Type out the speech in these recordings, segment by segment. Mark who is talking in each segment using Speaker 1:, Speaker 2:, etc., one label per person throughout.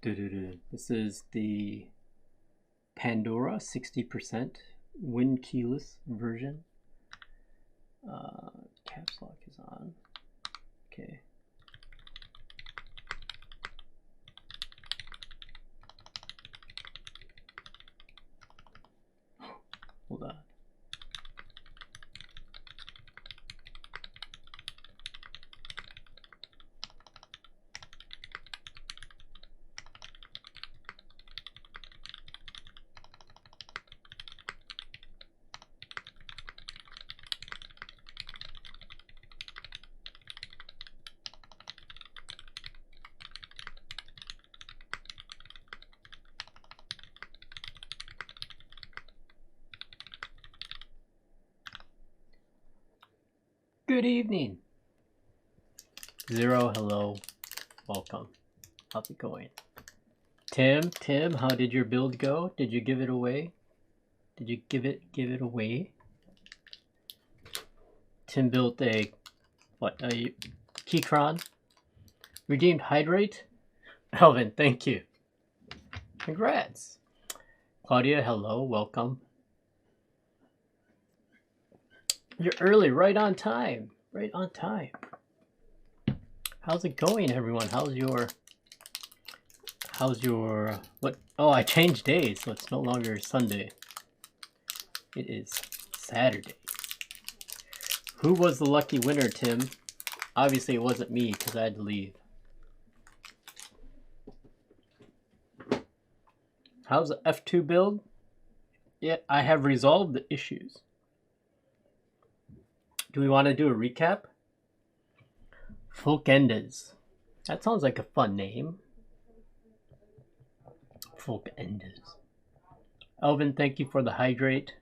Speaker 1: This is the Pandora 60% wind keyless version. Caps lock is on. Okay. Hold on. Good evening. Zero, hello, welcome. How's it going? Tim, how did your build go? Did you give it away? Did you give it away? Tim built a Keycult redeemed hydrate. Elvin, thank you. Congrats. Claudia, hello, welcome. You're early, right on time. Right on time. How's it going, everyone? How's your what? Oh, I changed days, so it's no longer Sunday. It is Saturday. Who was the lucky winner, Tim? Obviously, it wasn't me because I had to leave. How's the F2 build? Yeah, I have resolved the issues. Do we want to do a recap? Folkendes. That sounds like a fun name. Folkendes. Elvin, thank you for the hydrate.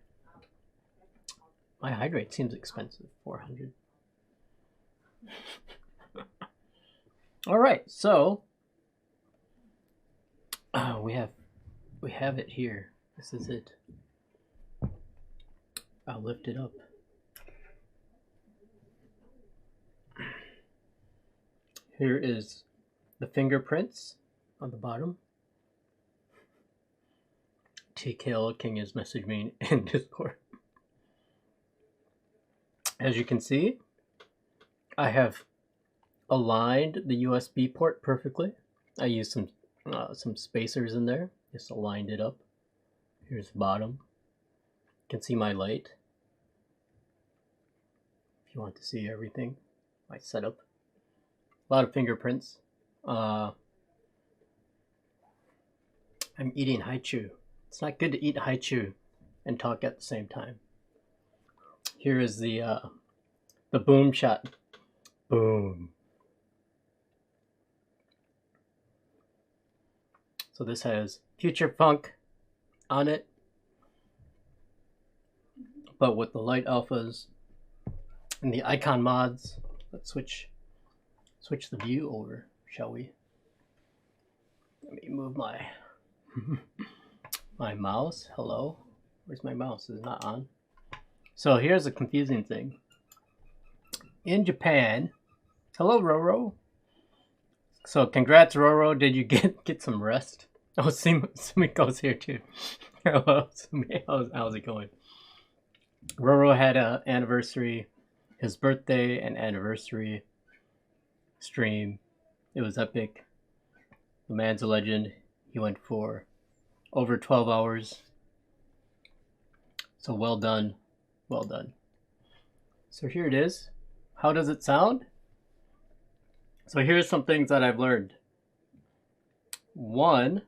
Speaker 1: My hydrate seems expensive. 400. All right, so we have it here. This is it. I'll lift it up. Here is the fingerprints on the bottom. TKL King has messaged me in Discord. As you can see, I have aligned the USB port perfectly. I used some spacers in there, just aligned it up. Here's the bottom. You can see my light. If you want to see everything, my setup. A lot of fingerprints. I'm eating haichu. It's not good to eat haichu and talk at the same time. Here is the boom shot. Boom. So this has Future Funk on it, but with the light alphas and the icon mods. Let's switch the view over, shall we? Let me move my my mouse. Hello, where's my mouse? Is it not on? So here's a confusing thing. In Japan, hello Roro. So congrats Roro. Did you get some rest? Oh, Sumiko's here too. Hello Sumi. How's it going? Roro had an anniversary, his birthday and anniversary stream. It was epic. The man's a legend. He went for over 12 hours. So well done. Well done. So here it is. How does it sound? So here's some things that I've learned. One,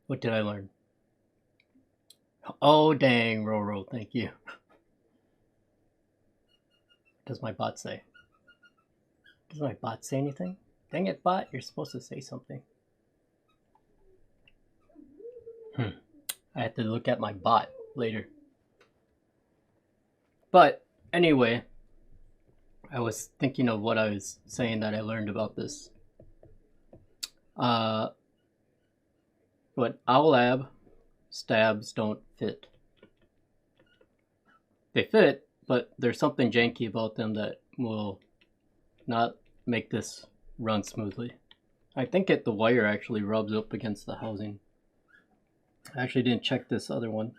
Speaker 1: what did I learn? Oh dang, Roro, thank you. What does my bot say? Does my bot say anything? Dang it, bot, you're supposed to say something. I have to look at my bot later. But anyway, I was thinking of what I was saying that I learned about this. But OwlLab stabs don't fit. They fit, but there's something janky about them that will not make this run smoothly. I think the wire actually rubs up against the housing. I actually didn't check this other one.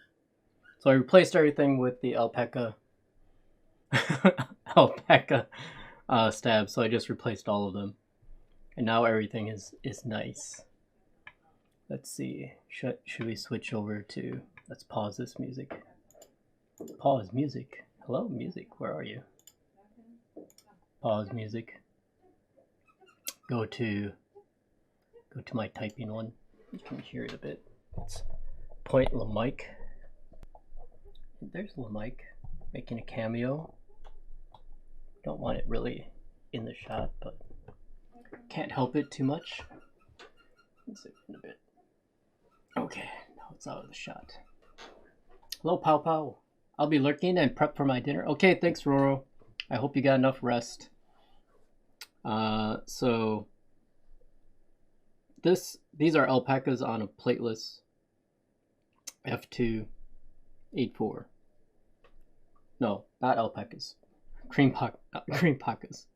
Speaker 1: So I replaced everything with the alpaca stabs. So I just replaced all of them. And now everything is nice. Let's see. Should we switch over to... Let's pause this music. Pause music. Hello, music. Where are you? Pause music. Go to my typing one. You can hear it a bit. Let's point the mic. There's the mic making a cameo. Don't want it really in the shot, but can't help it too much. Let's zoom in a bit. Okay, now it's out of the shot. Hello, Pow Pow. I'll be lurking and prep for my dinner. Okay, thanks, Roro. I hope you got enough rest. So these are alpacas on a plateless F284. No, not alpacas. Cream pacas.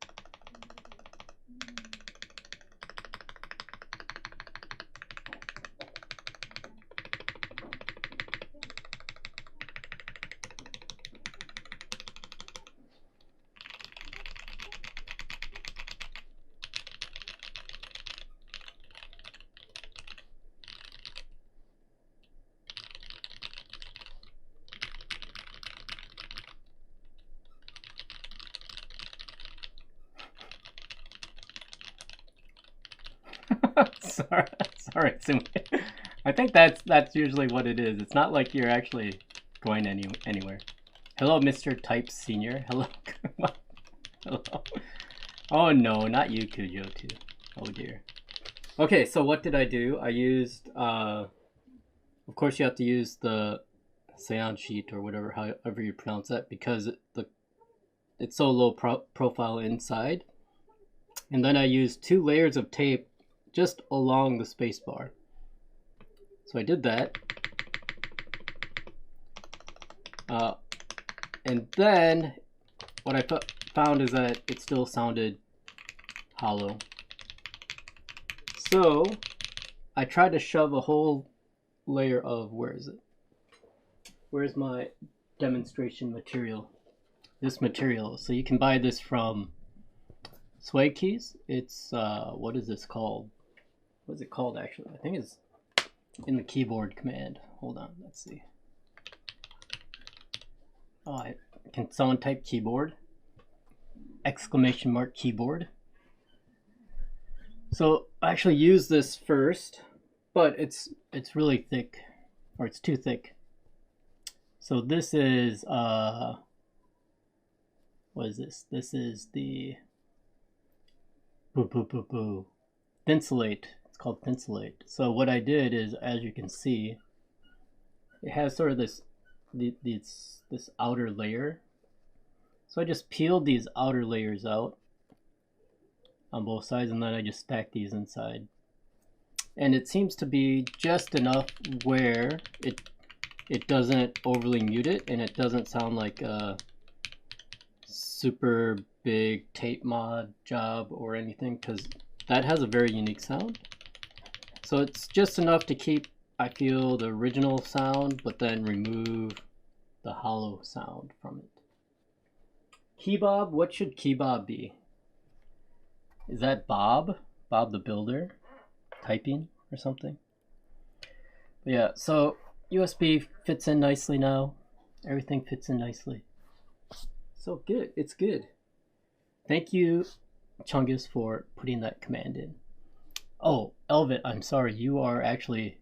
Speaker 1: Sorry, I think that's usually what it is. It's not like you're actually going anywhere. Hello, Mr. Type Senior. Hello. Hello. Oh no, not you, Cujo too. Oh dear. Okay, so what did I do? I used, of course you have to use the seance sheet or whatever, however you pronounce that, because it's so low profile inside. And then I used 2 layers of tape just along the space bar. So I did that. And then what I found is that it still sounded hollow. So I tried to shove a whole layer of, where is it? Where's my demonstration material? This material. So you can buy this from Swag Keys. It's, what is this called? What is it called actually? I think it's in the keyboard command. Hold on, let's see. Oh, can someone type keyboard? Exclamation mark keyboard. So I actually use this first, but it's really thick, or it's too thick. So this is what is this? This is the Thinsulate. It's called Thinsulate. So what I did is, as you can see, it has sort of this outer layer. So I just peeled these outer layers out on both sides, and then I just stacked these inside. And it seems to be just enough where it doesn't overly mute it, and it doesn't sound like a super big tape mod job or anything, because that has a very unique sound. So it's just enough to keep, I feel, the original sound, but then remove the hollow sound from it. Keybob, what should Keybob be? Is that Bob? Bob the Builder? Typing or something? But yeah, so USB fits in nicely now. Everything fits in nicely. So good, it's good. Thank you, Chungus, for putting that command in. Oh, Elvit, I'm sorry, you are actually,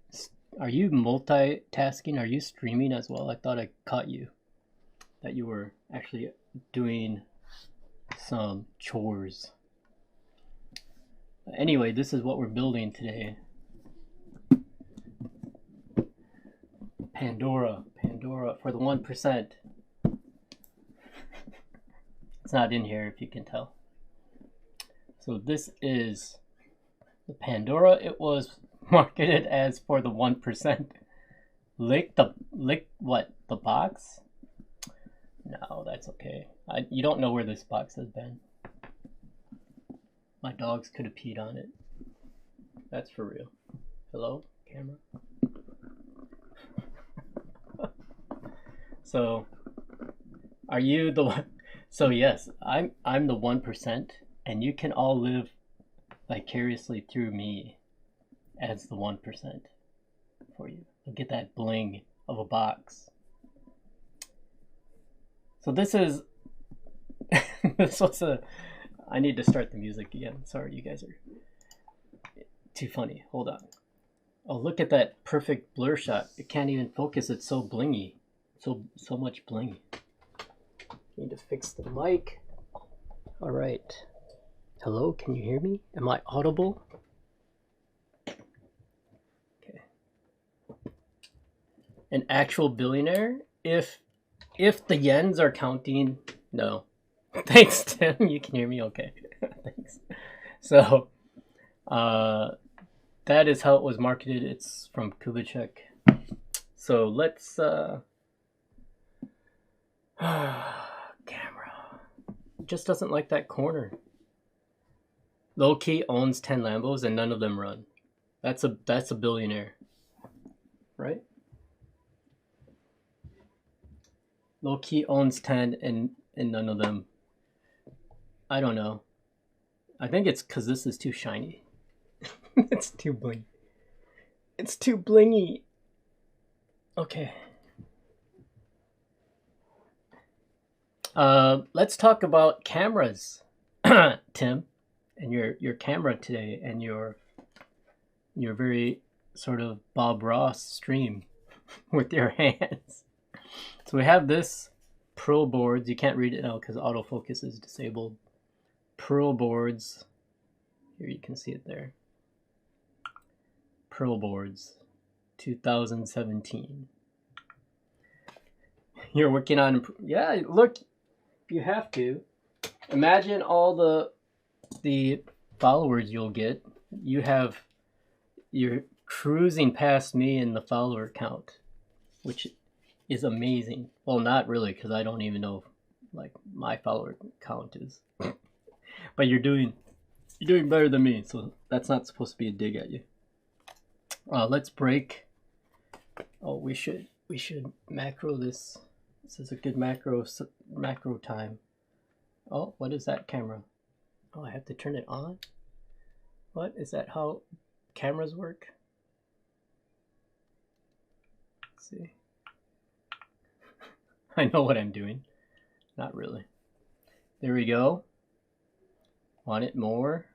Speaker 1: are you multitasking? Are you streaming as well? I thought I caught you, that you were actually doing some chores. Anyway, this is what we're building today. Pandora for the 1%. It's not in here if you can tell. So this is the Pandora. It was marketed as for the 1%. Lick what? The box? No, that's okay. You don't know where this box has been. My dogs could have peed on it. That's for real. Hello, camera? So, are you the one? So yes, I'm the 1%, and you can all live vicariously through me as the 1% for you. You'll get that bling of a box. So this is this was a. I need to start the music again. Sorry, you guys are too funny. Hold on. Oh, look at that perfect blur shot. It can't even focus. It's so blingy. So much bling. Need to fix the mic. All right. Hello, can you hear me? Am I audible? Okay. An actual billionaire? If the yens are counting, no. Thanks, Tim. You can hear me okay. Thanks. So, that is how it was marketed. It's from Kubitschek. So let's camera. It just doesn't like that corner. Low key owns 10 Lambos and none of them run. That's a billionaire, right? Low key owns 10 and none of them. I don't know. I think it's because this is too shiny. It's too blingy. It's too blingy. Okay. Let's talk about cameras, Tim, and your camera today, and your very sort of Bob Ross stream with your hands. So we have this Pro Boards. You can't read it now because autofocus is disabled. Pro Boards. Here you can see it there. Pro Boards 2017. You're working on, yeah, look, you have to. Imagine all the followers you'll get. You're cruising past me in the follower count, which is amazing. Well, not really, because I don't even know like my follower count is. But you're doing better than me, so that's not supposed to be a dig at you. Let's break. Oh, we should macro this. This is a good macro time. Oh, what is that camera? Oh, I have to turn it on? What? Is that how cameras work? Let's see. I know what I'm doing. Not really. There we go. Want it more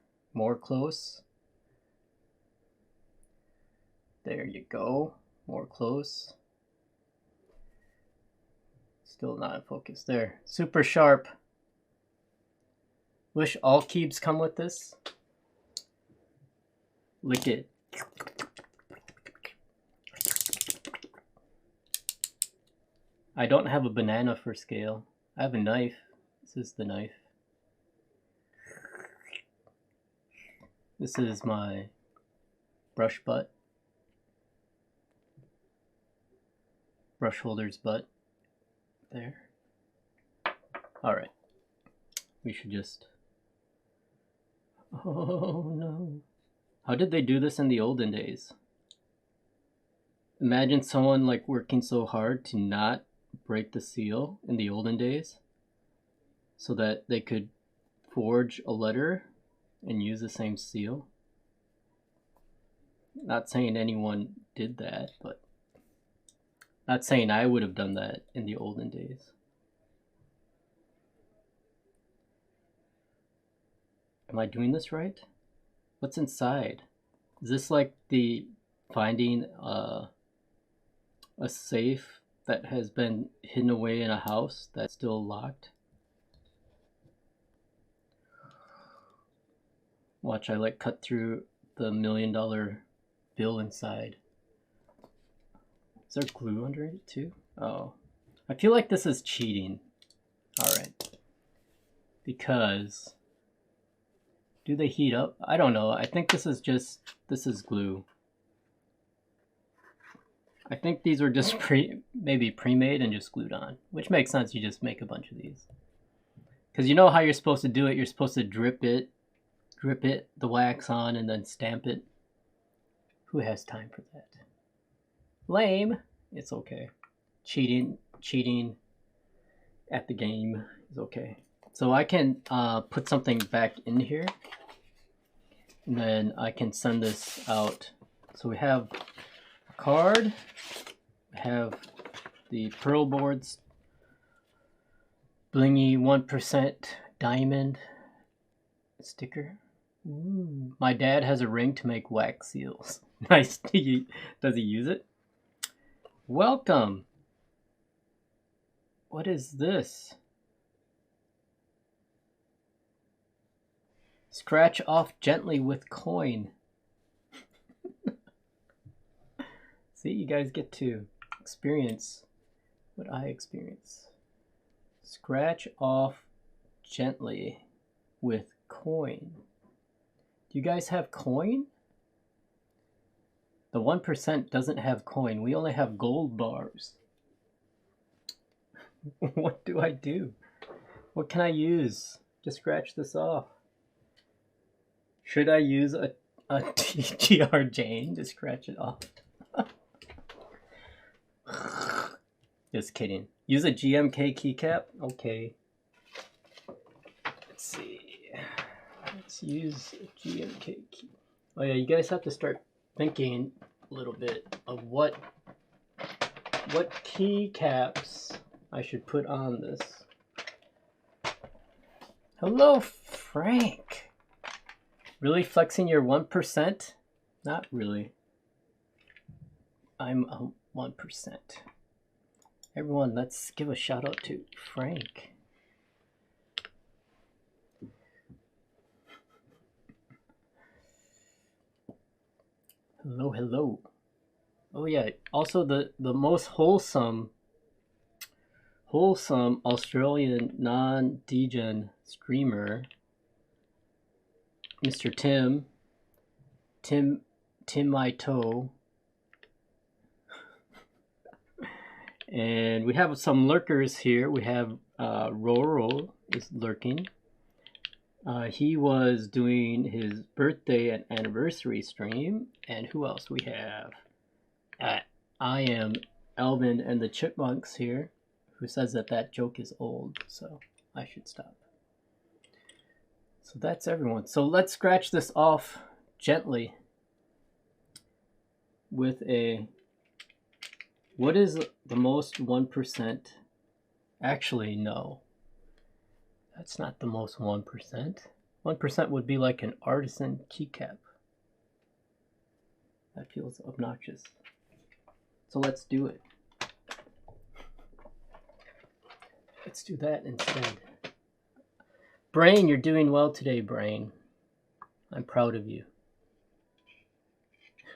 Speaker 1: close. There you go. More close. Still not in focus. There. Super sharp. Wish all keybs come with this. Lick it. I don't have a banana for scale. I have a knife. This is the knife. This is my brush butt. Brush holder's butt. There. Alright. We should just... Oh no. How did they do this in the olden days? Imagine someone like working so hard to not break the seal in the olden days so that they could forge a letter and use the same seal. Not saying anyone did that, but not saying I would have done that in the olden days. Am I doing this right? What's inside? Is this like the finding a safe that has been hidden away in a house that's still locked? Watch, I like cut through the $1 million bill inside. Is there glue under it too? Oh, I feel like this is cheating. All right, because do they heat up? I don't know. I think this is glue. I think these were just maybe pre-made and just glued on, which makes sense. You just make a bunch of these because you know how you're supposed to do it. You're supposed to drip it strip it, the wax on, and then stamp it. Who has time for that? Lame. It's okay. Cheating at the game is okay. So I can put something back in here, and then I can send this out. So we have a card, we have the Pearl Boards blingy 1% diamond sticker. Ooh. My dad has a ring to make wax seals. Nice. Does he use it? Welcome. What is this? Scratch off gently with coin. See, you guys get to experience what I experience. Scratch off gently with coin. Do you guys have coin? The 1% doesn't have coin. We only have gold bars. What do I do? What can I use to scratch this off? Should I use a TGR Jane to scratch it off? Just kidding. Use a GMK keycap? Okay. Let's see. Let's use a GMK key. Oh yeah, you guys have to start thinking a little bit of what keycaps I should put on this. Hello, Frank. Really flexing your 1%? Not really. I'm a 1%. Everyone, let's give a shout out to Frank. Hello, hello. Oh yeah, also the most wholesome Australian non-degen streamer, Mr. Tim My Toe. And we have some lurkers here. We have Roro is lurking. He was doing his birthday and anniversary stream. And who else we have? I am Alvin and the Chipmunks here, who says that joke is old, so I should stop. So that's everyone. So let's scratch this off gently with a... What is the most 1%? Actually, no. That's not the most 1%. 1% would be like an artisan keycap. That feels obnoxious. So let's do it. Let's do that instead. Brain, you're doing well today, Brain. I'm proud of you.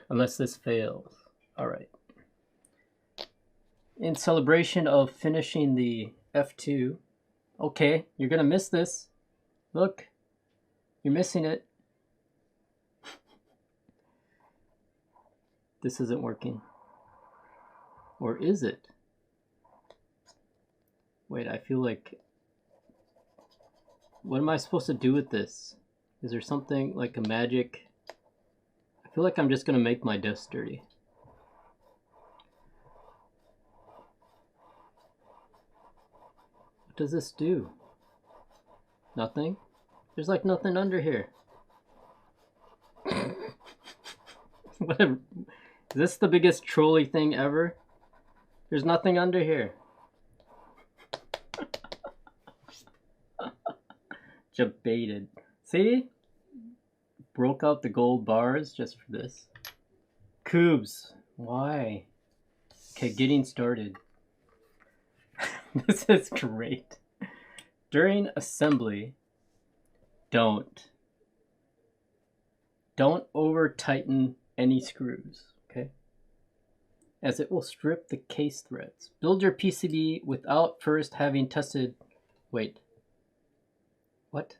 Speaker 1: Unless this fails. All right. In celebration of finishing the F2. Okay, you're gonna miss this. Look, you're missing it. This isn't working. Or is it? Wait, I feel like... What am I supposed to do with this? Is there something like a magic? I feel like I'm just gonna make my desk dirty. What does this do? Nothing? There's like nothing under here. Whatever. Is this the biggest trolley thing ever? There's nothing under here. Debated. See? Broke out the gold bars just for this. Coobs. Why? Okay, getting started. This is great. During assembly, don't over tighten any screws, okay? As it will strip the case threads. Build your PCB without first having tested... Wait. What?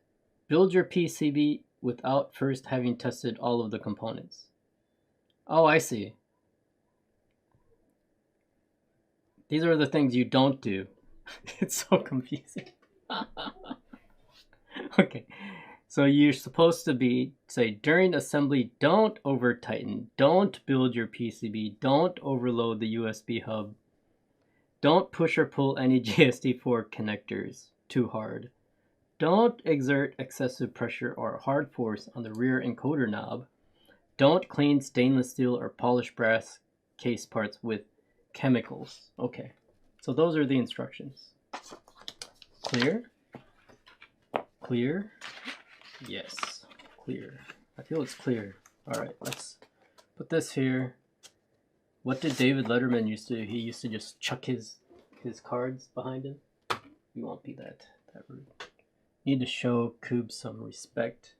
Speaker 1: Build your PCB without first having tested all of the components. Oh, I see. These are the things you don't do. It's so confusing. Okay. So you're supposed to be, say, during assembly, don't over tighten, don't build your PCB, don't overload the USB hub, don't push or pull any JST4 connectors too hard, don't exert excessive pressure or hard force on the rear encoder knob, don't clean stainless steel or polished brass case parts with chemicals. Okay, so those are the instructions. Clear? Clear? Yes, clear. I feel it's clear. All right, let's put this here. What did David Letterman used to do? He used to just chuck his cards behind him. We won't be that rude. Need to show Coob some respect.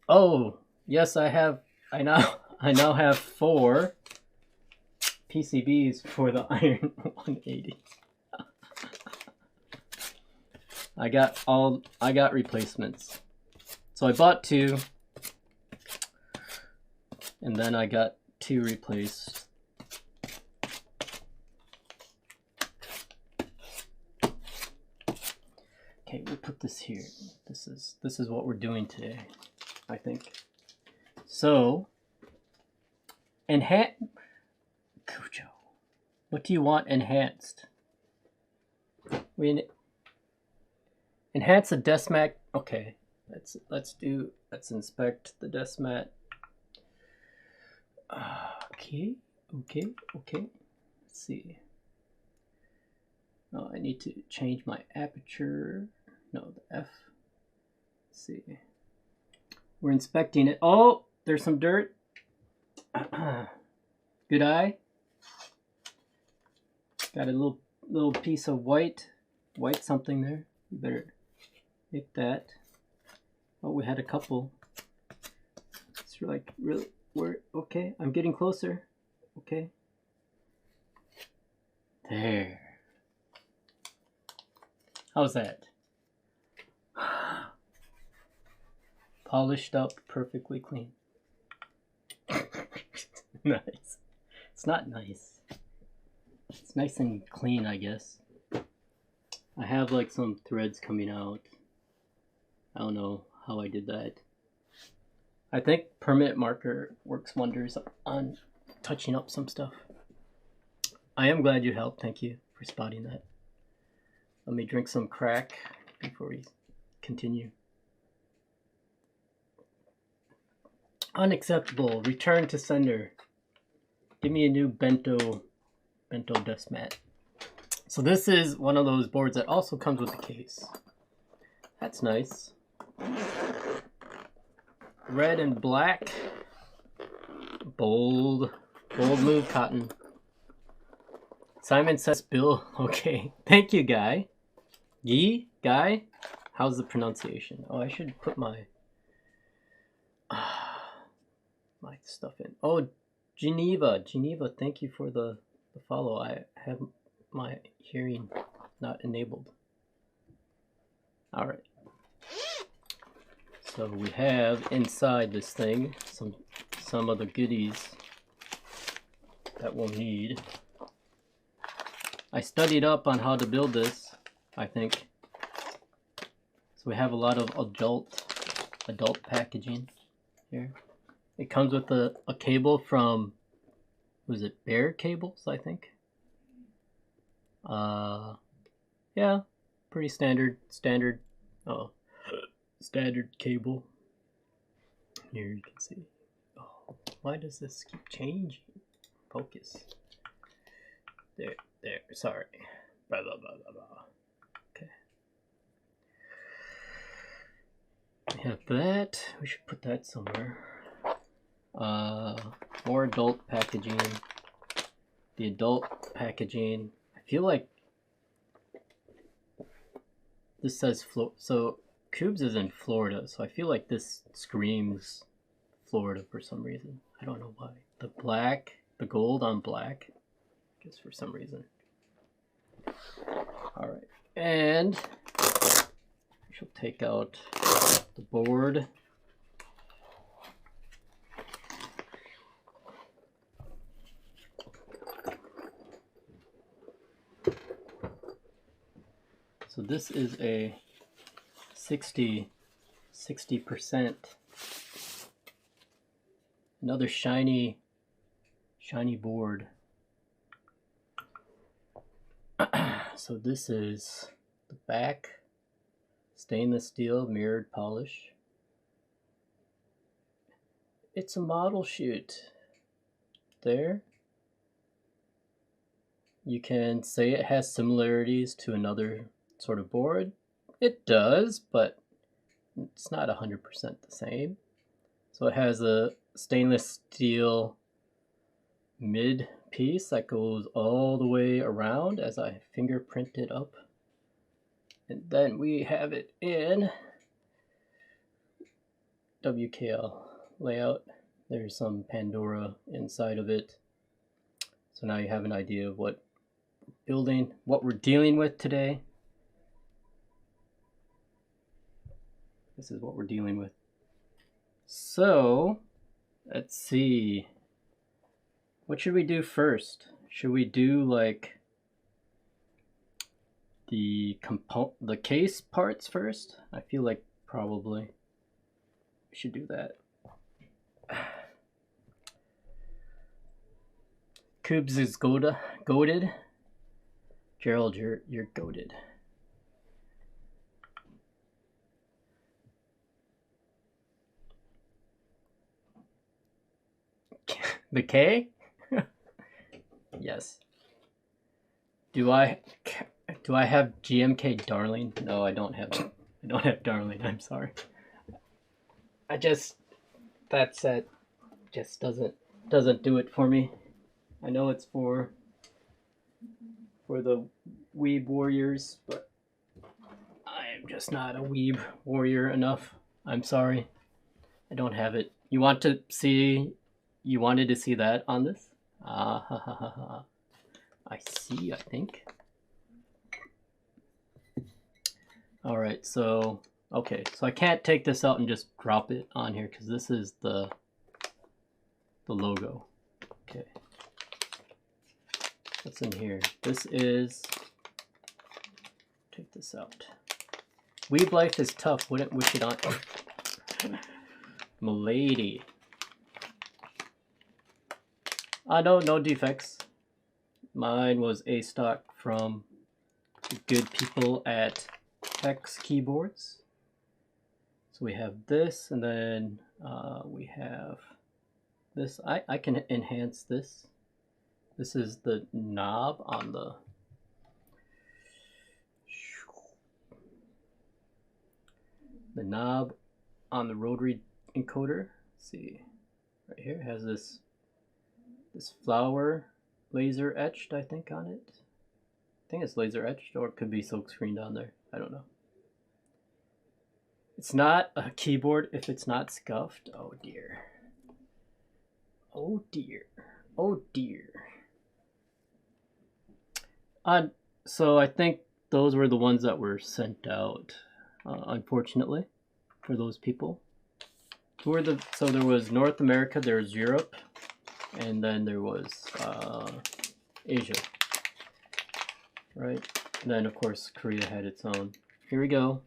Speaker 1: Oh, yes, I now have 4 PCBs for the Iron 180. I got replacements. So I bought 2, and then I got 2 replaced. Okay, we'll put this here. This is what we're doing today, I think. So, Cujo, what do you want enhanced? Enhance the desk mat. Okay, let's inspect the desk mat. Okay. Let's see. Oh, I need to change my aperture. No, the F. Let's see. We're inspecting it. Oh, there's some dirt. Good eye. Got a little piece of white something there. You better hit that. Oh, we had a couple. It's like really, okay. I'm getting closer. Okay. There. How's that? Polished up, perfectly clean. Nice. It's not nice. It's nice and clean, I guess. I have like some threads coming out. I don't know how I did that. I think permanent marker works wonders on touching up some stuff. I am glad you helped. Thank you for spotting that. Let me drink some crack before we continue. Unacceptable. Return to sender. Give me a new bento desk mat. So this is one of those boards that also comes with a case. That's nice. Red and black. Bold move, Cotton. Simon says Bill. Okay. Thank you, Guy. Guy? How's the pronunciation? Oh, I should put my stuff in. Oh, Geneva, thank you for the follow. I have my hearing not enabled. All right. So we have inside this thing some of the goodies that we'll need. I studied up on how to build this, I think. So we have a lot of adult packaging here. It comes with a cable from, was it Bear Cables, I think? Yeah, pretty standard cable. Here you can see. Oh, why does this keep changing? Focus. There, sorry. Blah, blah, blah, blah, blah. Okay. We have that. We should put that somewhere. More adult packaging. The adult packaging. I feel like this says so Cubes is in Florida, so I feel like this screams Florida for some reason. I don't know why. The gold on black, I guess for some reason. Alright, and we shall take out the board. So this is a 60%. Another shiny board. So this is the back, stainless steel mirrored polish. It's a model shoot. There. You can say it has similarities to another sort of board. It does, but it's not 100% the same. So it has a stainless steel mid piece that goes all the way around as I fingerprint it up. And then we have it in WKL layout. There's some Pandora inside of it. So now you have an idea of what we're dealing with today. This is what we're dealing with. So let's see. What should we do first? Should we do like the case parts first? I feel like probably we should do that. Cubes is goated. Gerald, you're goated. The K? Yes. Do I have GMK Darling? No, I don't have Darling. I'm sorry. That set just doesn't do it for me. I know it's for the weeb warriors, but I am just not a weeb warrior enough. I'm sorry. I don't have it. You wanted to see that on this? I see, I think. All right, so I can't take this out and just drop it on here because this is the logo. Okay. What's in here? This is, take this out. Weeb life is tough, wouldn't wish it on. Milady. No defects. Mine was a stock from the good people at Hex Keyboards. So we have this, and then we have this. I can enhance this. This is the knob on the rotary encoder. Let's see, right here it has this flower laser etched, I think, on it. I think it's laser etched, or it could be silk screened on there. I don't know. It's not a keyboard if it's not scuffed. Oh dear. Oh dear. Oh dear. So I think those were the ones that were sent out, unfortunately, for those people. So there was North America, there was Europe, and then there was Asia, right? And then of course Korea had its own. Here we go.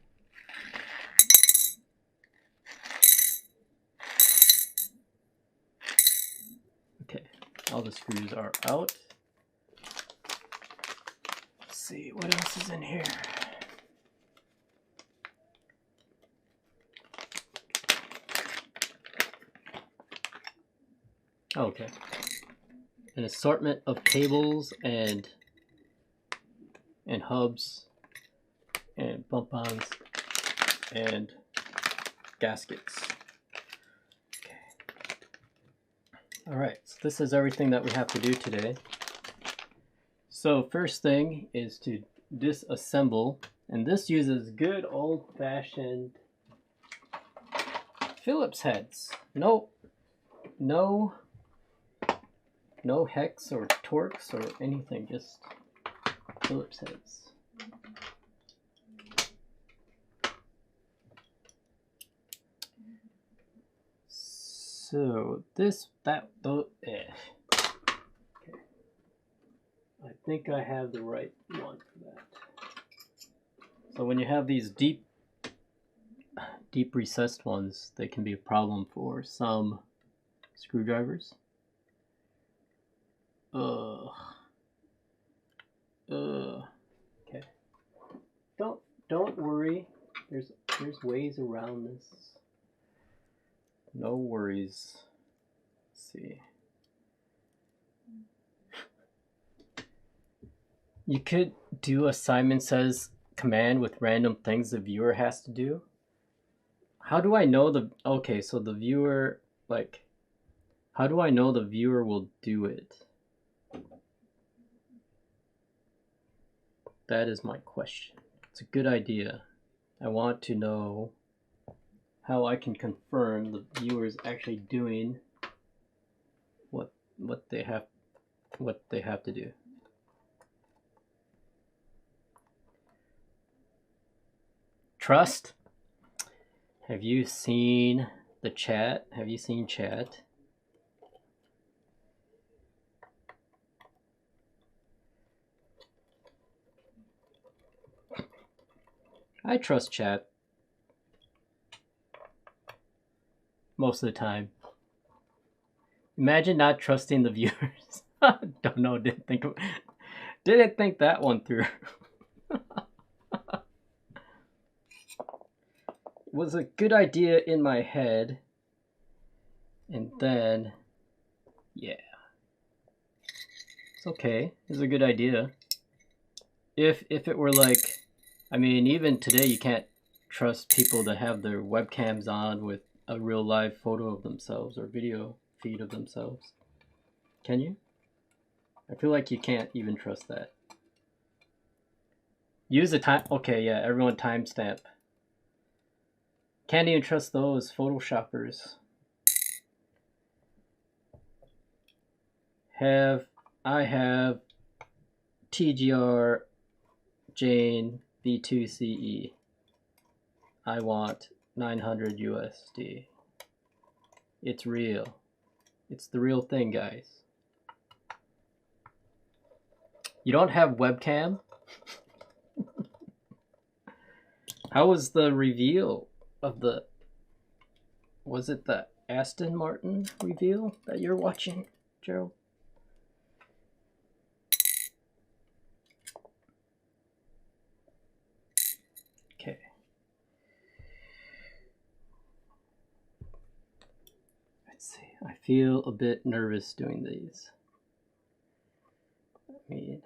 Speaker 1: Okay, all the screws are out. Let's see what else is in here. Okay, an assortment of cables and hubs and bump-ons and gaskets. Okay. All right, so this is everything that we have to do today. So first thing is to disassemble, and this uses good old-fashioned Phillips heads. No hex or Torx or anything, just Phillips heads. So okay. I think I have the right one for that. So when you have these deep recessed ones, they can be a problem for some screwdrivers. Okay. Don't worry. There's ways around this. No worries. Let's see. You could do a Simon Says command with random things the viewer has to do. How do I know the... Okay, so the viewer, like... How do I know the viewer will do it? That is my question. It's a good idea. I want to know how I can confirm the viewer is actually doing what they have to do. Trust? Have you seen the chat? Have you seen chat? I trust chat. Most of the time. Imagine not trusting the viewers. Don't know, didn't think that one through. It was a good idea in my head. And then, yeah. It's okay. It's a good idea. If it were like, I mean, even today you can't trust people that have their webcams on with a real live photo of themselves or video feed of themselves. Can you? I feel like you can't even trust that. Use the time. Okay, yeah, everyone timestamp. Can't even trust those Photoshoppers. I have TGR Jane V2CE. I want 900 USD. It's real. It's the real thing, guys. You don't have webcam? How was the reveal of the... Was it the Aston Martin reveal that you're watching, Gerald? Okay. Let's see. I feel a bit nervous doing these. I mean...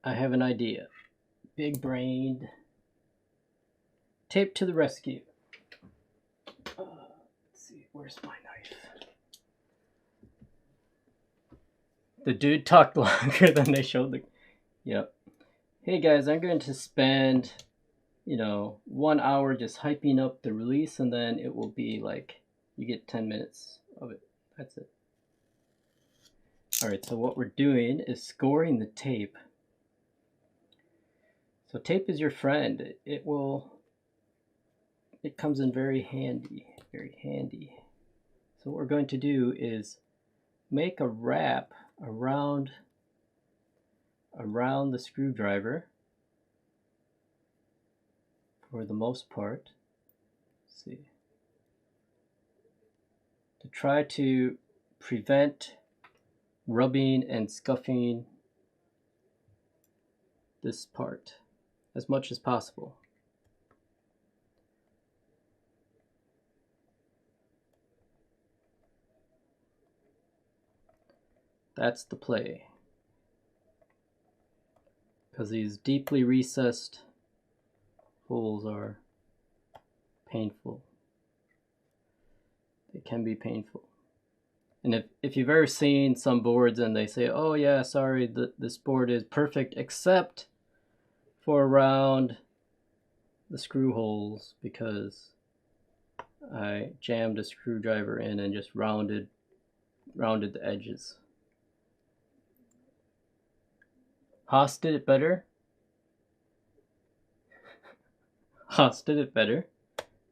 Speaker 1: I have an idea. Big brained. Tape to the rescue. Let's see, where's my knife? The dude talked longer than they showed the... Yep. Hey guys, I'm going to spend, 1 hour just hyping up the release, and then it will be like, you get 10 minutes of it. That's it. Alright, so what we're doing is scoring the tape. So tape is your friend. It comes in very handy, very handy. So what we're going to do is make a wrap around the screwdriver for the most part. Let's see. To try to prevent rubbing and scuffing this part as much as possible. That's the play. Because these deeply recessed holes are painful. They can be painful. And if you've ever seen some boards and they say, oh yeah, sorry, this board is perfect except for around the screw holes because I jammed a screwdriver in and just rounded the edges. Haas did it better? Haas did it better?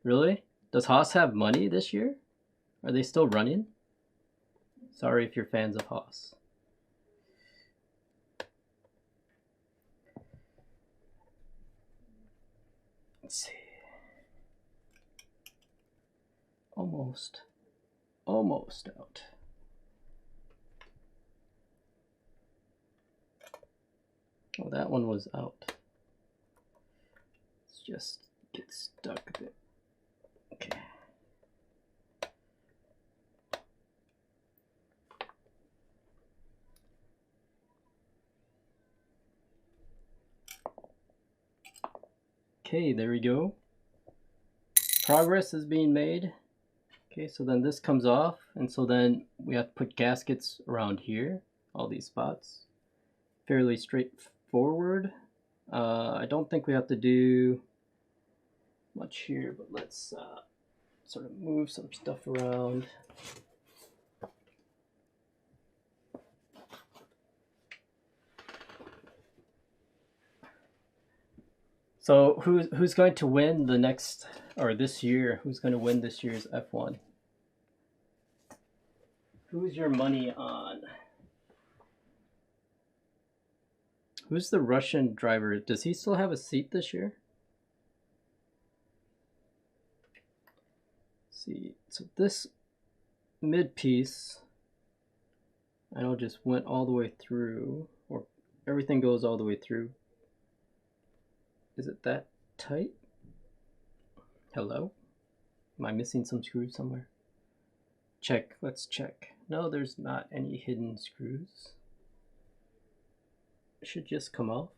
Speaker 1: Really? Does Haas have money this year? Are they still running? Sorry if you're fans of Haas. Let's see. Almost out. Oh, that one was out. Let's just get stuck a bit. Okay. Okay, there we go. Progress is being made. Okay, so then this comes off, and so then we have to put gaskets around here, all these spots. Fairly straightforward. I don't think we have to do much here, but let's sort of move some stuff around. So who's going to win the next, or this year? Who's going to win this year's F1? Who's your money on? Who's the Russian driver? Does he still have a seat this year? Let's see, so this mid piece, I know just went all the way through, or everything goes all the way through. Is it that tight? Hello? Am I missing some screws somewhere? Check, let's check. No, there's not any hidden screws. It should just come off.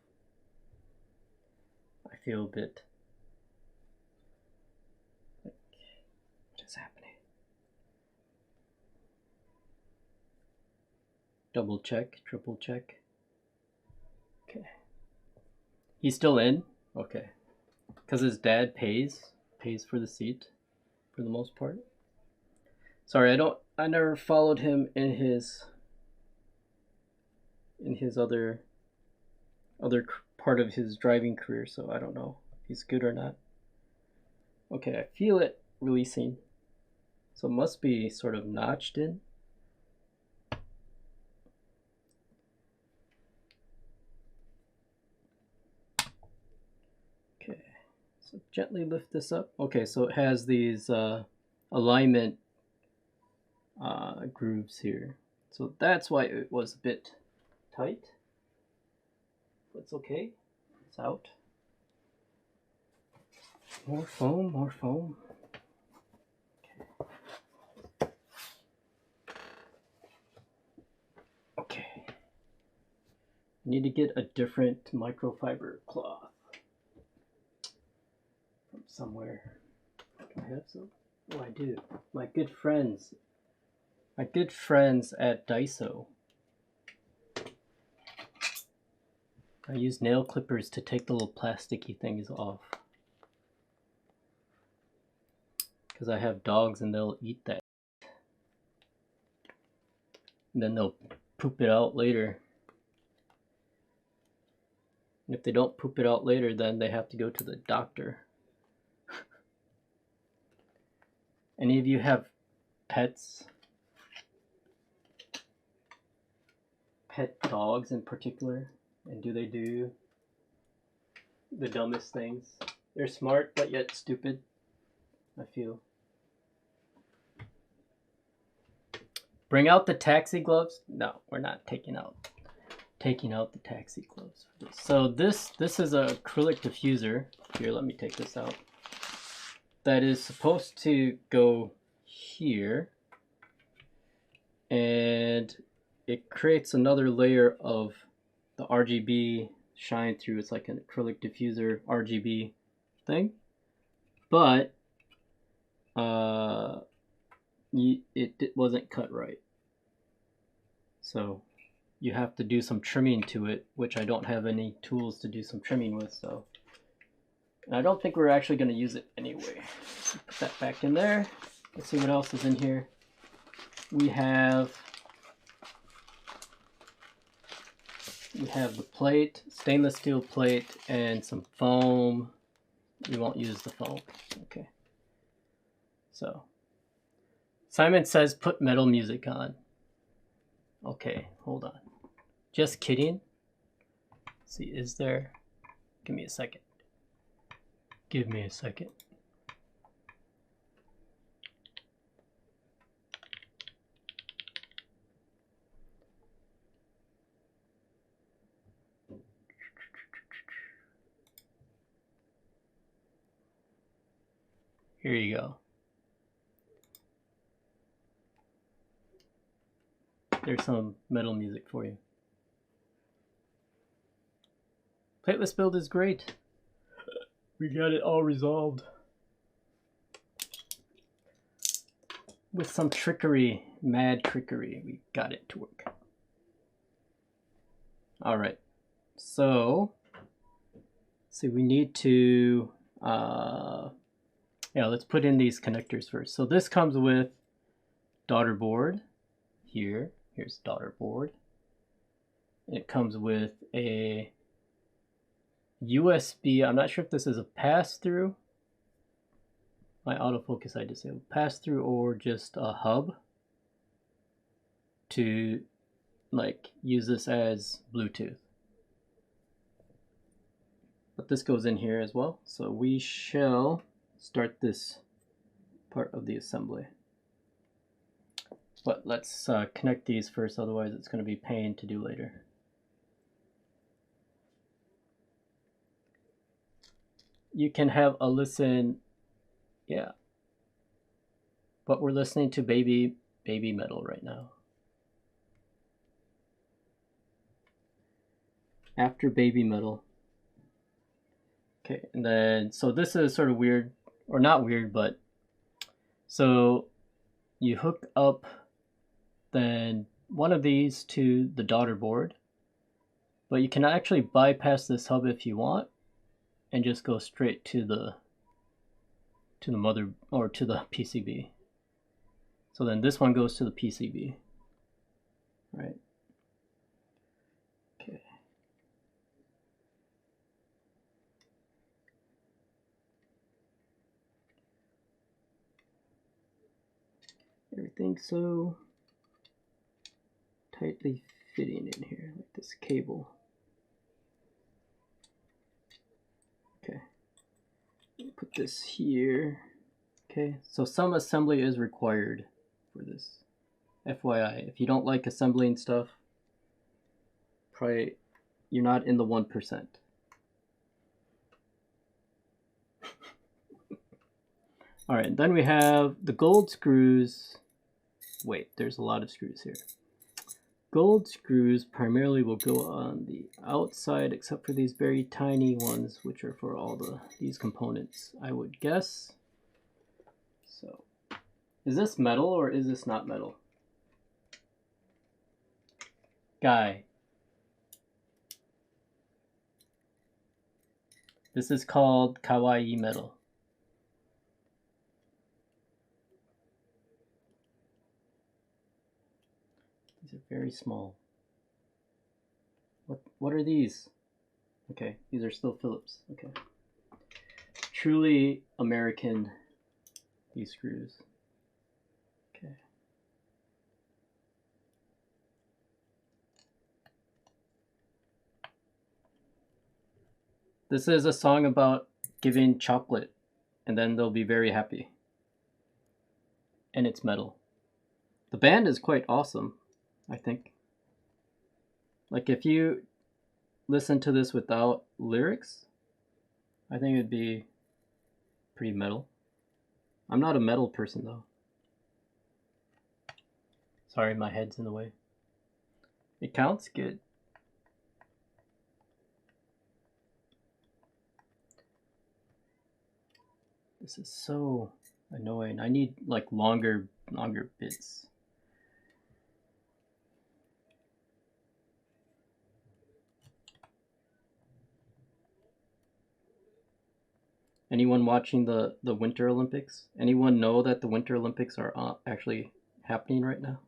Speaker 1: I feel a bit like, what is happening? Double check, triple check. Okay. He's still in? Okay. Because his dad pays for the seat for the most part. Sorry, I never followed him in his other part of his driving career, so I don't know if he's good or not. Okay, I feel it releasing. So it must be sort of notched in. Okay, so gently lift this up. Okay, so it has these alignment grooves here. So that's why it was a bit tight. But it's okay. It's out. More foam, more foam. Okay. Need to get a different microfiber cloth from somewhere. Do I have some? Oh, I do. My good friends at Daiso. I use nail clippers to take the little plasticky things off. Because I have dogs and they'll eat that. And then they'll poop it out later. And if they don't poop it out later, then they have to go to the doctor. Any of you have pets? Pet dogs in particular? And do they do the dumbest things? They're smart, but yet stupid, I feel. Bring out the taxi gloves? No, we're not taking out the taxi gloves for this. So this is an acrylic diffuser. Here, let me take this out. That is supposed to go here. And it creates another layer of the RGB shine through. It's like an acrylic diffuser RGB thing, but it wasn't cut right, so you have to do some trimming to it, which I don't have any tools to do some trimming with. So, and I don't think we're actually going to use it anyway. So put that back in there. Let's see what else is in here. We have the plate, stainless steel plate, and some foam. We won't use the foam. Okay. So, Simon says put metal music on. Okay, hold on. Just kidding. Let's see, is there? Give me a second. Give me a second. Here you go. There's some metal music for you. Plateless build is great. We got it all resolved. With some trickery, mad trickery, we got it to work. All right, so see, we need to, yeah, let's put in these connectors first. So this comes with daughter board here. Here's daughter board. It comes with a USB. I'm not sure if this is a pass-through. My autofocus, I disabled pass-through, or just a hub to like use this as Bluetooth. But this goes in here as well. So we shall start this part of the assembly. But let's connect these first, otherwise it's going to be pain to do later. You can have a listen, yeah. But we're listening to baby metal right now. After baby metal. Okay, and then, so this is sort of weird, or not weird, but so you hook up then one of these to the daughter board, but you can actually bypass this hub if you want and just go straight to the mother, or to the PCB. So then this one goes to the PCB, right? Okay. Everything's so tightly fitting in here, like this cable. Okay, put this here. Okay, so some assembly is required for this. FYI, if you don't like assembling stuff, probably you're not in the 1%. All right, then we have the gold screws. Wait, there's a lot of screws here. Gold screws primarily will go on the outside, except for these very tiny ones, which are for all these components, I would guess. So, is this metal or is this not metal? Guy. This is called kawaii metal. These are very small. What are these? Okay, these are still Phillips. Okay. Truly American, these screws. Okay. This is a song about giving chocolate, and then they'll be very happy. And it's metal. The band is quite awesome, I think. Like, if you listen to this without lyrics, I think it'd be pretty metal. I'm not a metal person, though. Sorry, my head's in the way. It counts? Good. This is so annoying. I need like longer bits. Anyone watching the Winter Olympics? Anyone know that the Winter Olympics are actually happening right now?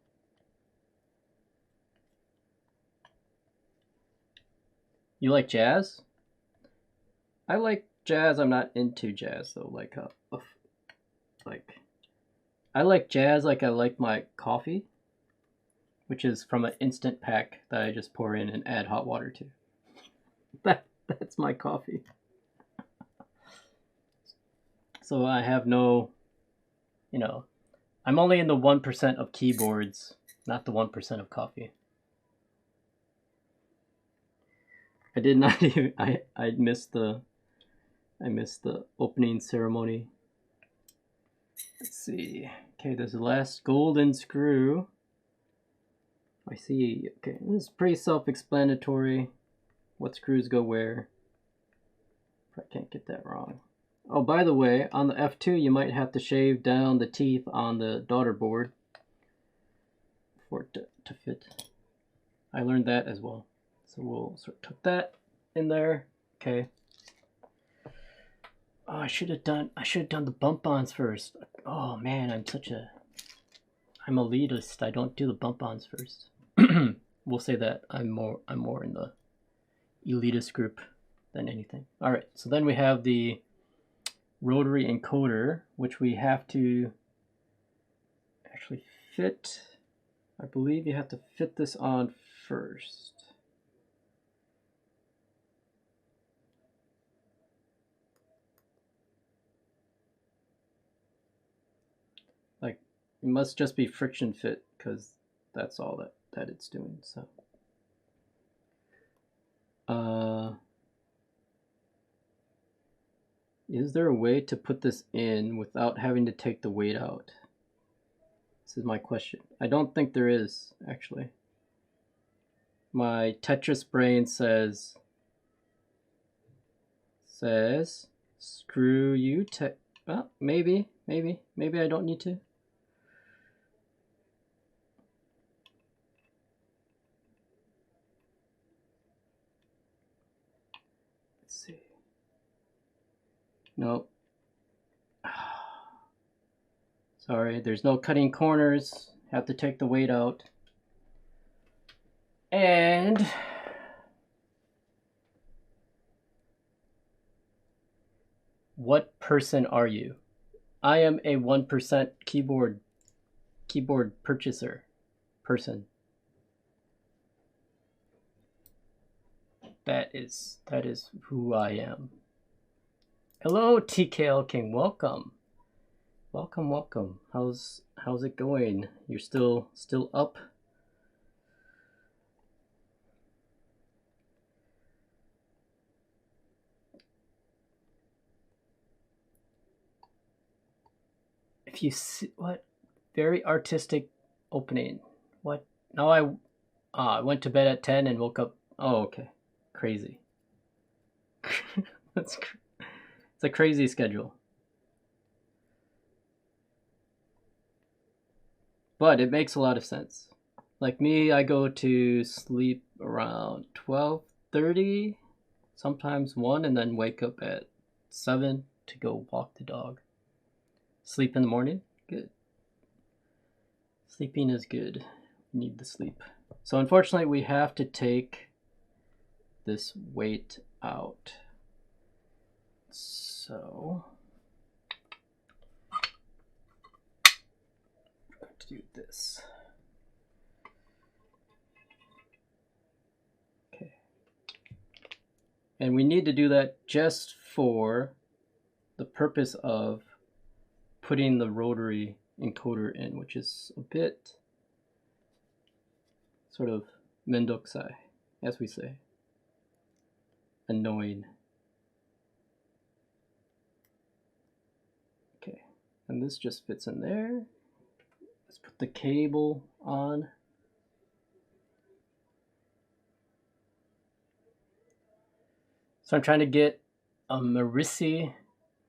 Speaker 1: You like jazz? I like jazz. I'm not into jazz though. Like I like jazz like I like my coffee, which is from an instant pack that I just pour in and add hot water to. That's my coffee. So I have no, you know, I'm only in the 1% of keyboards, not the 1% of coffee. I did not even, I missed the opening ceremony. Let's see. Okay, there's the last golden screw. I see. Okay, this is pretty self-explanatory. What screws go where. I can't get that wrong. Oh, by the way, on the F2, you might have to shave down the teeth on the daughter board for it to fit. I learned that as well. So we'll sort of tuck that in there. Okay. Oh, I should have done the bump-ons first. Oh man, I'm elitist. I don't do the bump-ons first. We'll say that I'm more in the elitist group than anything. All right, so then we have the rotary encoder, which we have to actually fit. I believe you have to fit this on first. Like, it must just be friction fit because that's all that it's doing. So is there a way to put this in without having to take the weight out? This is my question. I don't think there is, actually. My Tetris brain says screw you, well, maybe I don't need to. Let's see. Nope. Sorry, there's no cutting corners. Have to take the weight out. And what person are you? I am a 1% keyboard purchaser person. That is who I am. Hello, TKL King. Welcome. Welcome. How's it going? You're still up? If you see what very artistic opening. What? Now I went to bed at 10 and woke up. Oh, okay. Crazy. It's a crazy schedule. But it makes a lot of sense. Like me, I go to sleep around 12:30, sometimes 1, and then wake up at 7 to go walk the dog. Sleep in the morning, good. Sleeping is good. We need the sleep. So unfortunately, we have to take this weight out. So I'm going to do this. Okay. And we need to do that just for the purpose of putting the rotary encoder in, which is a bit sort of mendokusai, as we say. Annoying. Okay, and this just fits in there. Let's put the cable on. So I'm trying to get a Marisi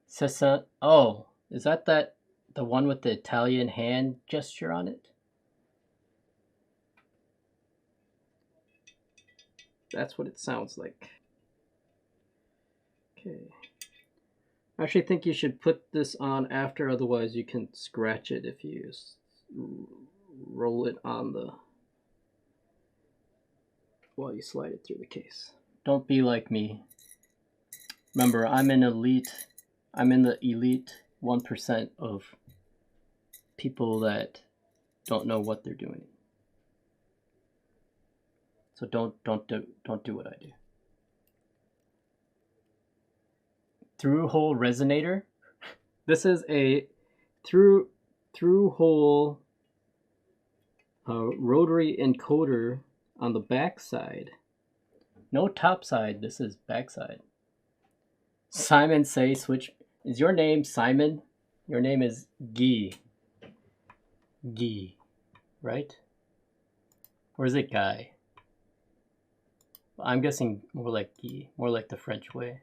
Speaker 1: Cesant. Oh, is that the one with the Italian hand gesture on it? That's what it sounds like. Okay. I actually think you should put this on after, otherwise you can scratch it if you roll it on the while you slide it through the case. Don't be like me. Remember, I'm in the elite 1% of people that don't know what they're doing. So don't do what I do. Through hole resonator. This is a through hole rotary encoder on the back side. No top side. This is back side. Simon say switch. Is your name Simon? Your name is Guy. Guy, right? Or is it Guy? I'm guessing more like Guy, more like the French way.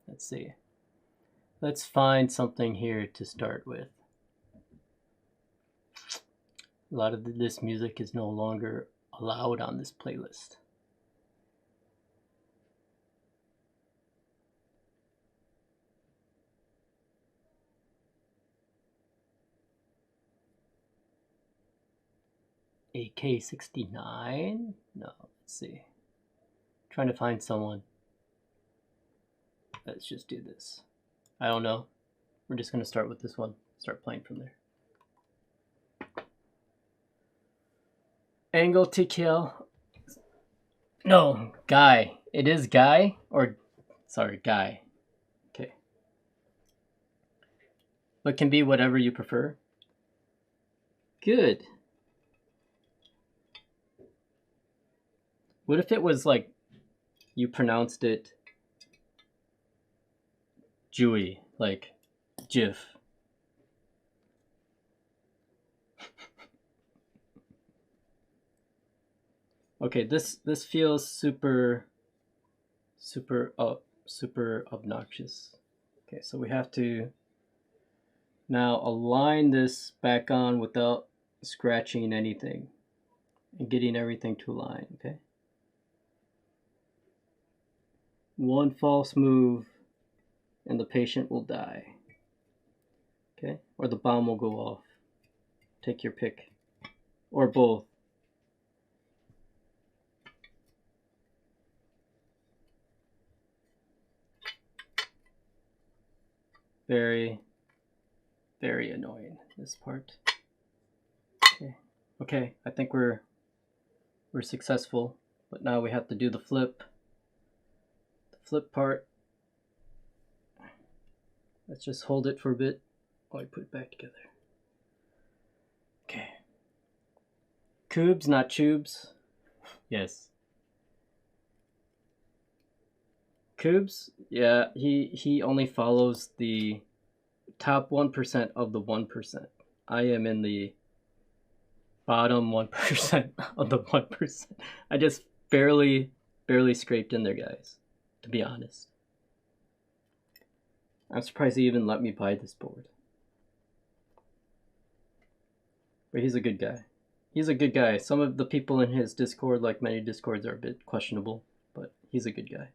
Speaker 1: Let's see. Let's find something here to start with. A lot of this music is no longer allowed on this playlist. AK-69? No, let's see. Trying to find someone. Let's just do this. I don't know. We're just going to start with this one. Start playing from there. Angle TKL. No, Guy. It is Guy or sorry, Guy. Okay. But can be whatever you prefer. Good. What if it was like you pronounced it Jewy, like Jif? Okay, this feels super obnoxious. Okay, so we have to now align this back on without scratching anything and getting everything to align, okay? One false move and the patient will die, okay? Or the bomb will go off. Take your pick, or both. Very annoying, this part. Okay, I think we're successful, but now we have to do the flip part. Let's just hold it for a bit while I put it back together. Okay. Cubes, not tubes. Yes. Cubes, yeah, he only follows the top 1% of the 1%. I am in the bottom 1% of the 1%. I just barely scraped in there, guys, to be honest. I'm surprised he even let me buy this board. But he's a good guy. He's a good guy. Some of the people in his Discord, like many Discords, are a bit questionable, but he's a good guy.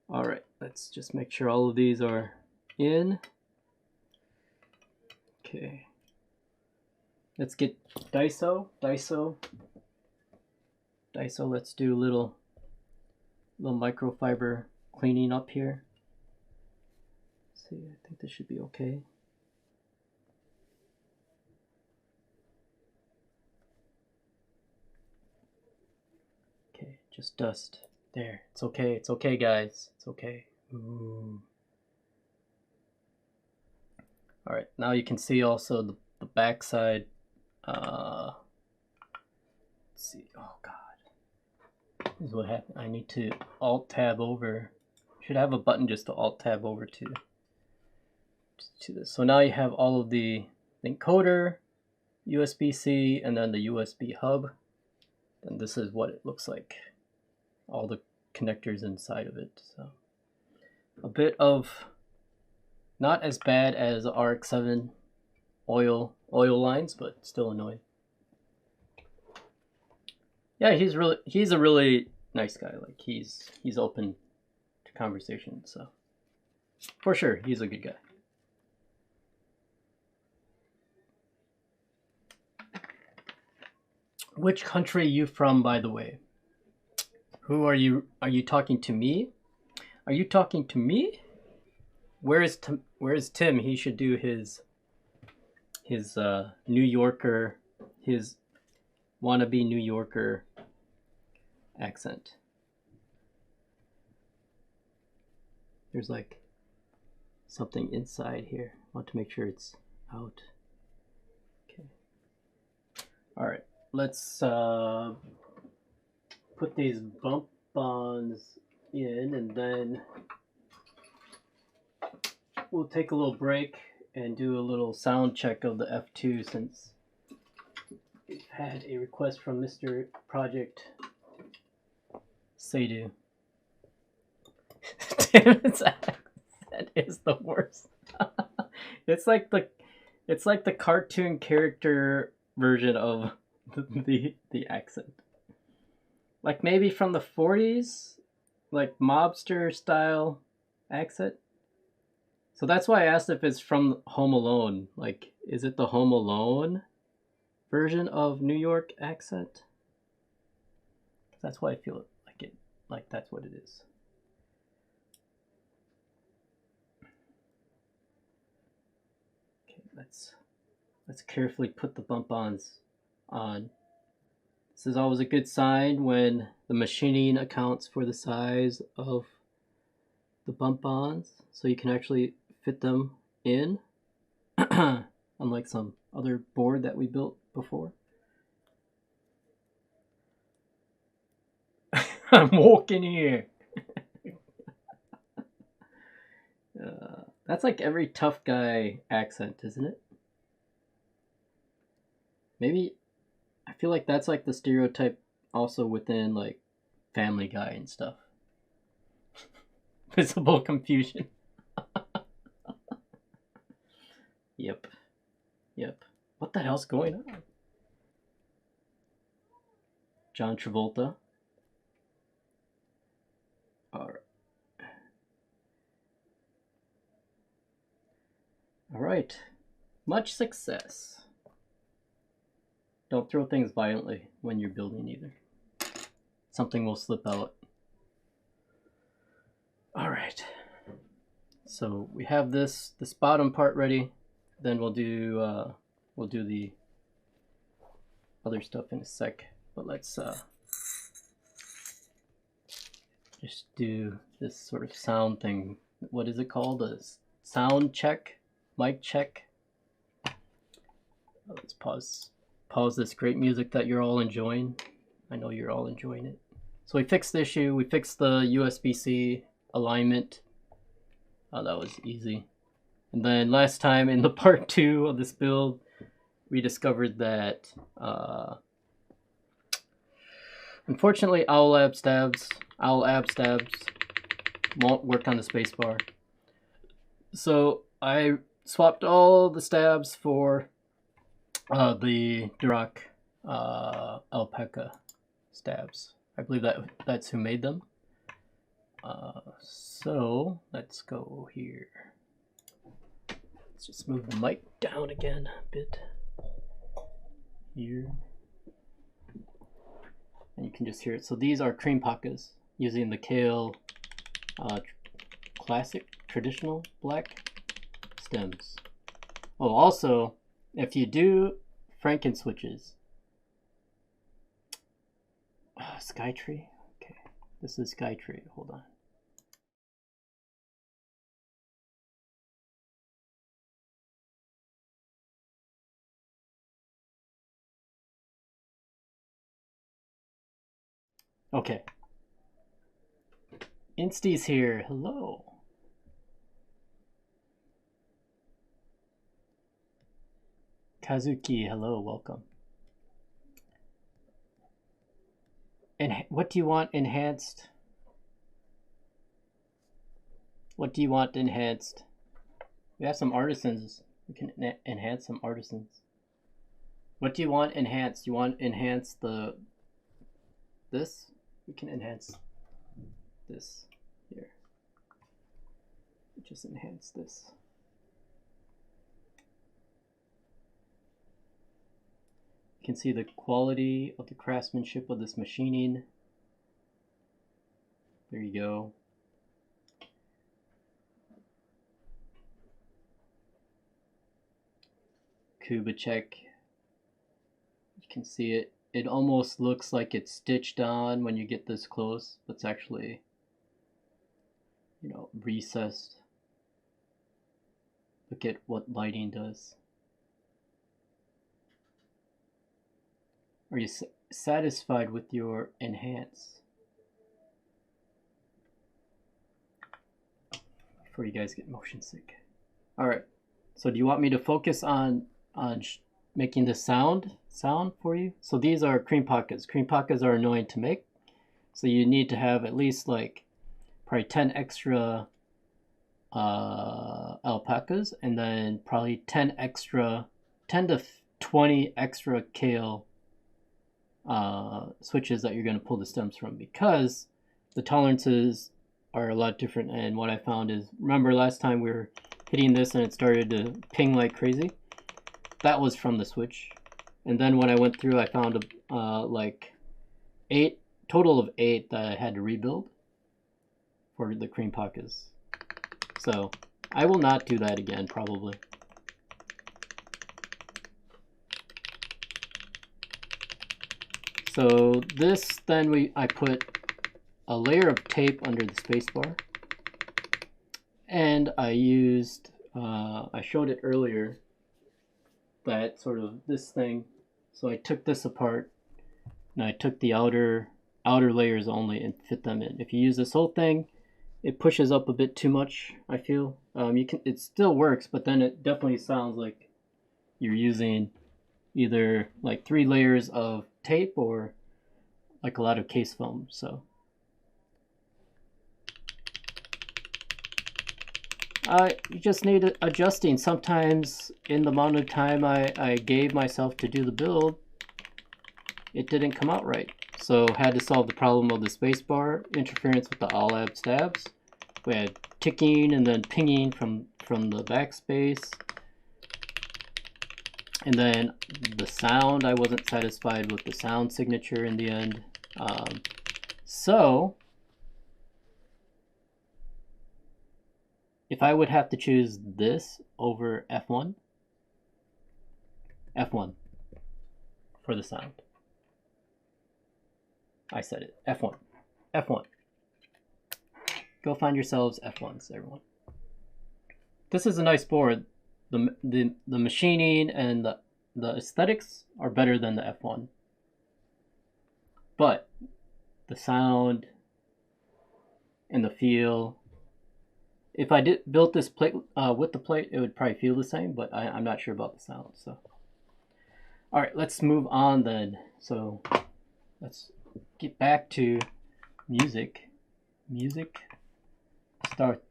Speaker 1: All right, let's just make sure all of these are in. Okay. Let's get Daiso. Let's do a little microfiber cleaning up here. Let's see, I think this should be okay. Okay, just dust. There, it's okay. It's okay, guys. It's okay. Ooh. All right, now you can see also the back side. Let's see. Oh God, this is what happened. I need to Alt Tab over. Should have a button just to Alt Tab over to this. So now you have all of the encoder, USB-C, and then the USB hub. And this is what it looks like. All the connectors inside of it. So a bit of not as bad as RX-7 oil lines, but still annoying. Yeah, he's a really nice guy. Like he's open to conversation, so for sure he's a good guy. Which country are you from, by the way? Who are you? Are you talking to me? Are you talking to me? where is Tim? He should do his New Yorker, his wannabe New Yorker accent. There's like something inside here. I want to make sure it's out. Okay. All right. Let's put these bump bonds in, and then we'll take a little break and do a little sound check of the F2 since we've had a request from Mr. Project Sadu. That is the worst. It's like the cartoon character version of the accent. Like maybe from the 40s, like mobster style accent. So that's why I asked if it's from Home Alone. Like, is it the Home Alone version of New York accent? That's why I feel like that's what it is. Okay, let's carefully put the bump-ons on. This is always a good sign when the machining accounts for the size of the bump-ons, so you can actually fit them in, unlike some other board that we built before. I'm walking here. That's like every tough guy accent, isn't it? Maybe I feel like that's like the stereotype also within like Family Guy and stuff. Visible confusion. Yep. What the hell's going on? John Travolta. Alright. Alright. Much success. Don't throw things violently when you're building either. Something will slip out. Alright. So we have this bottom part ready. Then we'll do the other stuff in a sec. But let's just do this sort of sound thing. What is it called? A sound check? Mic check? Let's pause this great music that you're all enjoying. I know you're all enjoying it. So we fixed the issue. We fixed the USB-C alignment. Oh, that was easy. And then last time in the part 2 of this build, we discovered that unfortunately owl ab stabs won't work on the spacebar. So I swapped all the stabs for the Duroc alpaca stabs. I believe that's who made them. So let's go here. Let's just move the mic down again a bit here. And you can just hear it. So these are cream pacas using the Kale classic traditional black stems. Oh, also, if you do Franken switches, Skytree. Okay, this is Skytree. Hold on. Okay. Insty's here. Hello. Kazuki, hello, welcome. And what do you want enhanced? What do you want enhanced? We have some artisans. We can enhance some artisans. What do you want enhanced? You want enhance this? We can enhance this here. Just enhance this. You can see the quality of the craftsmanship of this machining. There you go. too, but check. You can see it. It almost looks like it's stitched on when you get this close, but it's actually, you know, recessed. Look at what lighting does. Are you satisfied with your enhance? Before you guys get motion sick. All right. So do you want me to focus on making the sound for you? So these are cream pockets. Cream pockets are annoying to make. So you need to have at least like probably 10 extra alpacas, and then probably 10 to 20 extra kale switches that you're going to pull the stems from, because the tolerances are a lot different. And what I found is, remember last time we were hitting this and it started to ping like crazy? That was from the switch. And then when I went through, I found like total of 8 that I had to rebuild for the cream pockets. So I will not do that again, probably. So this, then I put a layer of tape under the spacebar, and I used, I showed it earlier, that sort of this thing. So I took this apart and I took the outer layers only and fit them in. If you use this whole thing, it pushes up a bit too much, I feel. It still works, but then it definitely sounds like you're using either like 3 layers of tape or like a lot of case foam. So you just need adjusting. Sometimes in the amount of time I gave myself to do the build, it didn't come out right. So had to solve the problem of the spacebar interference with the OLAB stabs. We had ticking and then pinging from the backspace. And then the sound, I wasn't satisfied with the sound signature in the end. So if I would have to choose this over F1 for the sound. I said it, F1. Go find yourselves F1s, everyone. This is a nice board. The machining and the aesthetics are better than the F1. But the sound and the feel, if I built this plate with the plate, it would probably feel the same, but I'm not sure about the sound. So, all right, let's move on then. So let's get back to music. Start.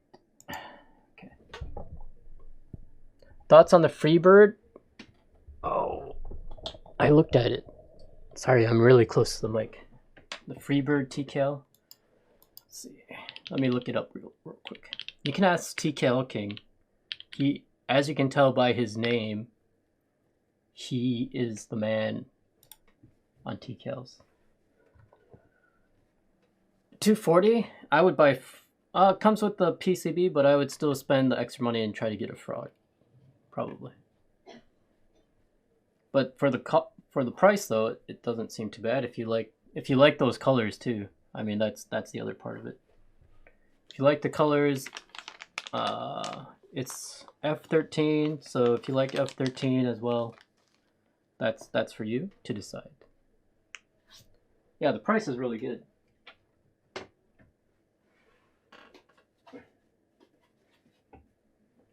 Speaker 1: Okay. Thoughts on the Freebird? Oh, I looked at it. Sorry, I'm really close to the mic. The Freebird TCal. Let's see. Let me look it up real quick. You can ask TCal King. He, as you can tell by his name, he is the man on TCals. 240. I would buy. Comes with the PCB, but I would still spend the extra money and try to get a frog, probably. But for the price though, it doesn't seem too bad if you like those colors too. I mean, that's the other part of it. If you like the colors, it's F13. So if you like F13 as well, that's for you to decide. Yeah, the price is really good.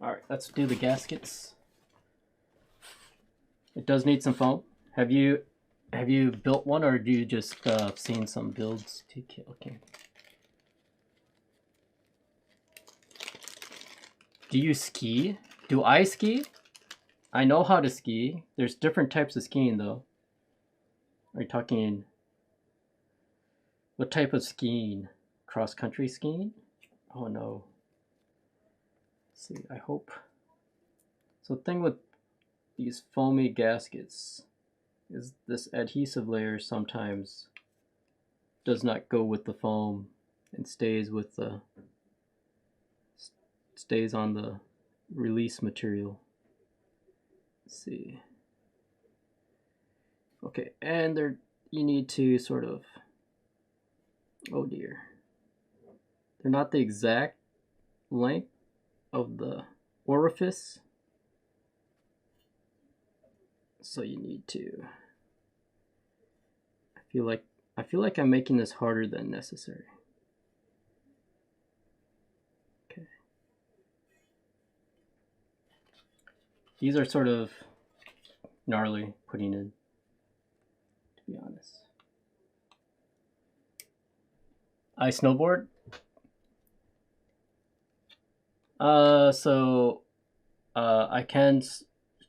Speaker 1: All right, let's do the gaskets. It does need some foam. Have you built one, or do you just seen some builds? Okay. Do you ski? Do I ski? I know how to ski. There's different types of skiing though. Are you talking what type of skiing? Cross-country skiing? Oh no. Let's see, I hope. So the thing with these foamy gaskets is this adhesive layer sometimes does not go with the foam and stays on the release material. Let's see. Okay, and there you need to sort of, oh dear, they're not the exact length of the orifice, so you need to, I feel like I'm making this harder than necessary. Okay, these are sort of gnarly putting in, to be honest. I snowboard. I can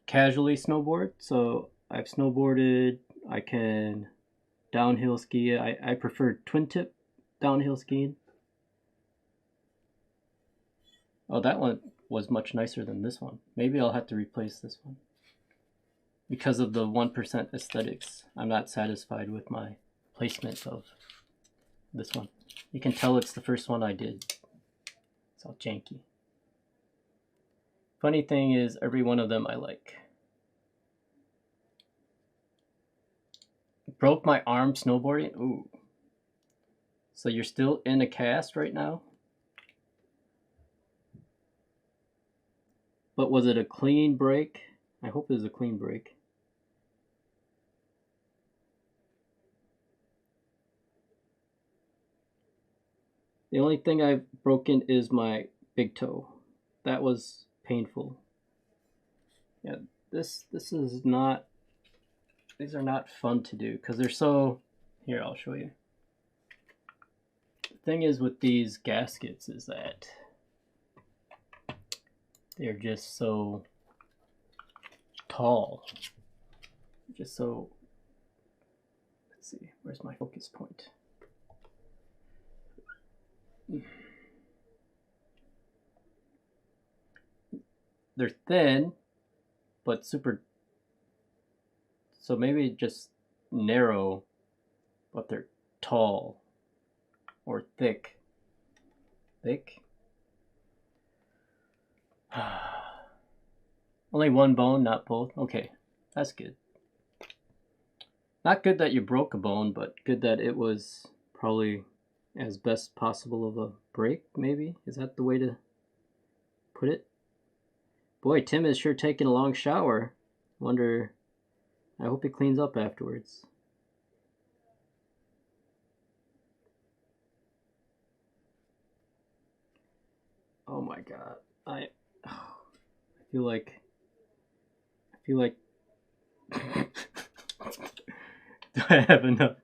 Speaker 1: casually snowboard. So I've snowboarded. I can downhill ski. I prefer twin tip downhill skiing. Oh, that one was much nicer than this one. Maybe I'll have to replace this one. Because of the 1% aesthetics, I'm not satisfied with my placement of this one. You can tell it's the first one I did. It's all janky. Funny thing is, every one of them I like. Broke my arm snowboarding? Ooh. So you're still in a cast right now? But was it a clean break? I hope it was a clean break. The only thing I've broken is my big toe. That was painful. Yeah, this is not, these are not fun to do because they're so, here I'll show you. The thing is with these gaskets is that they're just so tall. Just so, let's see, where's my focus point? They're thin, but super, so maybe just narrow, but they're tall or thick. Thick? Only one bone, not both? Okay, that's good. Not good that you broke a bone, but good that it was probably as best possible of a break, maybe? Is that the way to put it? Boy, Tim is sure taking a long shower. Wonder, I hope he cleans up afterwards. Oh my god. I feel like do I have enough?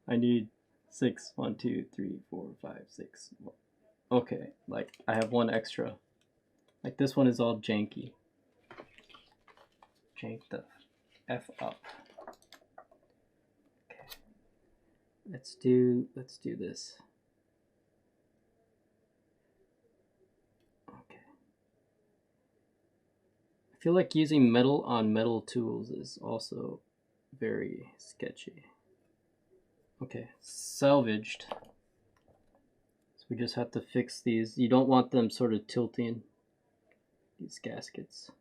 Speaker 1: I need 6. 1, 2, 3, 4, 5, 6. Okay, like I have one extra. Like this one is all janky. Jank the F up. Okay. Let's do this. Okay. I feel like using metal on metal tools is also very sketchy. Okay, salvaged. So we just have to fix these. You don't want them sort of tilting, these gaskets.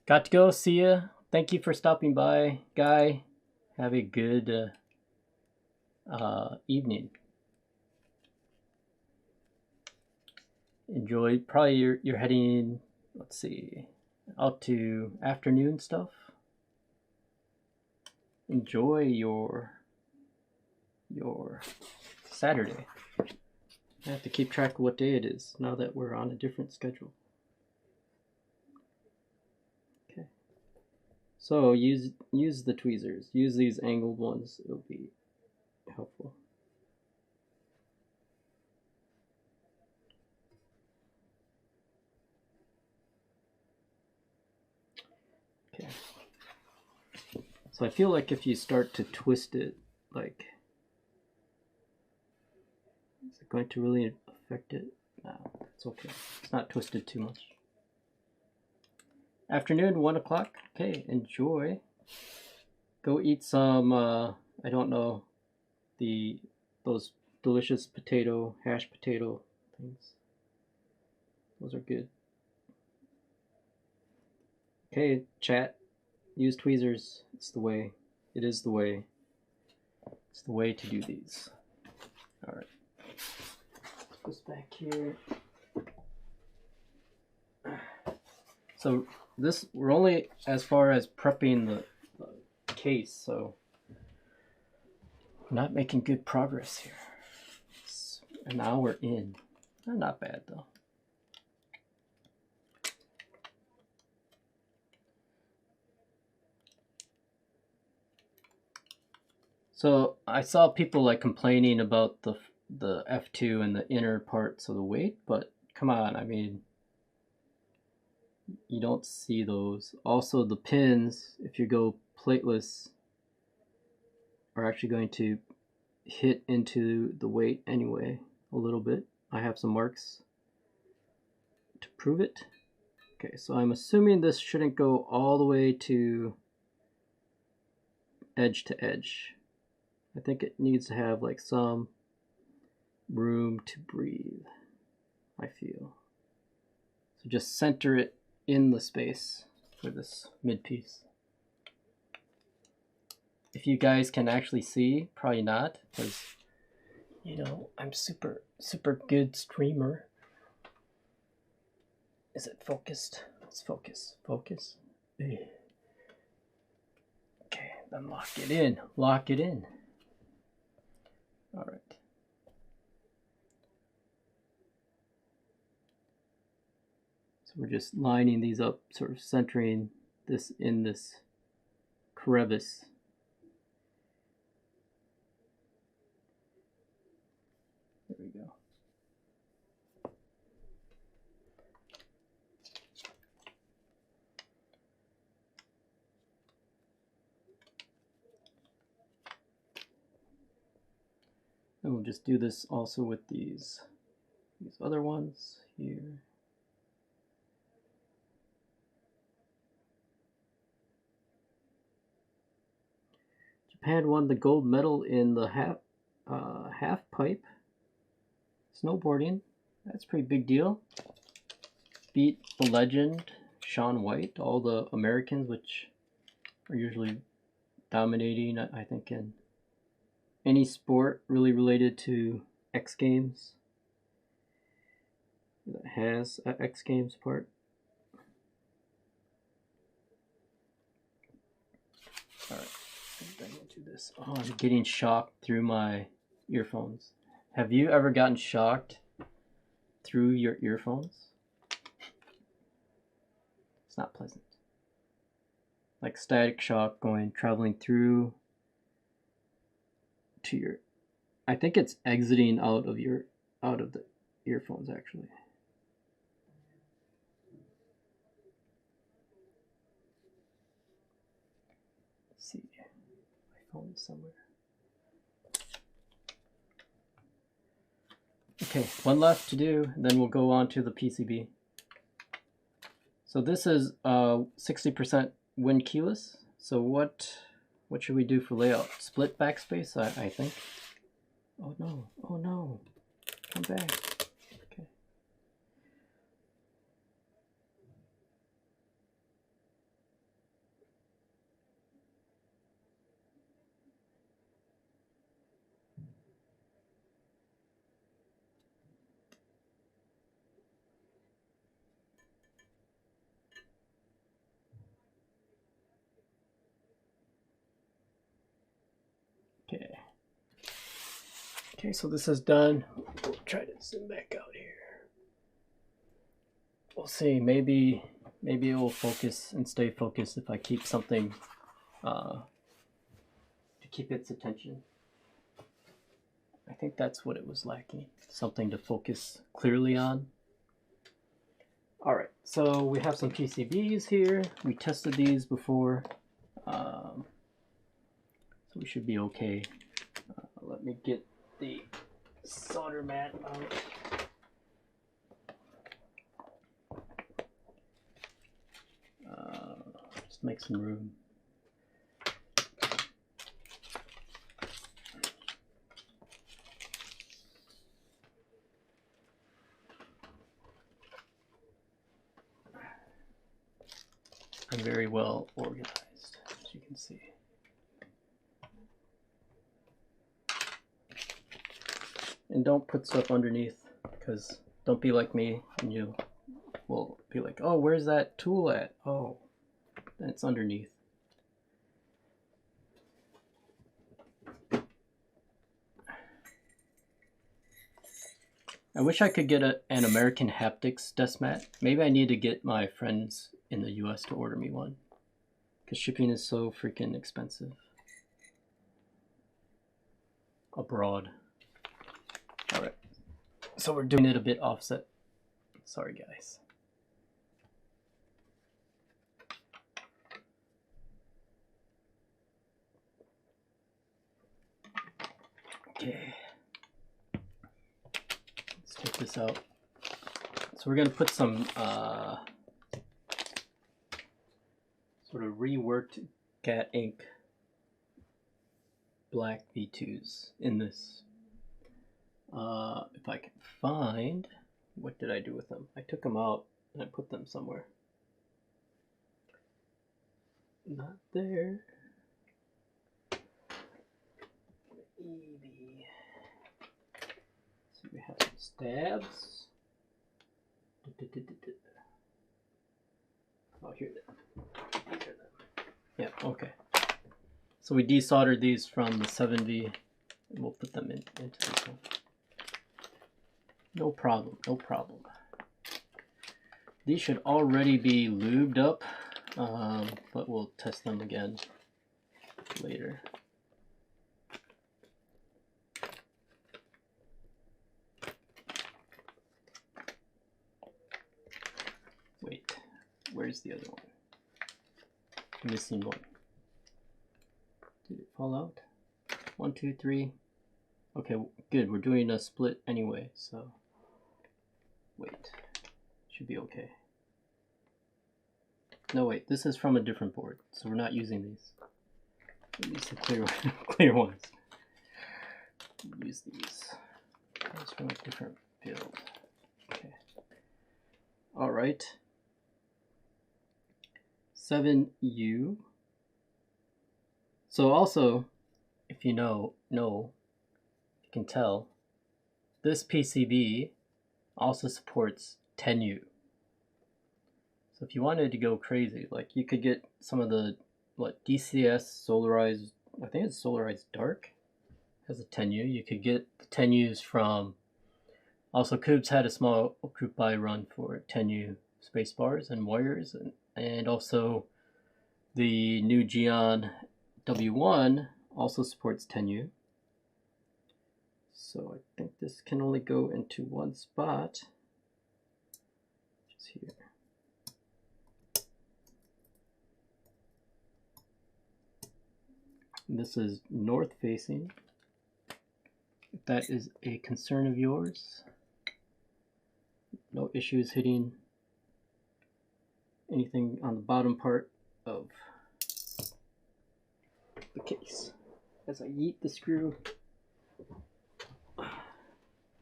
Speaker 1: Got to go. See ya. Thank you for stopping by, Guy. Have a good evening. Enjoy. Probably you're heading, let's see, out to afternoon stuff. Enjoy your Saturday. I have to keep track of what day it is now that we're on a different schedule. Okay. So use the tweezers. Use these angled ones. It'll be helpful. Okay. So I feel like if you start to twist it, like, is it going to really affect it? No, it's okay. It's not twisted too much. Afternoon, 1 o'clock. Okay, enjoy. Go eat some I don't know those delicious hash potato things. Those are good. Okay, chat. Use tweezers. It's the way. It is the way. It's the way to do these. All right. Put this back here. So this, we're only as far as prepping the case, so not making good progress here. It's an hour in. Not bad though. So I saw people like complaining about the F2 and the inner parts of the weight, but come on, I mean, you don't see those. Also the pins, if you go plateless, are actually going to hit into the weight anyway, a little bit. I have some marks to prove it. Okay, so I'm assuming this shouldn't go all the way to edge to edge. I think it needs to have like some room to breathe, I feel. So just center it in the space for this mid piece. If you guys can actually see, probably not, because you know I'm super good streamer. Is it focused? Let's focus. Focus. Okay, then lock it in. Lock it in. All right. So we're just lining these up, sort of centering this in this crevice. There we go. And we'll just do this also with these other ones here. Japan won the gold medal in the half pipe snowboarding. That's a pretty big deal. Beat the legend Shaun White, all the Americans, which are usually dominating, I think, in any sport really related to X Games that has an X Games part. All right, I'm going to do this. Oh, I'm getting shocked through my earphones. Have you ever gotten shocked through your earphones? It's not pleasant. Like static shock traveling through to your, I think it's exiting out of the earphones actually. Let's see, my phone is somewhere. Okay, one left to do, and then we'll go on to the PCB. So this is 60% wind keyless. So what should we do for layout? Split backspace, I think. Oh no, oh no, come back. Okay. Okay. Okay, so this is done. We'll try to zoom back out here. We'll see. Maybe it will focus and stay focused if I keep something to keep its attention. I think that's what it was lacking. Something to focus clearly on. All right, so we have some PCBs here. We tested these before. So we should be okay. Let me get the solder mat out. Just make some room. and very well organized, as you can see. And don't put stuff underneath, because don't be like me and you will be like, oh, where's that tool at? Oh, it's underneath. I wish I could get an American haptics desk mat. Maybe I need to get my friends in the US to order me one, because shipping is so freaking expensive abroad. All right, so we're doing it a bit offset. Sorry, guys. Okay. Let's take this out. So we're gonna put some sort of reworked cat ink black V2s in this. If I can find, what did I do with them? I took them out and I put them somewhere. Not there. Maybe. So we have some stabs. Oh, here they are. These are them. Yeah, okay. So we desoldered these from the 7V, and we'll put them into this one. No problem, no problem. These should already be lubed up, but we'll test them again later. Wait, where's the other one? Missing one. Did it fall out? 1, 2, 3. Okay, good. We're doing a split anyway, so wait. Should be okay. No, wait. This is from a different board, so we're not using these. We'll use the clear ones. We'll use these. That's from a different build. Okay. All right. 7U. So also, if you know, you can tell, this PCB also supports 10U. So if you wanted to go crazy, like you could get some of the, what, DCS Solarized, I think it's Solarized Dark, has a 10U. You could get the 10Us from, also Kubes had a small group buy run for 10U space bars and wires, and also the new Geon W1 also supports 10U. So I think this can only go into one spot, which is here. And this is north facing. If that is a concern of yours, no issues hitting anything on the bottom part of the case. As I yeet the screw,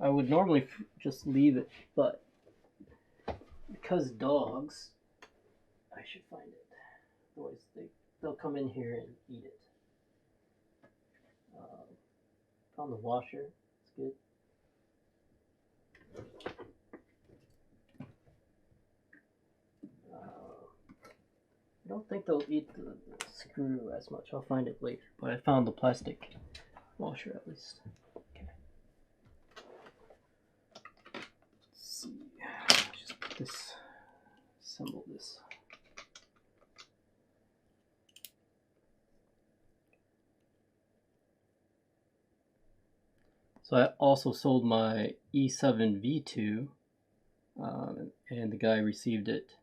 Speaker 1: I would normally just leave it, but because dogs, I should find it. Otherwise, they'll come in here and eat it. Found the washer. It's good. I don't think they'll eat the screw as much. I'll find it later. But I found the plastic washer at least. Okay. Let's see. Just put this, assemble this. So I also sold my E7 V2, and the guy received it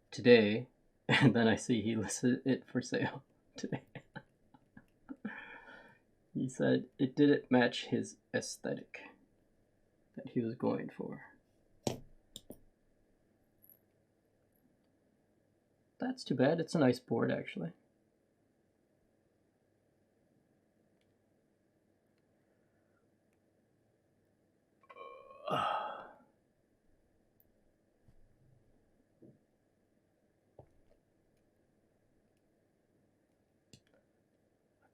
Speaker 1: today, and then I see he listed it for sale today. He said it didn't match his aesthetic that he was going for. That's too bad. It's a nice board, actually.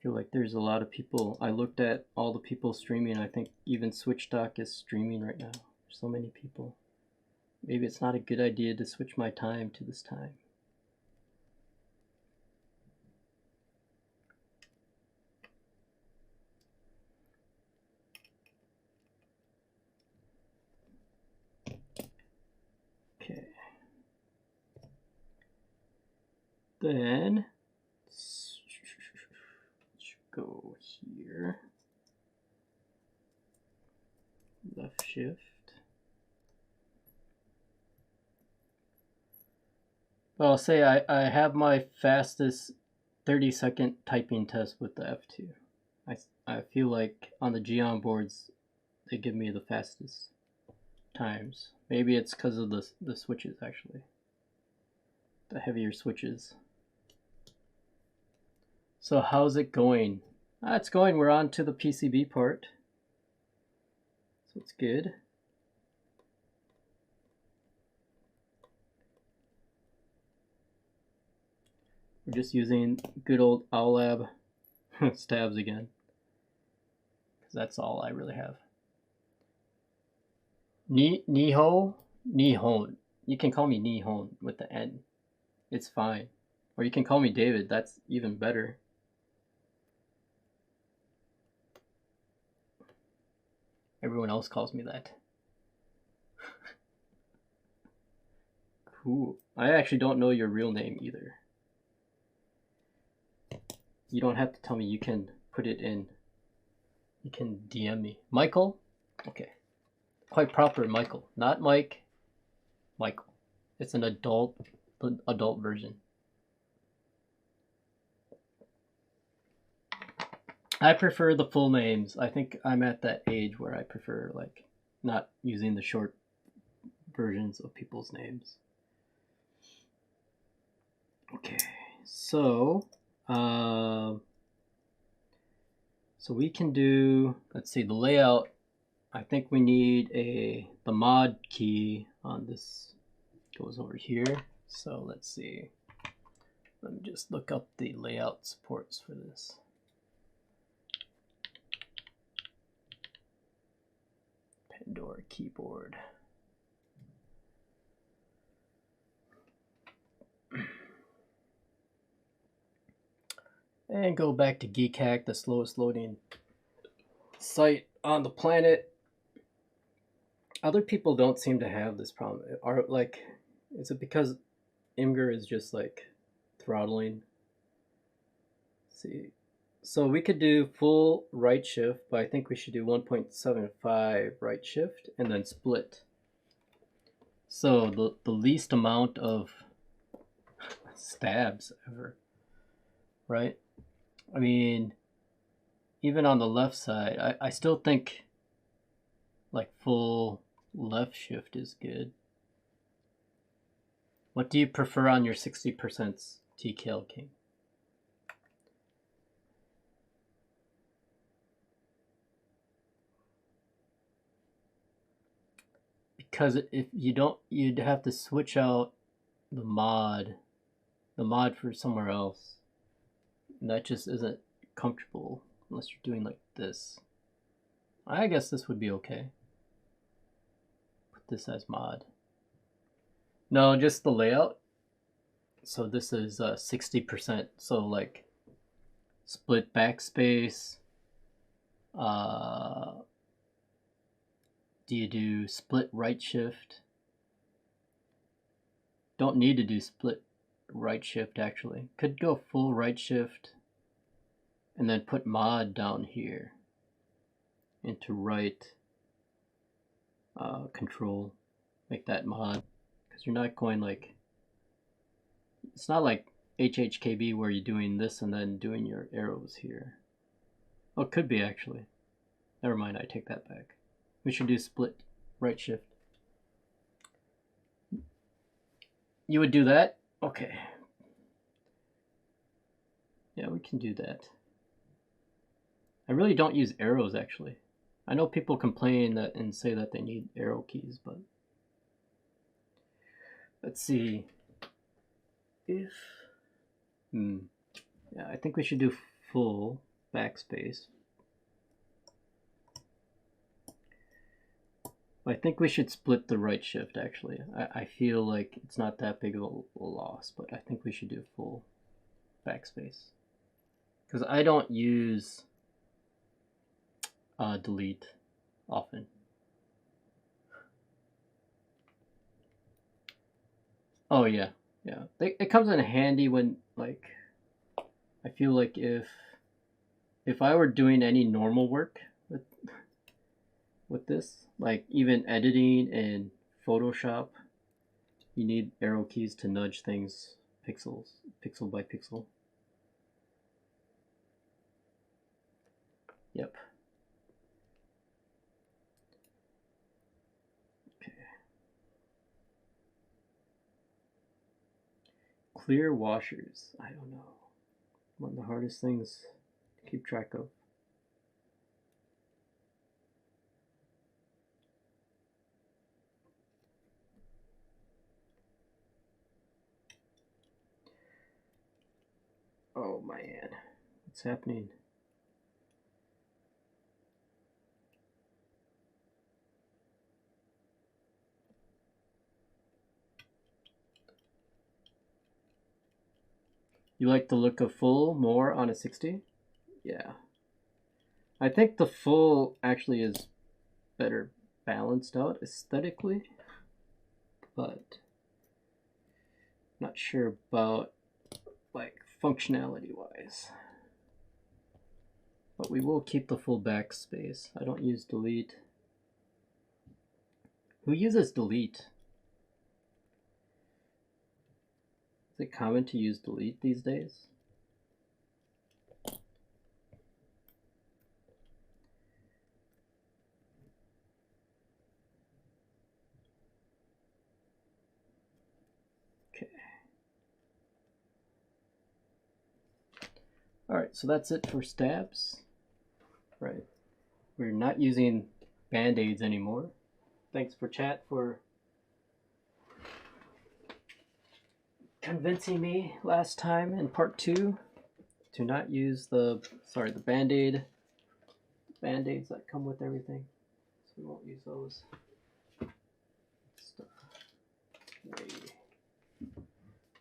Speaker 1: feel like there's a lot of people. I looked at all the people streaming. I think even SwitchDoc is streaming right now. There's so many people. Maybe it's not a good idea to switch my time to this time. Okay. Then let's go here. Left shift. Well, I'll say I have my fastest 30-second typing test with the F2. I feel like on the Geon boards, they give me the fastest times. Maybe it's because of the switches, actually. The heavier switches. So how's it going? It's going. We're on to the PCB part. So it's good. We're just using good old OwlLab stabs again, because that's all I really have. Nihon. You can call me Nihon with the N. It's fine. Or you can call me David. That's even better. Everyone else calls me that. Cool. I actually don't know your real name either. You don't have to tell me. You can put it in. You can DM me. Michael? Okay. Quite proper, Michael. Not Mike. Michael. It's an adult version. I prefer the full names. I think I'm at that age where I prefer like not using the short versions of people's names. Okay, so we can do, let's see, the layout. I think we need the mod key on this goes over here. So let's see. Let me just look up the layout supports for this. Pandora keyboard. And go back to Keycult, the slowest loading site on the planet. Other people don't seem to have this problem. Is it because Imgur is just like throttling? Let's see. So we could do full right shift, but I think we should do 1.75 right shift and then split. So the least amount of stabs ever, right? I mean, even on the left side, I still think like full left shift is good. What do you prefer on your 60% TKL King? Because if you don't, you'd have to switch out the mod for somewhere else. And that just isn't comfortable unless you're doing like this. I guess this would be okay. Put this as mod. No, just the layout. So this is 60%. So like split backspace. Do you do split right shift? Don't need to do split right shift actually. Could go full right shift and then put mod down here into right control. Make that mod, because you're not going like, it's not like HHKB where you're doing this and then doing your arrows here. Oh, it could be actually. Never mind, I take that back. We should do split right shift. You would do that? Okay. Yeah, we can do that. I really don't use arrows actually. I know people complain that and say that they need arrow keys, but let's see. If yeah, I think we should do full. backspace. I think we should split the right shift actually. I feel like it's not that big of a loss, but I think we should do full backspace. Because I don't use delete often. Oh yeah, yeah. It comes in handy when, like, I feel like if I were doing any normal work with this, like even editing in Photoshop, you need arrow keys to nudge things pixel by pixel. Yep. Okay. Clear washers. I don't know. One of the hardest things to keep track of. Oh man, what's happening? You like the look of full more on a 60? Yeah. I think the full actually is better balanced out aesthetically, but not sure about like functionality wise. But we will keep the full backspace. I don't use delete. Who uses delete? Is it common to use delete these days? Okay. Alright, so that's it for stabs. Right. We're not using band-aids anymore. Thanks for chat for convincing me last time in part 2 to not use the band-aids that come with everything. So we won't use those.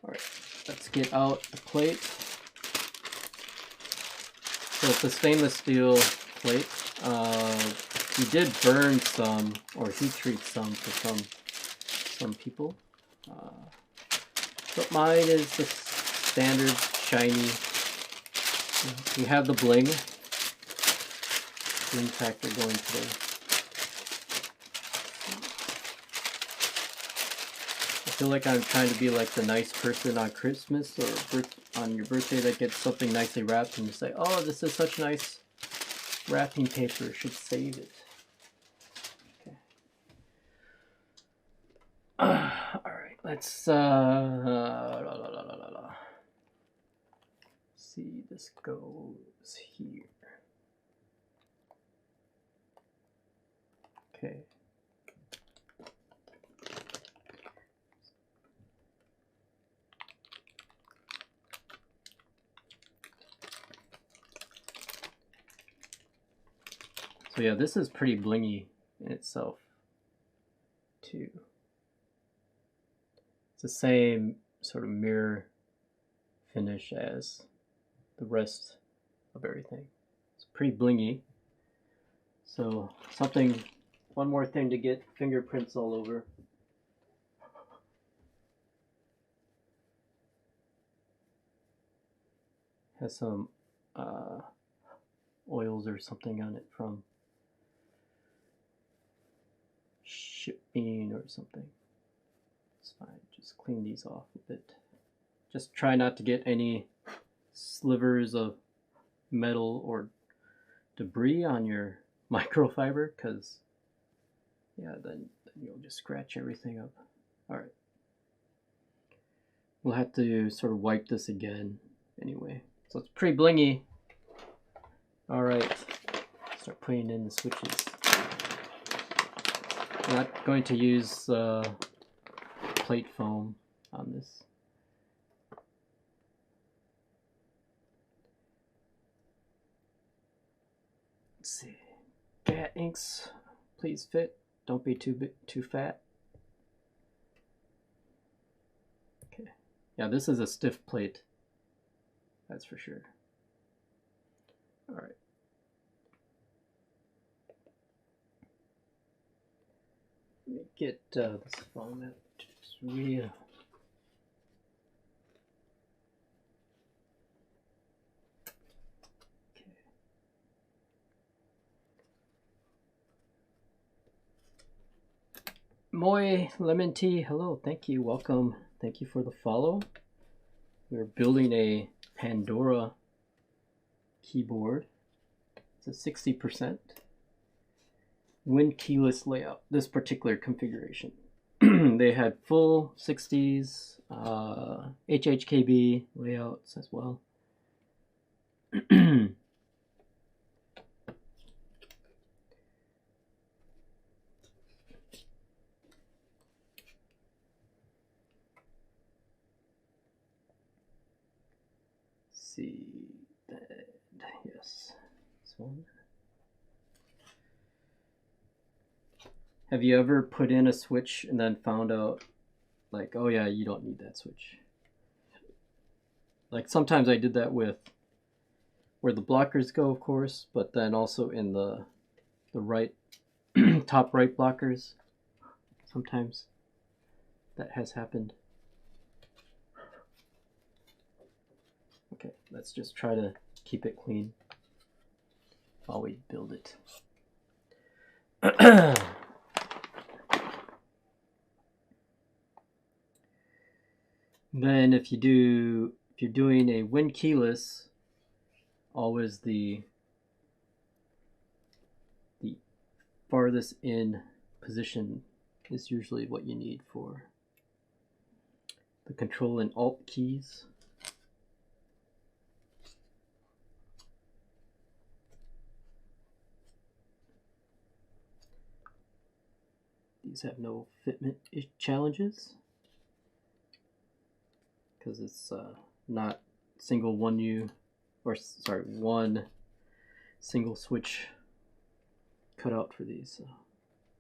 Speaker 1: Alright, let's get out the plate. So it's a stainless steel plate. We did burn some or heat treat some for some people. But mine is the standard shiny. We have the bling factor going today. I feel like I'm trying to be like the nice person on Christmas or on your birthday that gets something nicely wrapped and you say, oh, this is such nice wrapping paper, should save it. Okay. Alright, let's see, this goes here. Okay. So yeah, this is pretty blingy in itself too. It's the same sort of mirror finish as the rest of everything. It's pretty blingy. So one more thing to get fingerprints all over. Has some oils or something on it from shipping or something. It's fine, just clean these off a bit. Just try not to get any slivers of metal or debris on your microfiber, because yeah, then you'll just scratch everything up. Alright. We'll have to sort of wipe this again anyway. So it's pretty blingy. Alright. Start putting in the switches. I'm not going to use plate foam on this. Fat inks, please fit. Don't be too fat. Okay. Yeah, this is a stiff plate. That's for sure. All right. Let me get this phone out. Real. Moy Lemon Tea, hello, thank you, welcome, thank you for the follow. We're building a Pandora keyboard. It's a 60% Win keyless layout, this particular configuration. They had full 60s, HHKB layouts as well. See that, yes, this one. Have you ever put in a switch and then found out like, oh yeah, you don't need that switch? Like sometimes I did that with where the blockers go, of course, but then also in the right top right blockers. Sometimes that has happened. Okay, let's just try to keep it clean while we build it. Then if you're doing a Win keyless, always the farthest in position is usually what you need for the Control and Alt keys. These have no fitment challenges because it's not one single switch cut out for these. So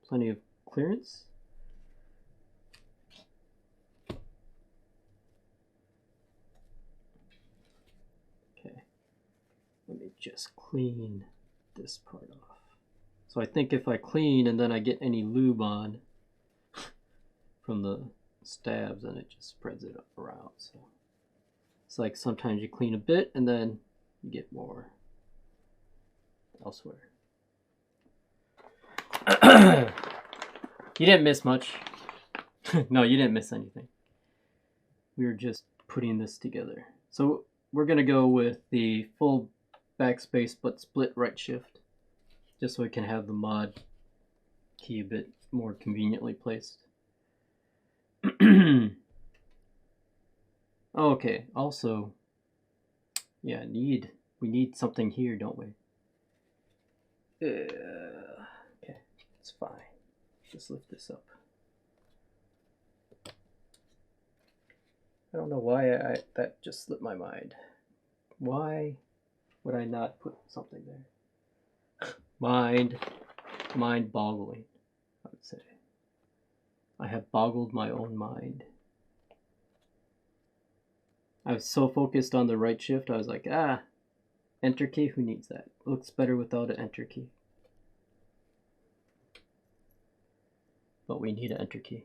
Speaker 1: plenty of clearance. Okay, let me just clean this part off. So I think if I clean and then I get any lube on from the stabs, then it just spreads it up around. So it's like sometimes you clean a bit and then you get more elsewhere. You didn't miss much. No, you didn't miss anything. We were just putting this together. So we're gonna go with the full backspace but split right shift, just so we can have the mod key a bit more conveniently placed. Okay, also, yeah, we need something here, don't we? Okay, it's fine. Just lift this up. I don't know why that just slipped my mind. Why would I not put something there? Mind boggling, I would say. I have boggled my own mind. I was so focused on the right shift, I was like, enter key, who needs that? Looks better without an enter key. But we need an enter key.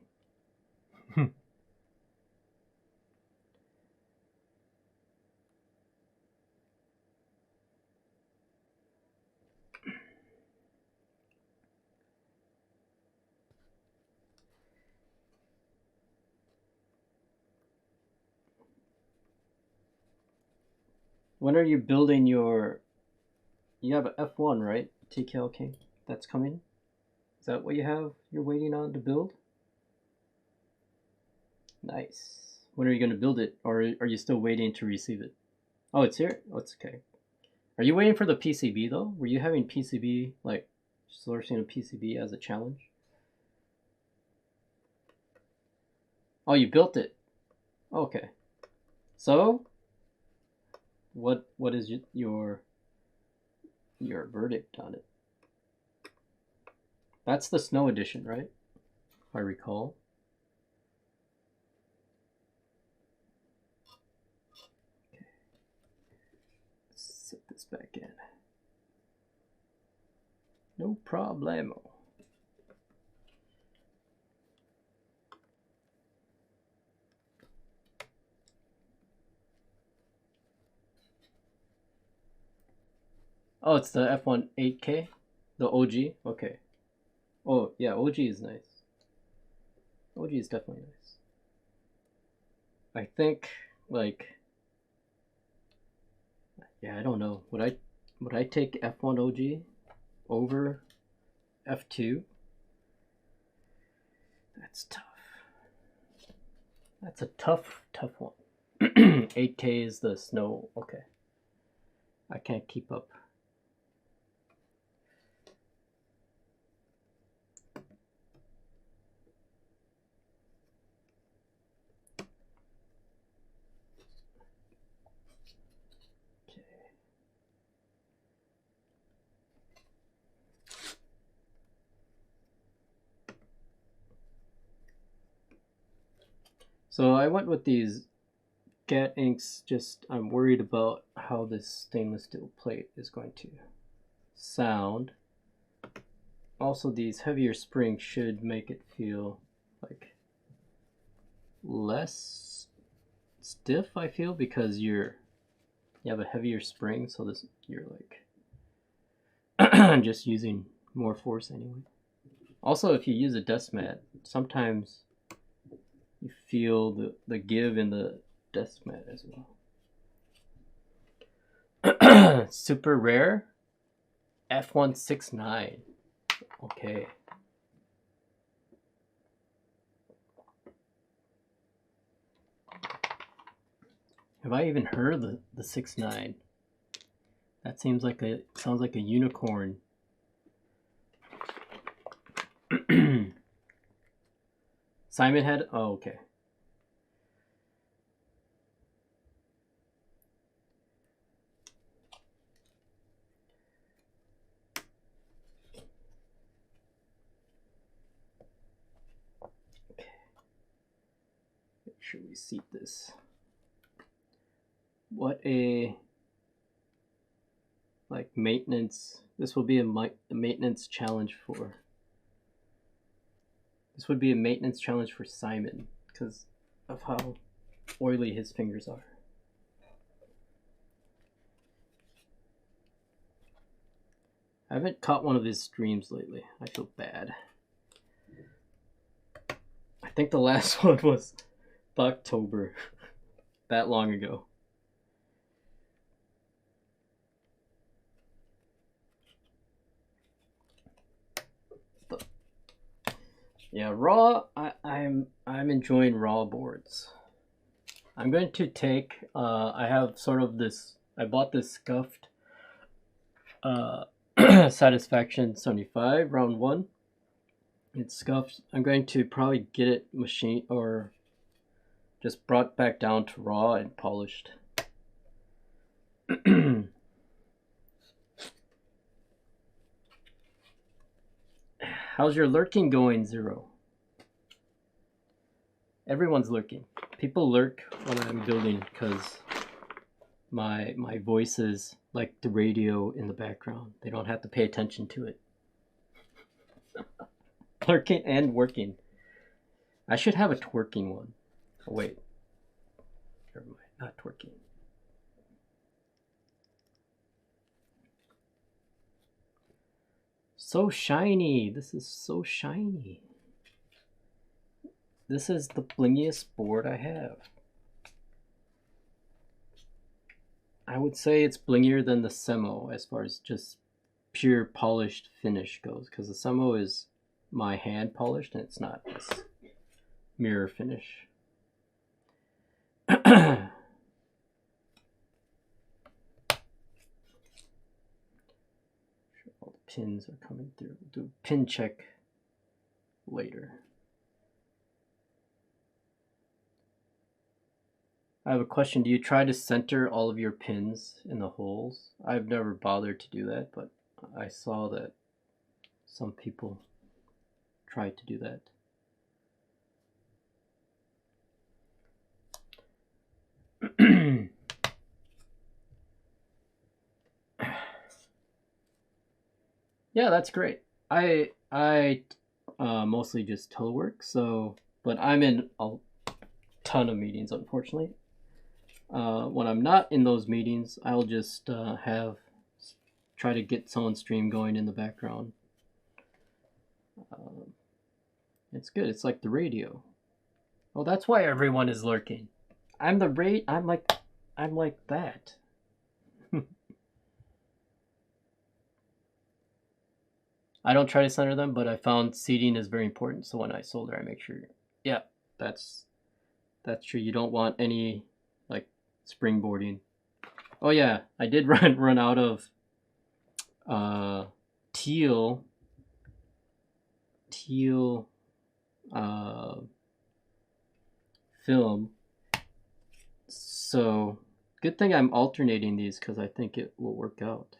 Speaker 1: When are you building your... You have an F1, right? TKL King. That's coming? Is that what you're waiting on to build? Nice. When are you going to build it? Or are you still waiting to receive it? Oh, it's here? Oh, it's okay. Are you waiting for the PCB, though? Were you having PCB, like, sourcing a PCB as a challenge? Oh, you built it. Okay. So... What is your verdict on it? That's the snow edition, right? If I recall. Okay. Let's set this back in. No problemo. Oh, it's the F1 8K? The OG? Okay. Oh, yeah, OG is nice. OG is definitely nice. I think, like, yeah, I don't know. Would I take F1 OG over F2? That's tough. That's a tough one. 8K is the snow. Okay. I can't keep up. So I went with these Gat inks, just I'm worried about how this stainless steel plate is going to sound. Also, these heavier springs should make it feel like less stiff, I feel, because you have a heavier spring, so this you're like just using more force anyway. Also, if you use a dust mat, sometimes you feel the give in the dust mat as well. Super rare F169. Okay. Have I even heard of the 6.9? That sounds like a unicorn. Simon Head? Oh, okay. Okay. Make sure we seat this. What a like maintenance. This will be a maintenance challenge for. This would be a maintenance challenge for Simon because of how oily his fingers are. I haven't caught one of his streams lately. I feel bad. I think the last one was October. That long ago. Yeah, raw. I'm enjoying raw boards. I'm going to take. I have sort of this. I bought this scuffed Satisfaction 75 round 1. It's scuffed. I'm going to probably get it machined or just brought back down to raw and polished. How's your lurking going, Zero? Everyone's lurking. People lurk when I'm building because my voice is like the radio in the background. They don't have to pay attention to it. Lurking and working. I should have a twerking one. Oh, wait. Never mind. Not twerking. So shiny. This is so shiny. This is the blingiest board I have. I would say it's blingier than the Semo as far as just pure polished finish goes, because the Semo is my hand polished and it's not this mirror finish. All the pins are coming through. We'll do a pin check later. I have a question. Do you try to center all of your pins in the holes? I've never bothered to do that, but I saw that some people try to do that. Yeah, that's great. I mostly just telework, so, but I'm in a ton of meetings, unfortunately. When I'm not in those meetings, I'll just try to get someone's stream going in the background. It's good. It's like the radio. Oh, that's why everyone is lurking. I'm like that. I don't try to center them, but I found seating is very important. So when I solder, I make sure. Yeah, that's true. You don't want any like springboarding. Oh yeah, I did run out of teal film. So good thing I'm alternating these because I think it will work out.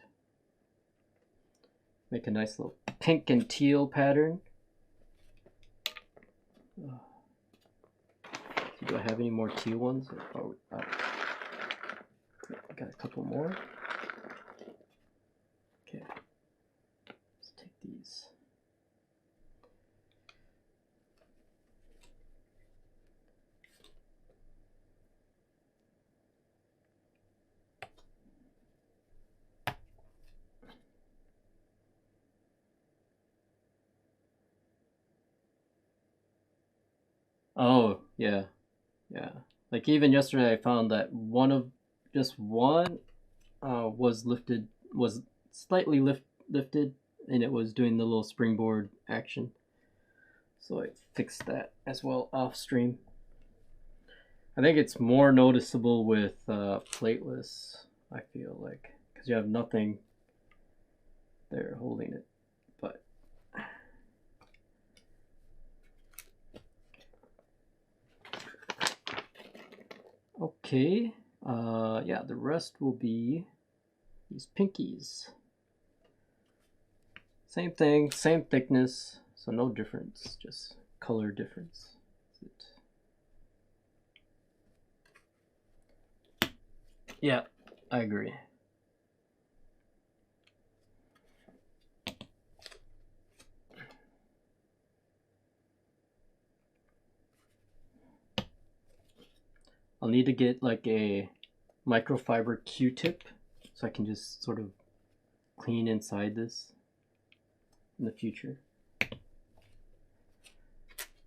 Speaker 1: Make a nice little pink and teal pattern. Do I have any more teal ones? Oh, I got a couple more. Okay, let's take these. Oh, yeah. Yeah. Like even yesterday I found that just one was slightly lifted and it was doing the little springboard action. So I fixed that as well off stream. I think it's more noticeable with plateless, I feel like, because you have nothing there holding it. But okay, yeah, the rest will be these pinkies. Same thing, same thickness, so no difference, just color difference. Yeah, I agree. I'll need to get like a microfiber Q-tip so I can just sort of clean inside this in the future.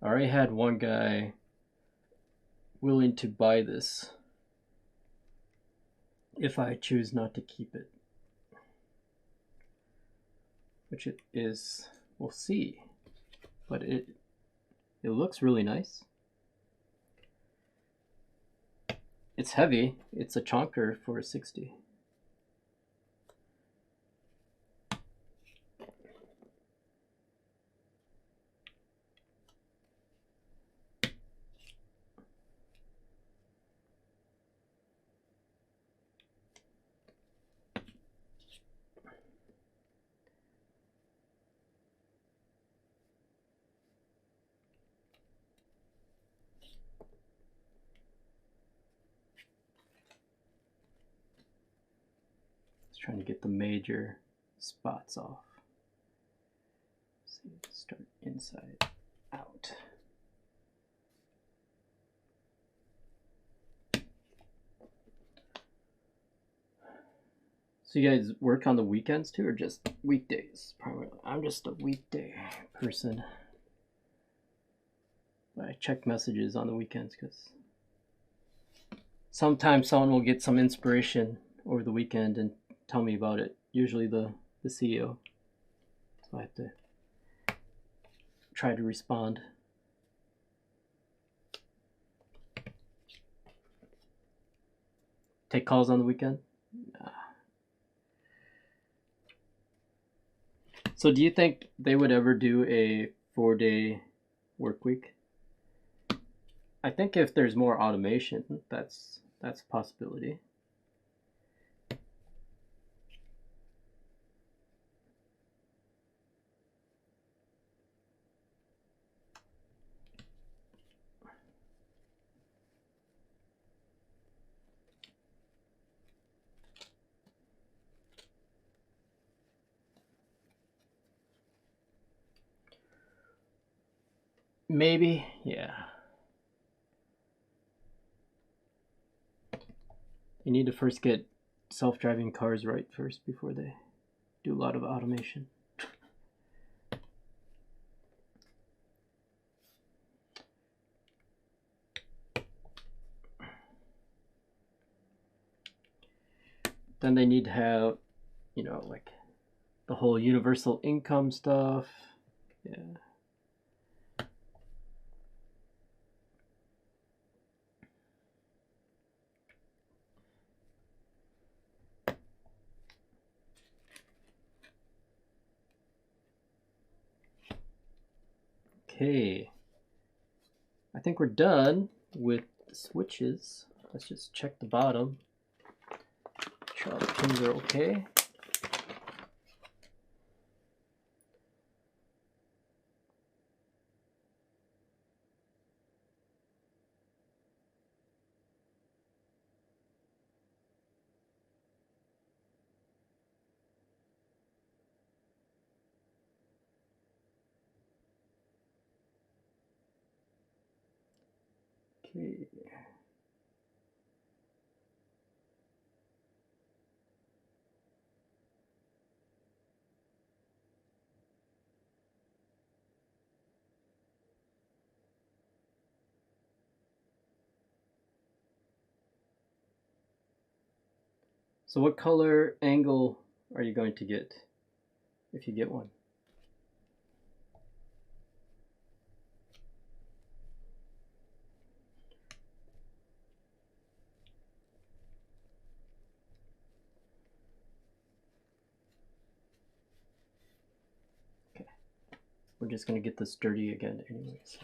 Speaker 1: I already had one guy willing to buy this if I choose not to keep it, which it is, we'll see, but it looks really nice. It's heavy. It's a chonker for a 60. Trying to get the major spots off. So start inside out. So you guys work on the weekends too, or just weekdays primarily? I'm just a weekday person. But I check messages on the weekends because sometimes someone will get some inspiration over the weekend and tell me about it. Usually the CEO. So I have to try to respond. Take calls on the weekend? Nah. So do you think they would ever do a 4-day work week? I think if there's more automation, that's a possibility. Maybe, yeah. You need to first get self-driving cars right first before they do a lot of automation. Then they need to have, you know, like the whole universal income stuff. Yeah. Okay. I think we're done with the switches. Let's just check the bottom. Make sure all the pins are okay. Okay. So what color angle are you going to get if you get one? Okay. We're just going to get this dirty again anyway, so.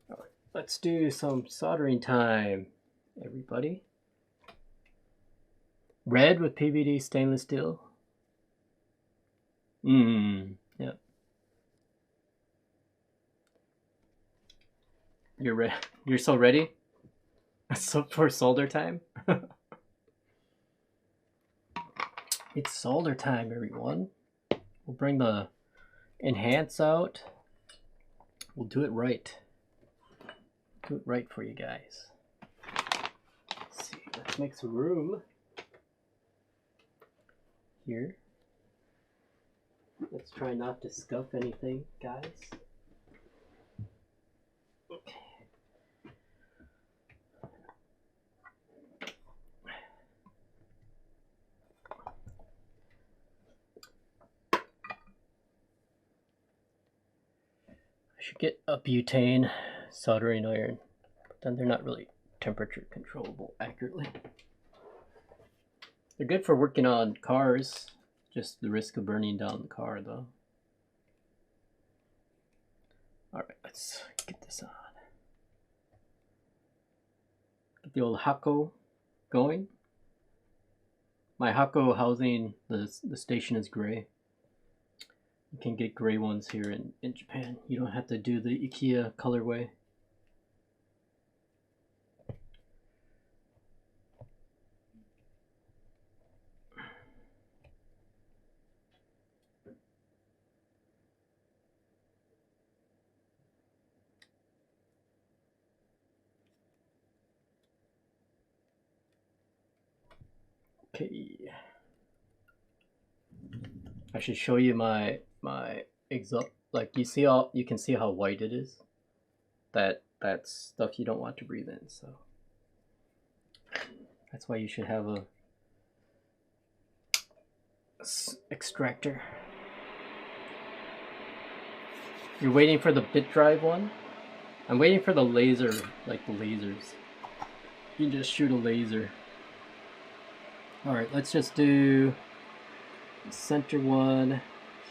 Speaker 1: All right, let's do some soldering time, everybody. Red with PVD stainless steel. Yeah. You're so ready? So for solder time? It's solder time, everyone. We'll bring the enhance out. We'll do it right. Do it right for you guys. Let's see, let's make some room here. Let's try not to scuff anything, guys. Okay. I should get a butane soldering iron, but then they're not really temperature controllable accurately. They're good for working on cars, just the risk of burning down the car though. All right, let's get this on. Get the old Hakko going. My Hakko housing, the station is gray. You can get gray ones here in Japan. You don't have to do the IKEA colorway. Okay. I should show you my exhaust. Like you can see how white it is. That's stuff you don't want to breathe in. So that's why you should have a extractor. You're waiting for the bit drive one? I'm waiting for the laser, like the lasers. You can just shoot a laser. Alright, let's just do the center one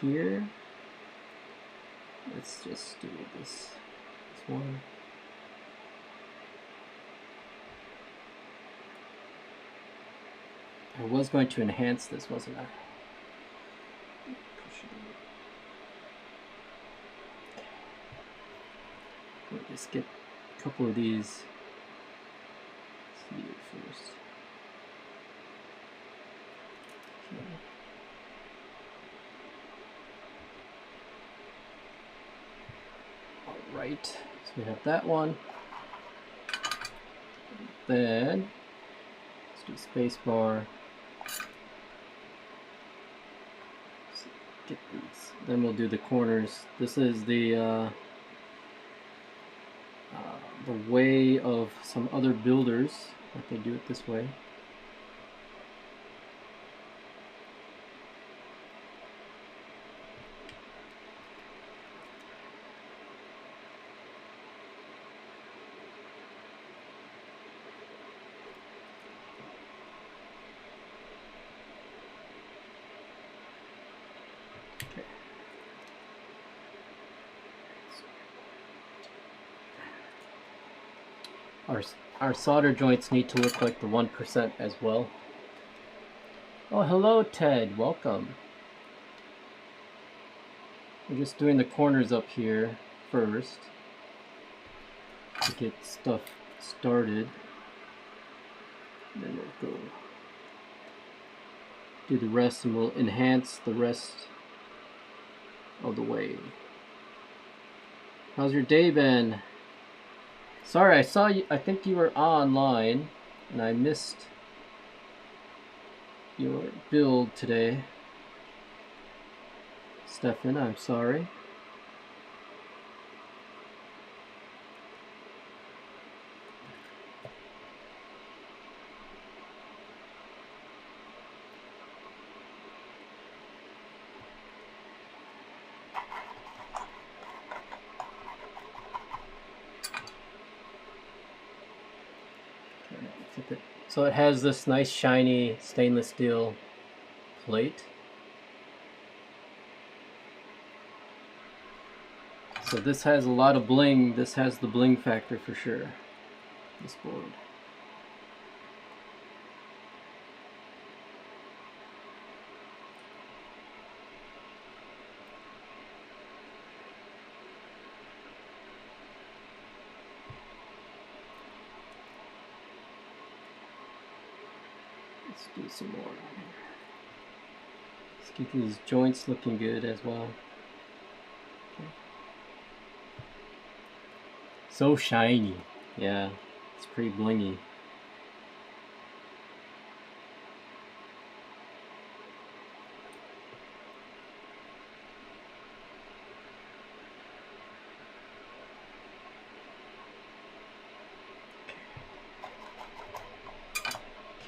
Speaker 1: here. Let's just do this one. I was going to enhance this, wasn't I? We'll just get a couple of these. Let's see it first. Okay. right, so we have that one. Then let's do spacebar. Get these. Then we'll do the corners. This is the way of some other builders that they do it this way. Our solder joints need to look like the 1% as well. Oh, hello Ted, welcome. We're just doing the corners up here first to get stuff started. Then we'll go do the rest and we'll enhance the rest of the way. How's your day been? Sorry, I saw you. I think you were online, and I missed your build today. Stefan, I'm sorry. So it has this nice shiny stainless steel plate. So this has a lot of bling. This has the bling factor for sure, this board. Let's do some more. Let's keep these joints looking good as well. Okay. So shiny. Yeah, it's pretty blingy.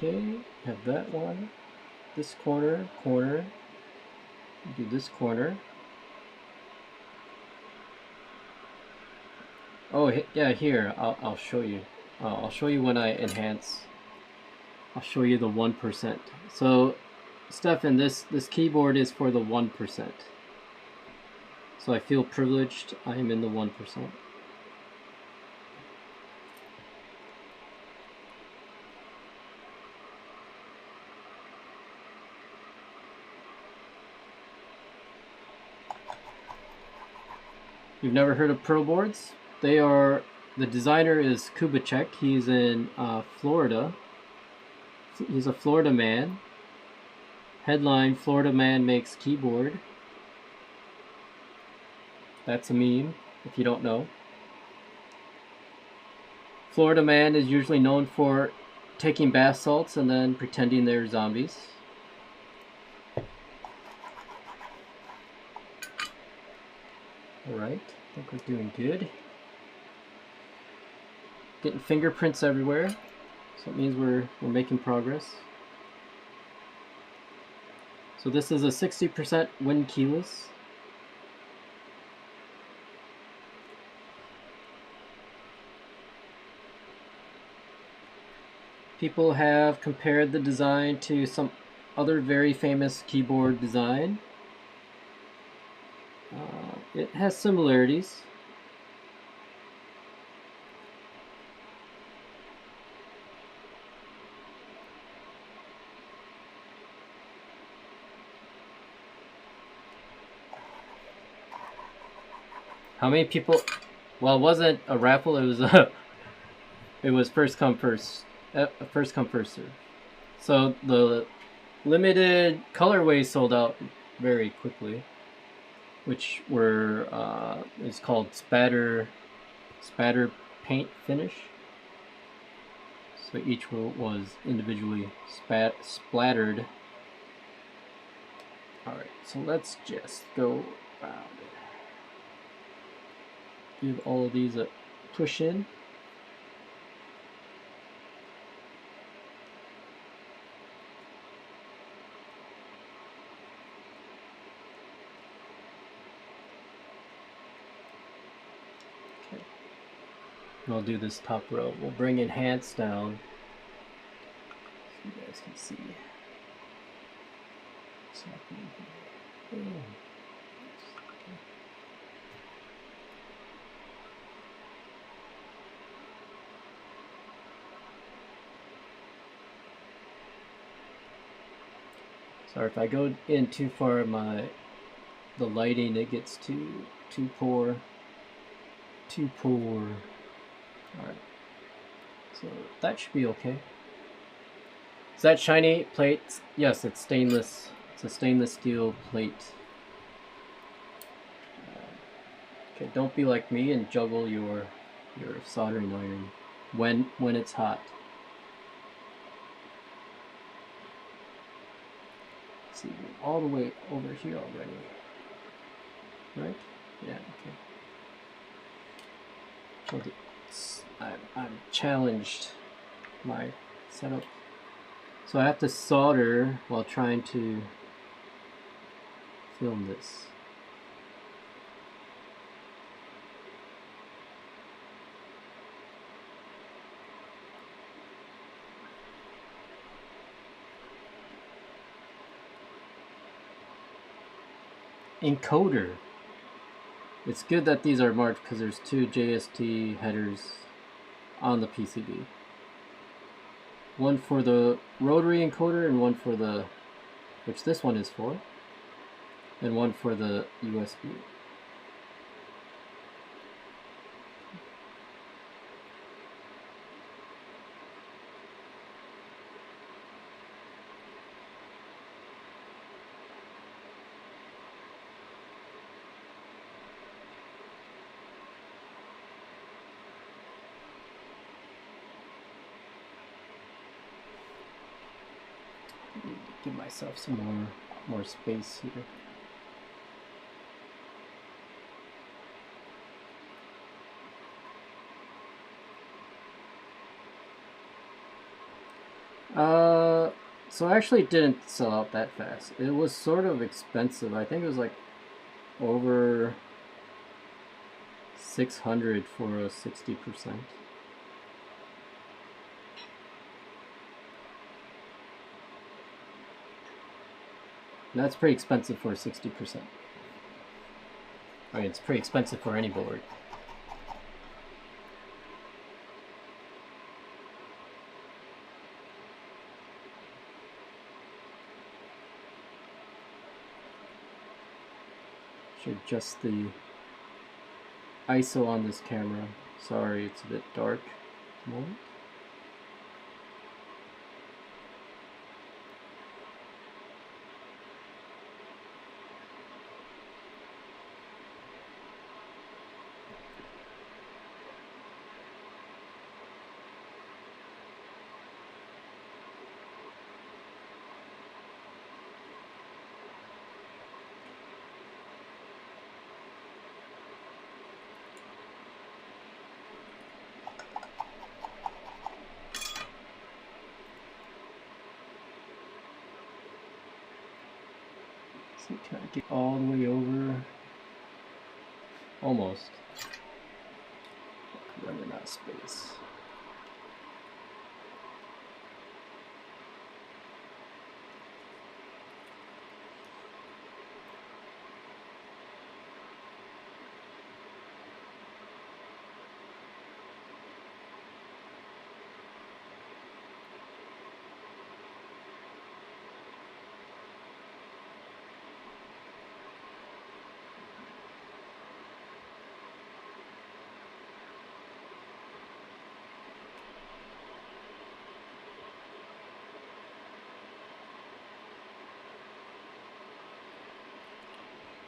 Speaker 1: Okay, have that one. This corner, do this corner. Oh, yeah, here, I'll show you. I'll show you when I enhance. I'll show you the 1%. So, Stefan, this keyboard is for the 1%. So I feel privileged. I am in the 1%. You've never heard of Pearl boards? They are, the designer is Kubacek. He's in Florida. He's a Florida man. Headline, Florida man makes keyboard. That's a meme, if you don't know. Florida man is usually known for taking bath salts and then pretending they're zombies. Alright, I think we're doing good. Getting fingerprints everywhere, so it means we're making progress. So this is a 60% wind keyless. People have compared the design to some other very famous keyboard design. It has similarities. How many people? Well, it wasn't a raffle. It was it was first come first serve. So the limited colorways sold out very quickly, which were is called Spatter spatter paint finish. So each row was individually splattered. Alright, so let's just go around it. Give all of these a push in. Okay. And I'll do this top row. We'll bring enhance down so you guys can see what's happening here. Oh. Sorry if I go in too far, the lighting, it gets too poor. Too poor. Alright. So that should be okay. Is that shiny plate? Yes, it's stainless. It's a stainless steel plate. Okay, don't be like me and juggle your soldering iron when it's hot. Let's see, we're all the way over here already. Right? Yeah, okay. I'm challenged my setup. So I have to solder while trying to film this. Encoder. It's good that these are marked because there's two JST headers on the PCB. One for the rotary encoder and one for the, which this one is for, and one for the USB. Give myself some more space here. So I actually didn't sell out that fast. It was sort of expensive. I think it was like over 600 for a 60%. That's pretty expensive for 60%. I mean, it's pretty expensive for any board. Should adjust the ISO on this camera. Sorry, it's a bit dark at the moment. Can I get all the way over? Almost. Running out of space.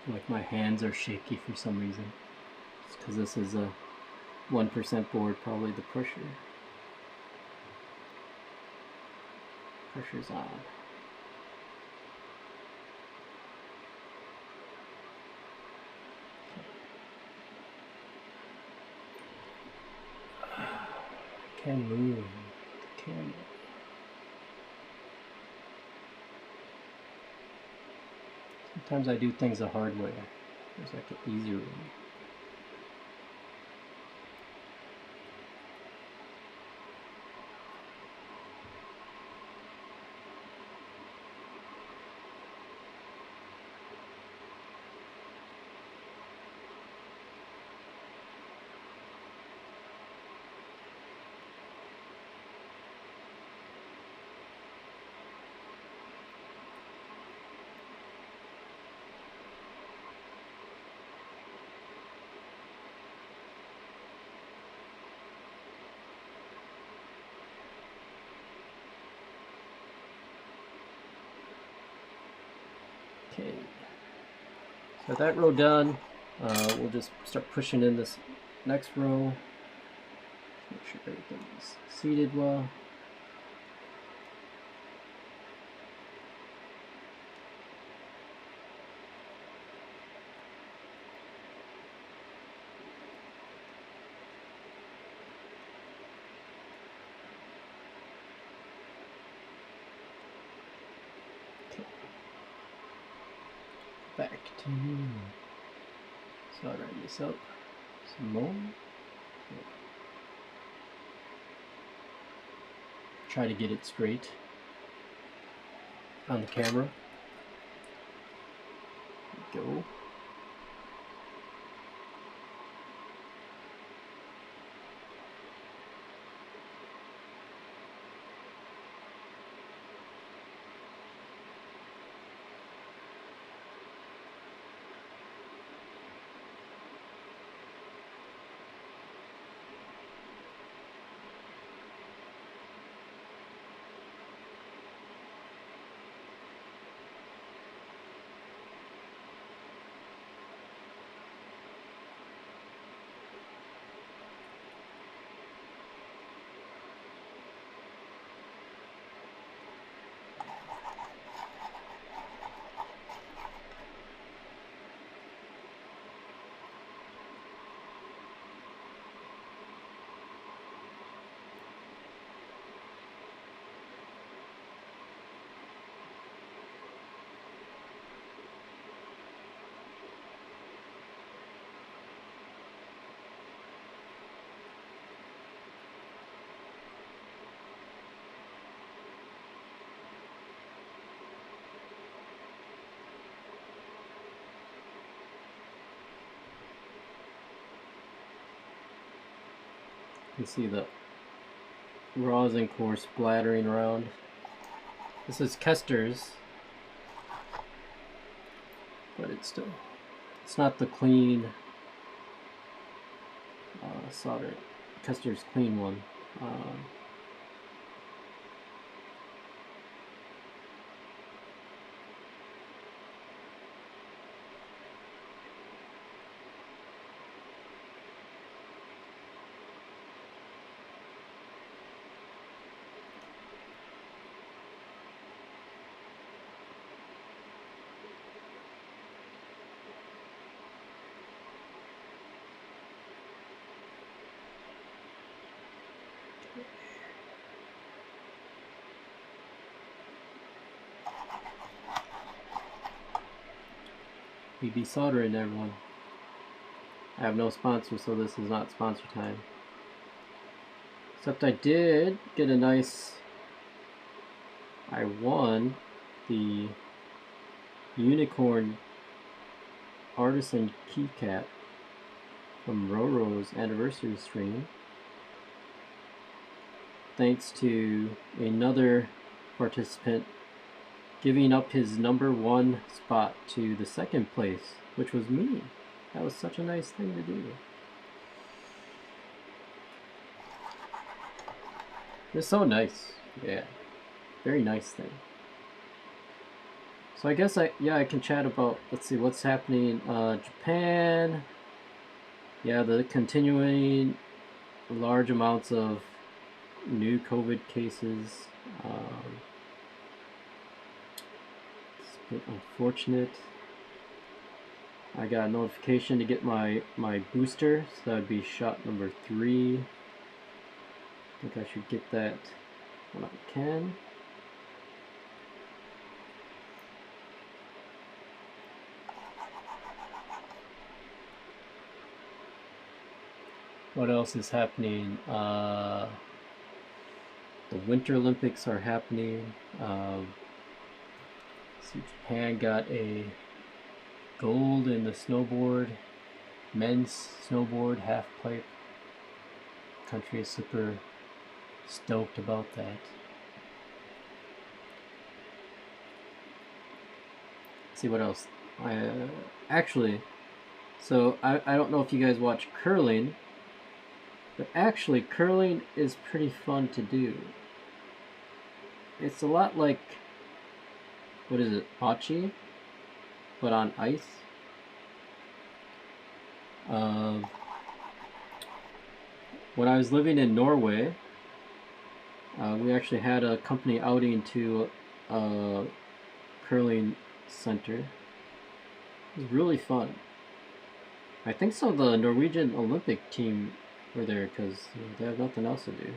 Speaker 1: Like my hands are shaky for some reason. It's because this is a 1% board, probably the pressure. Pressure's on. Can move the camera. Sometimes I do things the hard way. There's like an easier way. Okay, so that row done, we'll just start pushing in this next row. Make sure everything is seated well. Back to soldering this up some more. Try to get it straight on the camera. There we go. You can see the rosin core splattering around. This is Kester's, but it's not the clean solder. Kester's clean one. We be soldering, everyone. I have no sponsor, so this is not sponsor time. Except I did get a nice... I won the Unicorn Artisan Keycat from Roro's anniversary stream. Thanks to another participant giving up his #1 spot to the 2nd place, which was me. That was such a nice thing to do. It's so nice. Yeah, very nice thing. So I guess I can chat about, let's see, what's happening in Japan. Yeah, the continuing large amounts of new COVID cases. It's a bit unfortunate. I got a notification to get my booster, so that would be shot number 3. I think I should get that when I can. What else is happening? The Winter Olympics are happening. See, Japan got a gold in the snowboard, men's snowboard half pipe. Country is super stoked about that. Let's see what else. So I don't know if you guys watch curling, but actually curling is pretty fun to do. It's a lot like, what is it, bocce, but on ice. When I was living in Norway, we actually had a company outing to a curling center. It was really fun. I think some of the Norwegian Olympic team were there because they have nothing else to do.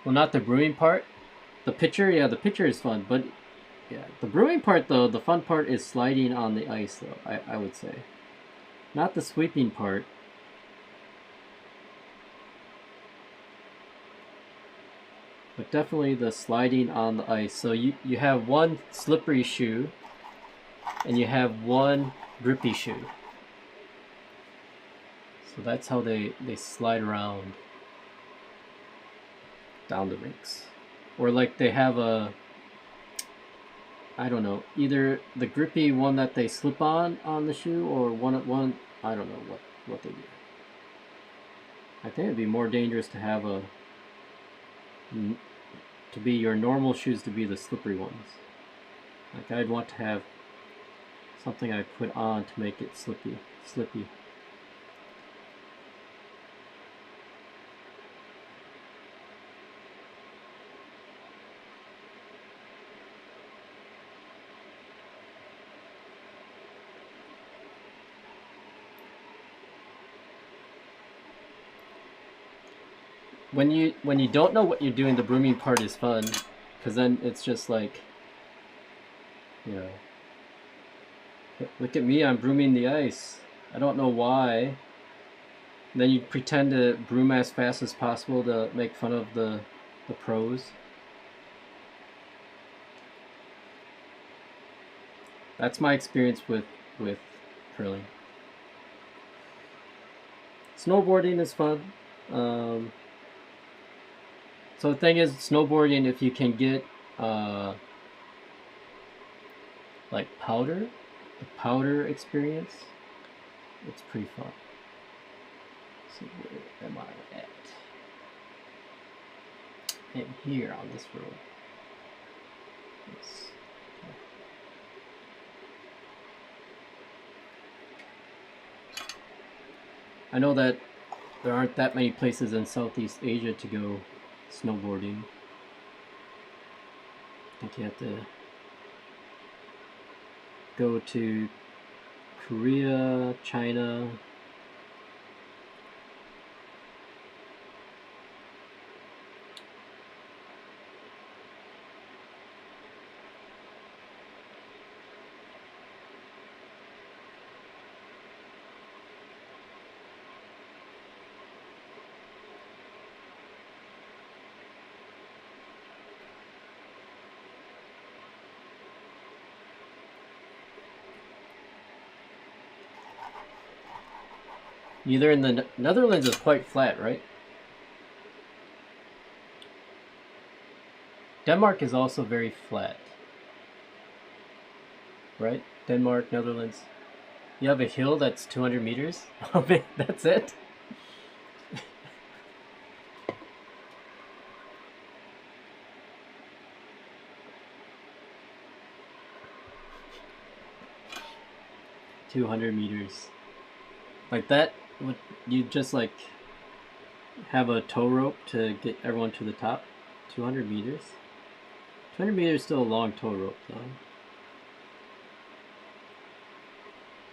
Speaker 1: Well, not the brewing part. The pitcher, yeah, the pitcher is fun, but yeah, the brewing part though, the fun part is sliding on the ice though, I would say. Not the sweeping part. But definitely the sliding on the ice. So you have one slippery shoe and you have one grippy shoe. So that's how they slide around down the rinks. Or like they have a, I don't know, either the grippy one that they slip on the shoe, or one, I don't know what they do. I think it'd be more dangerous to have to be your normal shoes to be the slippery ones. Like I'd want to have something I put on to make it slippy. When you don't know what you're doing, the brooming part is fun, because then it's just like, you know, look at me, I'm brooming the ice. I don't know why. And then you pretend to broom as fast as possible to make fun of the pros. That's my experience with curling. Snowboarding is fun. So the thing is, snowboarding, if you can get like powder, the powder experience, it's pretty fun. Let's see, where am I at? In here on this road. Yes. I know that there aren't that many places in Southeast Asia to go snowboarding. I think you have to go to Korea, China. Either in the Netherlands is quite flat, right? Denmark is also very flat, right? Denmark, Netherlands. You have a hill that's 200 meters. That's it. $200 meters. Like that, would you just like have a tow rope to get everyone to the top? 200 meters? 200 meters is still a long tow rope though.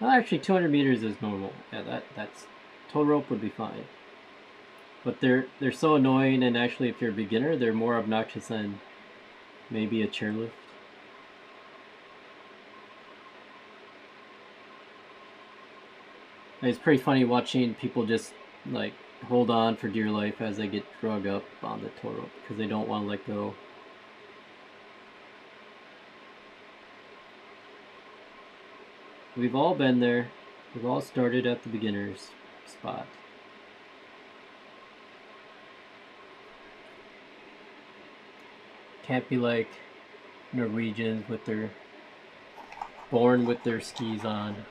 Speaker 1: Well, actually 200 meters is normal. Yeah, that's tow rope would be fine. But they're so annoying, and actually if you're a beginner, they're more obnoxious than maybe a chairlift. It's pretty funny watching people just like hold on for dear life as they get drug up on the tow rope because they don't want to let go. We've all been there. We've all started at the beginner's spot. Can't be like Norwegians with their born with their skis on.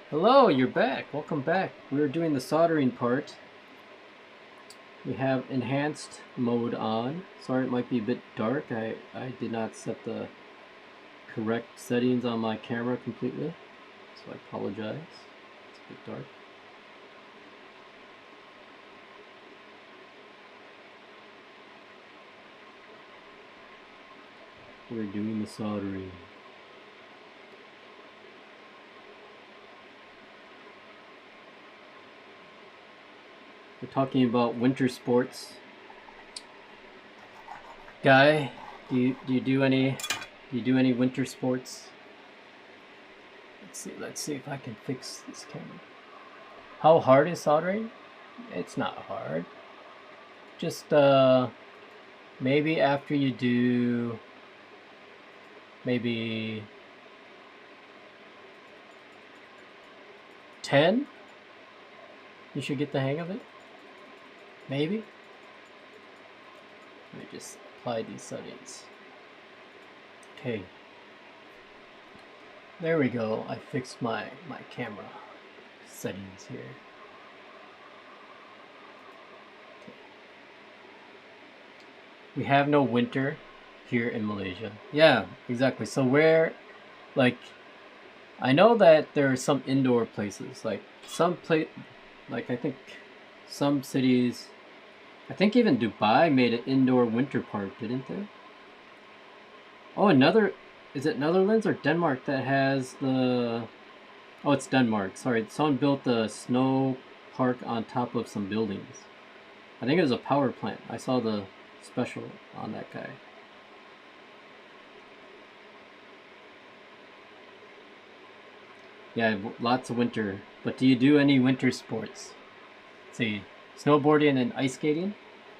Speaker 1: Hello, you're back. Welcome back. We were doing the soldering part. We have enhanced mode on. Sorry it might be a bit dark. I did not set the correct settings on my camera completely, so I apologize. It's a bit dark. We're doing the soldering. We're talking about winter sports. Guy, do you do any winter sports? Let's see if I can fix this camera. How hard is soldering? It's not hard. Just maybe after you do maybe 10, you should get the hang of it. Maybe. Let me just apply these settings. Okay. There we go. I fixed my camera settings here. Okay. We have no winter here in Malaysia. Yeah, exactly. So where, like, I know that there are some indoor places, like like I think some cities, I think even Dubai made an indoor winter park, didn't they? Oh, is it Netherlands or Denmark that has the, oh, it's Denmark, sorry. Someone built a snow park on top of some buildings. I think it was a power plant. I saw the special on that guy. Yeah, lots of winter. But do you do any winter sports? Let's see, snowboarding and ice skating?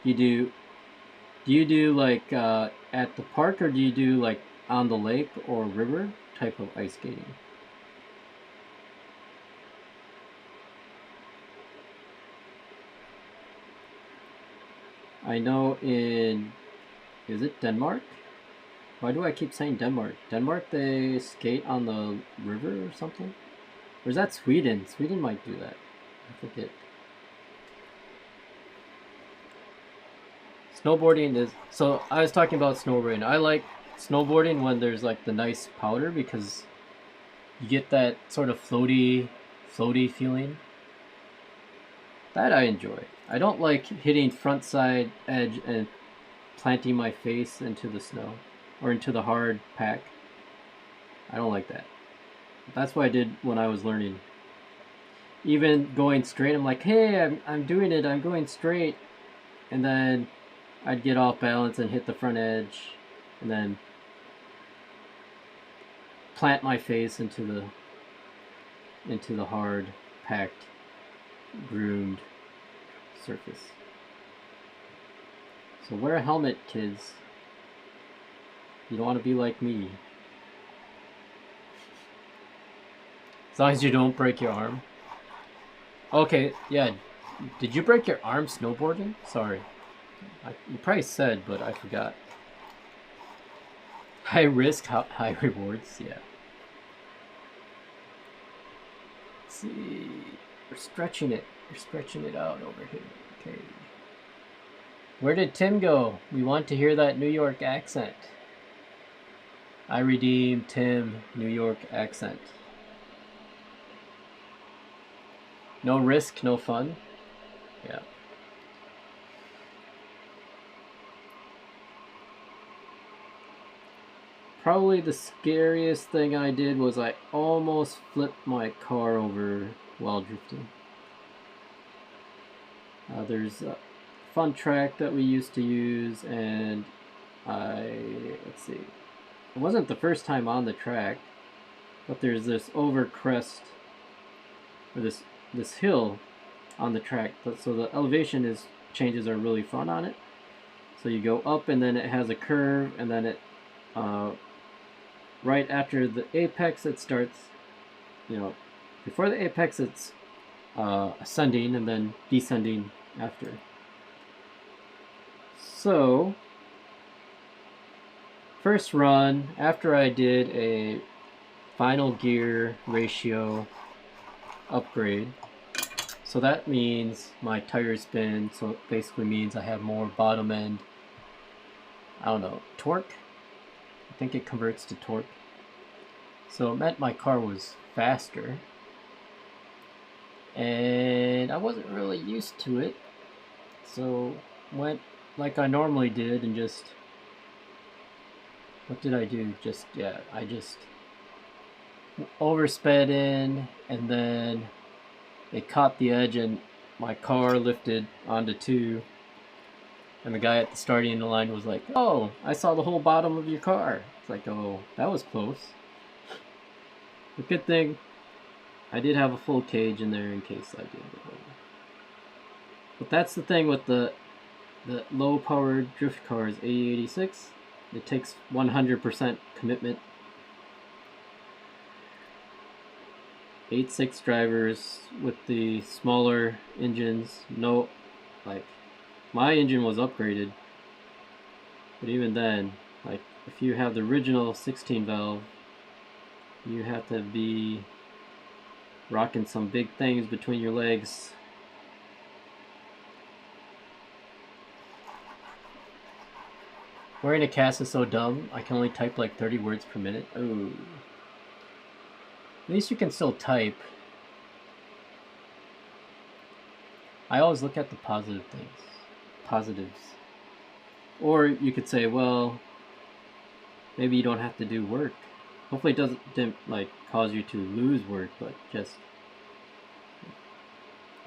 Speaker 1: Do you do like at the park, or do you do like on the lake or river type of ice skating? I know is it Denmark? Why do I keep saying Denmark? Denmark, they skate on the river or something? Or is that Sweden? Sweden might do that. I forget. Snowboarding is, so I was talking about snowboarding. I like snowboarding when there's like the nice powder because you get that sort of floaty feeling. That I enjoy. I don't like hitting front side edge and planting my face into the snow or into the hard pack. I don't like that. That's what I did when I was learning. Even going straight, I'm like, hey, I'm doing it, I'm going straight. And then I'd get off balance and hit the front edge, and then plant my face into the hard, packed, groomed surface. So wear a helmet, kids. You don't want to be like me. As long as you don't break your arm. Okay, yeah. Did you break your arm snowboarding? Sorry. You probably said, but I forgot. High risk, high rewards, yeah. Let's see. We're stretching it. We're stretching it out over here. Okay. Where did Tim go? We want to hear that New York accent. I redeem Tim, New York accent. No risk, no fun. Yeah. Probably the scariest thing I did was I almost flipped my car over while drifting. There's a fun track that we used to use, and let's see, it wasn't the first time on the track, but there's this over crest, or this hill on the track, so the elevation changes are really fun on it. So you go up, and then it has a curve, and then it right after the apex it starts, before the apex it's ascending and then descending after. So first run, after I did a final gear ratio upgrade, so that means my tire spin, so it basically means I have more bottom end, I don't know, torque. I think it converts to torque. So it meant my car was faster, and I wasn't really used to it, so went like I normally did and just, what did I do? I just oversped in, and then it caught the edge and my car lifted onto 2, and the guy at the starting line was like, "Oh, I saw the whole bottom of your car." It's like, oh, that was close. The good thing, I did have a full cage in there in case I did. But that's the thing with the low-powered drift cars, A86. It takes 100% commitment. 8.6 drivers with the smaller engines. No, like, my engine was upgraded, but even then, like, if you have the original 16 valve, you have to be rocking some big things between your legs. Wearing a cast is so dumb, I can only type like 30 words per minute. Ooh. At least you can still type. I always look at the positive things. Positives. Or you could say, well, maybe you don't have to do work. Hopefully it didn't like cause you to lose work, but just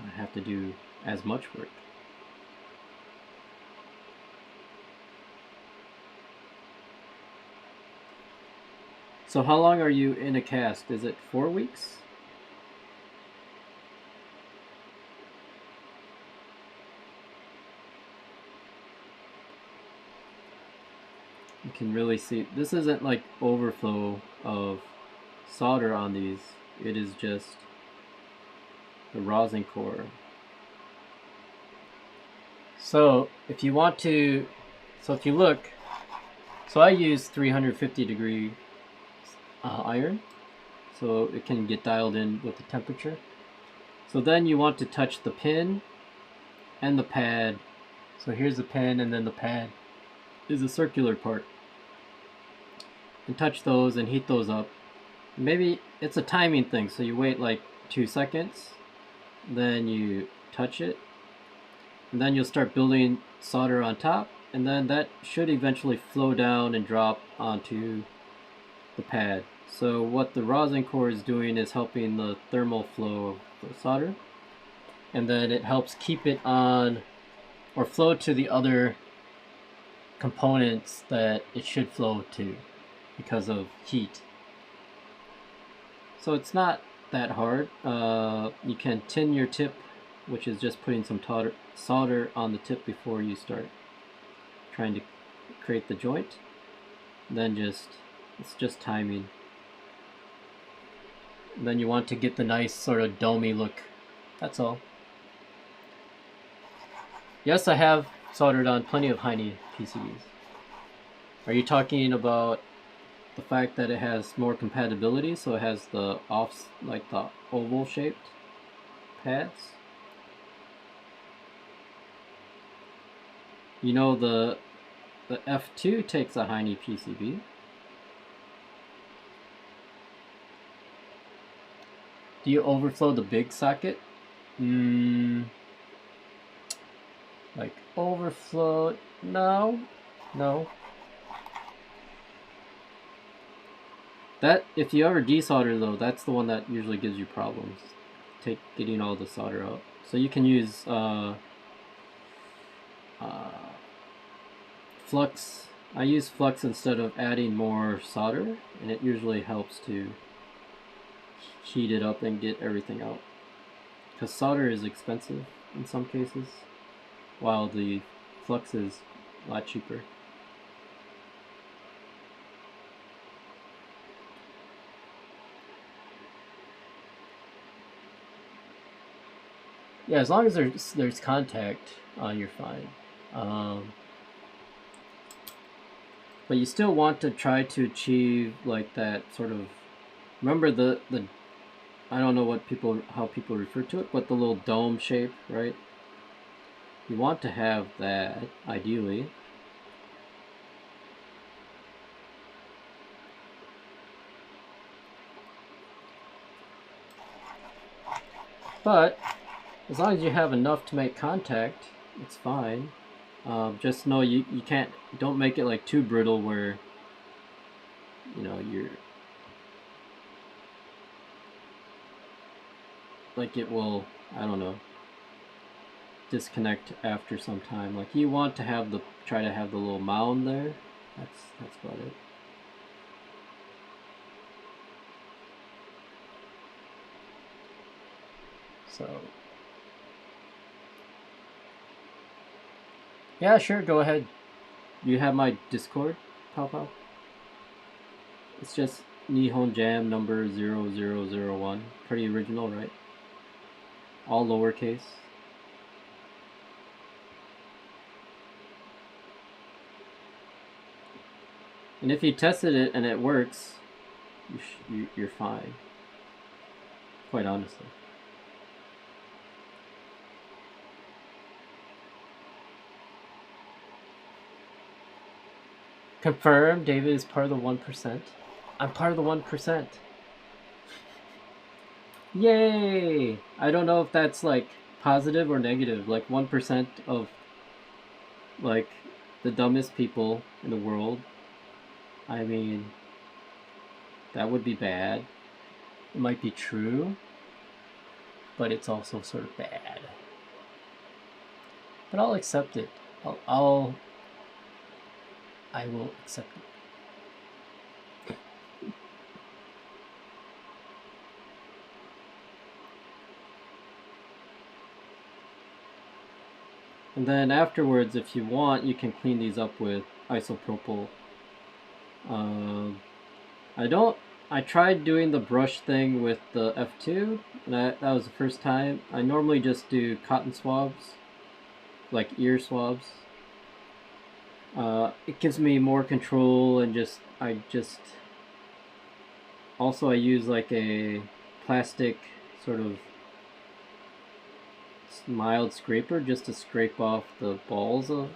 Speaker 1: not have to do as much work. So how long are you in a cast? Is it 4 weeks? You can really see, this isn't like overflow of solder on these. It is just the rosin core. So if you want to, if you look, so I use 350 degree iron, so it can get dialed in with the temperature. So then you want to touch the pin and the pad. So here's the pin, and then the pad is a circular part. And touch those and heat those up. Maybe it's a timing thing, so you wait like 2 seconds, then you touch it, and then you'll start building solder on top, and then that should eventually flow down and drop onto the pad. So what the rosin core is doing is helping the thermal flow of the solder, and then it helps keep it on or flow to the other components that it should flow to because of heat. So it's not that hard. You can tin your tip, which is just putting some solder on the tip before you start trying to create the joint. Then it's just timing. And then you want to get the nice sort of domey look. That's all. Yes, I have soldered on plenty of Heine PCBs. Are you talking about the fact that it has more compatibility, so it has the like the oval shaped pads? You know, the F2 takes a Heine PCB. Do you overflow the big socket? Like overflow? No. That, if you ever desolder though, that's the one that usually gives you problems. Getting all the solder out. So you can use flux. I use flux instead of adding more solder, and it usually helps to heat it up and get everything out. Because solder is expensive in some cases, while the flux is a lot cheaper. Yeah, as long as there's contact, you're fine. But you still want to try to achieve like that sort of. Remember the I don't know how people refer to it, but the little dome shape, right? You want to have that ideally. But as long as you have enough to make contact, it's fine. Just know you can't, don't make it like too brittle where, you know, you're like it will, I don't know, disconnect after some time. Like you want to try to have the little mound there. That's about it. So yeah, sure, go ahead. You have my Discord, Pao. It's just Nihon Jam number 0001. Pretty original, right? All lowercase. And if you tested it and it works, you're fine. Quite honestly. Confirm, David is part of the 1%. I'm part of the 1%. Yay! I don't know if that's like positive or negative. Like 1% of like the dumbest people in the world. I mean, that would be bad. It might be true, but it's also sort of bad. But I'll accept it. I will accept it. And then afterwards, if you want, you can clean these up with isopropyl. I tried doing the brush thing with the F2, and that was the first time. I normally just do cotton swabs, like ear swabs. It gives me more control, and also I use like a plastic sort of mild scraper just to scrape off the balls of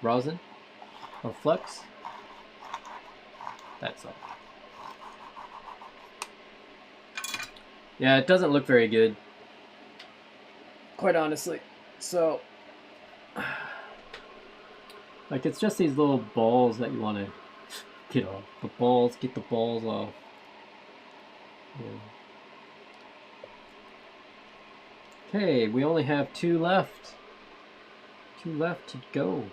Speaker 1: rosin or flux. That's all. Yeah, it doesn't look very good, quite honestly. So, like, it's just these little balls that you want to get off. Get the balls off. Yeah. Okay, we only have 2 left. 2 left to go.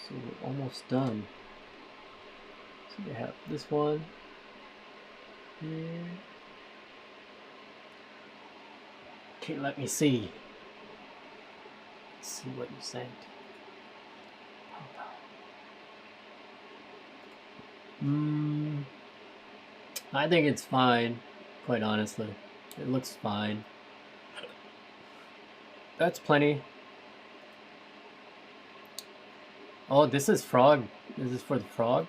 Speaker 1: So we're almost done. So we have this one here. Okay, let me see. Let's see what you sent. I think it's fine, quite honestly. It looks fine. That's plenty. Oh, this is frog. This is for the frog.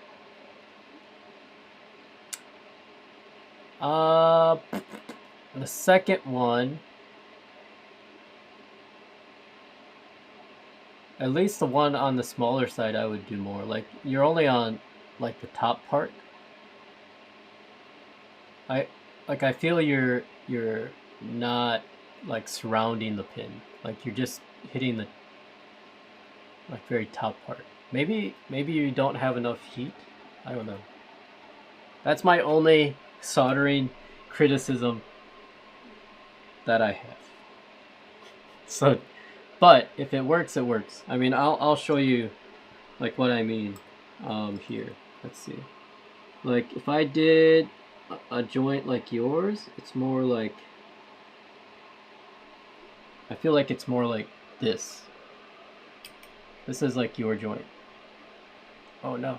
Speaker 1: The second one, at least the one on the smaller side, I would do more. Like, you're only on like the top part. I feel you're not like surrounding the pin. Like you're just hitting the like very top part. Maybe you don't have enough heat. I don't know. That's my only soldering criticism that I have. So, but if it works, it works. I mean, I'll show you like what I mean here. Let's see. Like if I did a joint like yours, it's more like, I feel like it's more like this. This is like your joint. Oh no.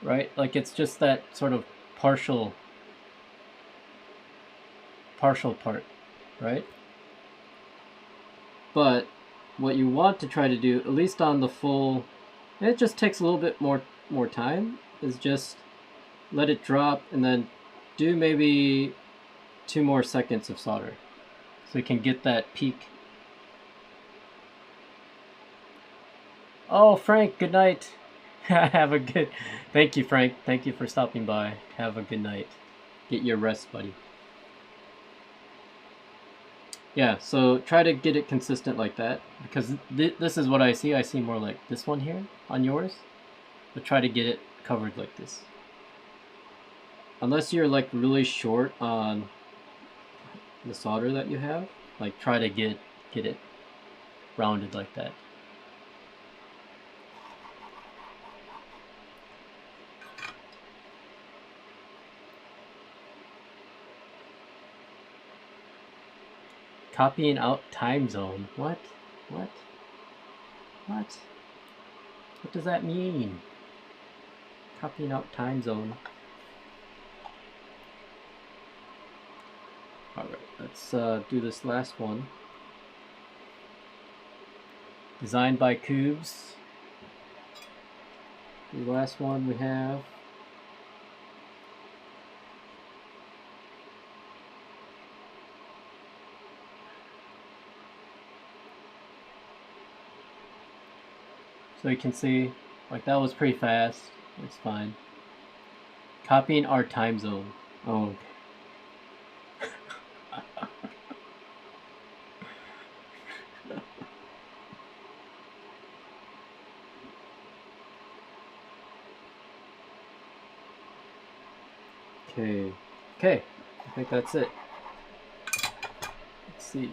Speaker 1: Right? Like it's just that sort of partial part, right? But what you want to try to do, at least on the full, and it just takes a little bit more time, is just let it drop and then do maybe 2 more seconds of solder so you can get that peak. Oh, Frank, good night. Have a good, thank you, Frank. Thank you for stopping by. Have a good night. Get your rest, buddy. Yeah, so try to get it consistent like that, because this is what I see. I see more like this one here on yours, but try to get it covered like this. Unless you're like really short on the solder that you have, like try to get it rounded like that. Copying out time zone. What? What? What? What does that mean? Copying out time zone. Alright, let's do this last one. Designed by Cubes. The last one we have. So you can see, like that was pretty fast. It's fine. Copying our time zone. Oh, okay. Okay, I think that's it. Let's see.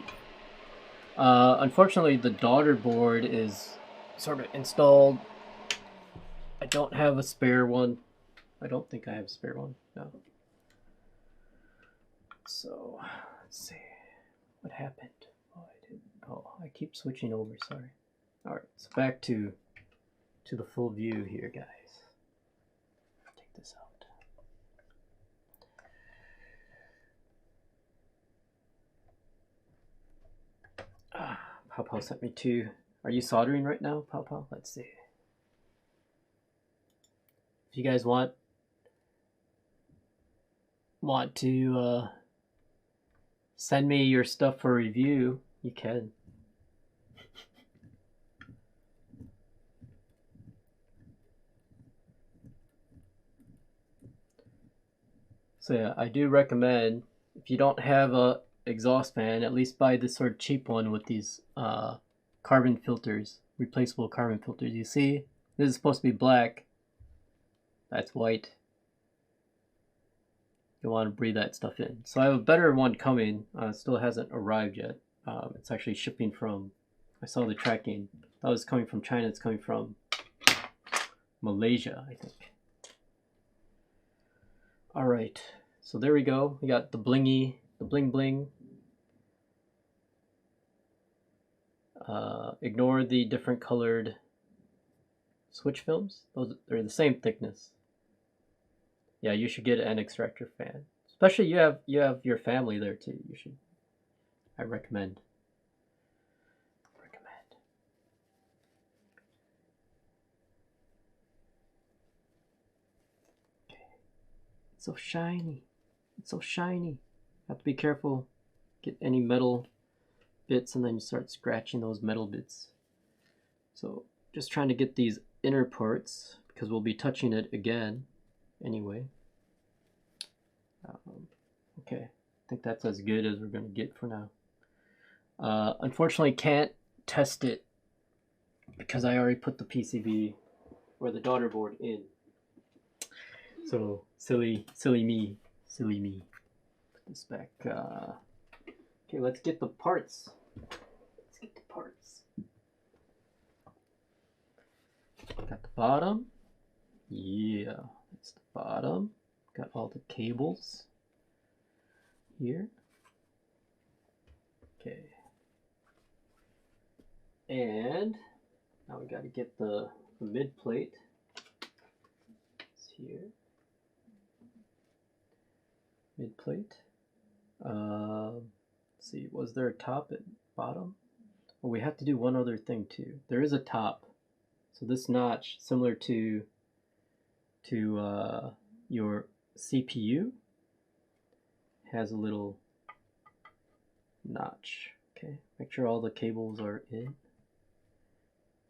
Speaker 1: Unfortunately, the daughter board is sort of installed. I don't have a spare one. I don't think I have a spare one. No. So let's see what happened. Oh, I keep switching over. Sorry. All right, so back to the full view here, guys. Take this out. Pawpaw sent me to. Are you soldering right now, Pawpaw? Let's see. If you guys want to send me your stuff for review, you can. So yeah, I do recommend, if you don't have a exhaust fan, at least buy this sort of cheap one with these carbon filters, replaceable carbon filters. You see, this is supposed to be black. That's white. You want to breathe that stuff in. So I have a better one coming. It still hasn't arrived yet. It's actually shipping from, I saw the tracking. That was coming from China. It's coming from Malaysia, I think. All right, so there we go. We got the blingy, the bling bling. Ignore the different colored switch films. Those are the same thickness. Yeah, you should get an extractor fan. Especially you have your family there too. You should. I recommend. Okay. It's so shiny. It's so shiny. Have to be careful. Get any metal bits and then you start scratching those metal bits. So just trying to get these inner parts because we'll be touching it again. anyway. Okay, I think that's as good as we're going to get for now. Unfortunately, can't test it because I already put the PCB or the daughter board in. So silly me. Put this back. Okay, let's get the parts. Got the bottom. Yeah, that's the bottom. Got all the cables here. Okay. And now we got to get the mid plate. It's here. Mid plate. Let's see, was there a top and bottom? Well, we have to do one other thing too. There is a top. So this notch, similar to your CPU, has a little notch. Okay, make sure all the cables are in.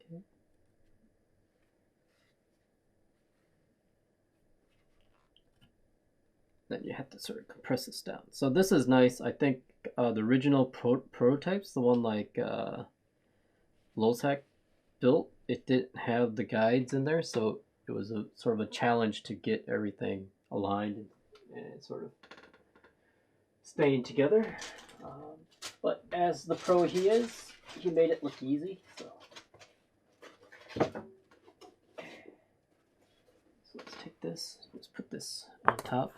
Speaker 1: Okay. Then you have to sort of compress this down. So this is nice. I think the original prototypes, the one like Losak built, it didn't have the guides in there, so it was a sort of a challenge to get everything aligned and sort of staying together. But as the pro he is, he made it look easy. So let's take this, let's put this on top.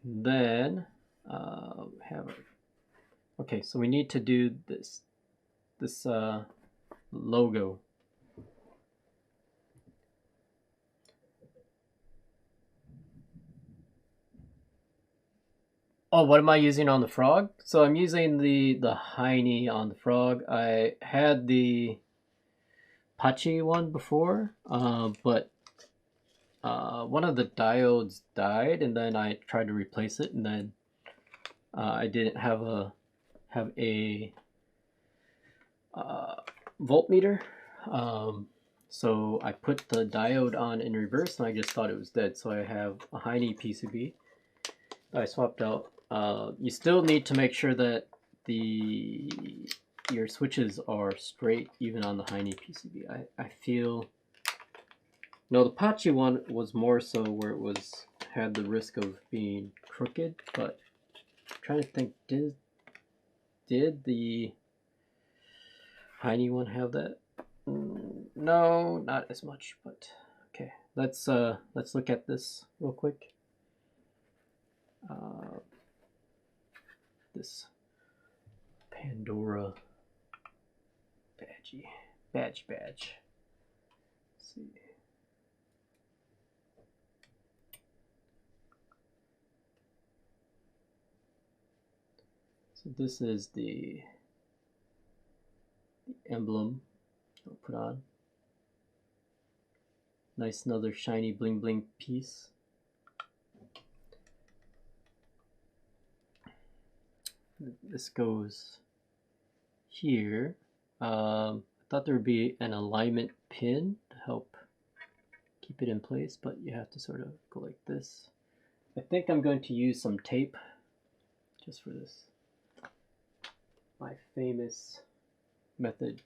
Speaker 1: Then have a, okay, so we need to do this logo. Oh, what am I using on the frog? So I'm using the Heine on the frog. I had the Pachi one before, but one of the diodes died, and then I tried to replace it, and then I didn't have a voltmeter, so I put the diode on in reverse, and I just thought it was dead. So I have a Heine PCB that I swapped out. You still need to make sure that your switches are straight even on the Heine PCB. I feel, no, the Pachi one was more so where it had the risk of being crooked, but I'm trying to think, did the Heine one have that? No, not as much, but okay. Let's look at this real quick. This Pandora badge. Let's see. So this is the emblem I'll put on. Nice, another shiny bling bling piece. This goes here. I thought there would be an alignment pin to help keep it in place, but you have to sort of go like this. I think I'm going to use some tape just for this. My famous method.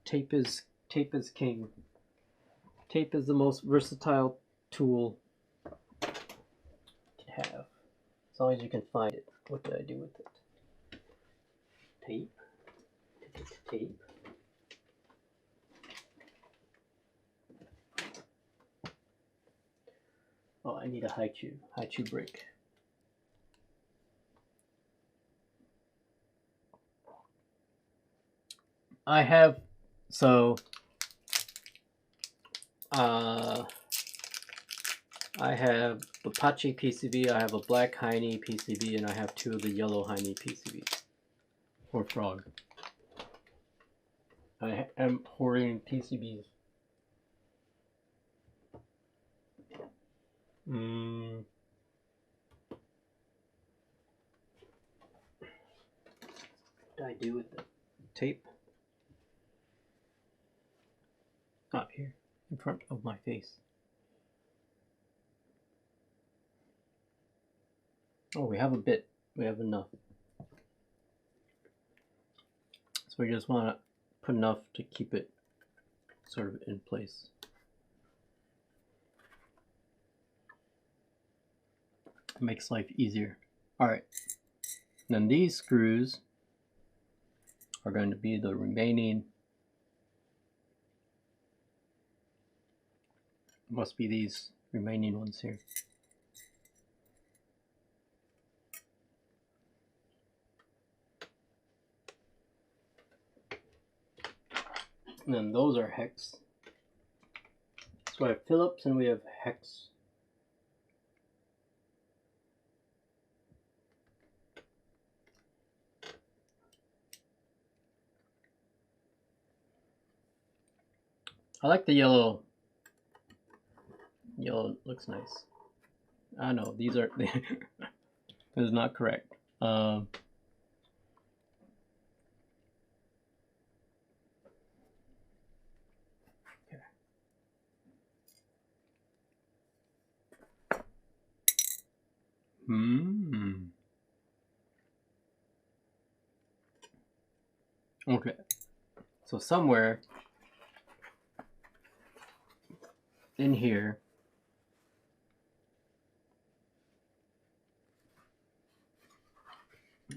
Speaker 1: Tape is king. Tape is the most versatile tool you can have, as long as you can find it. What did I do with it? Tape. Tape. Oh, I need a high-chew brick. I have, so I have the Pachi PCB, I have a black Heine PCB, and I have two of the yellow Heine PCBs for frog. I am hoarding PCBs. What did I do with the tape? Up here, in front of my face. Oh, we have a bit. We have enough. So we just want to put enough to keep it sort of in place. It makes life easier. All right. And then these screws are going to be the remaining. Must be these remaining ones here. And then those are hex. So I have Phillips and we have hex. I like the yellow. Yellow looks nice. I know these are. This is not correct. Okay. Okay. So somewhere in here,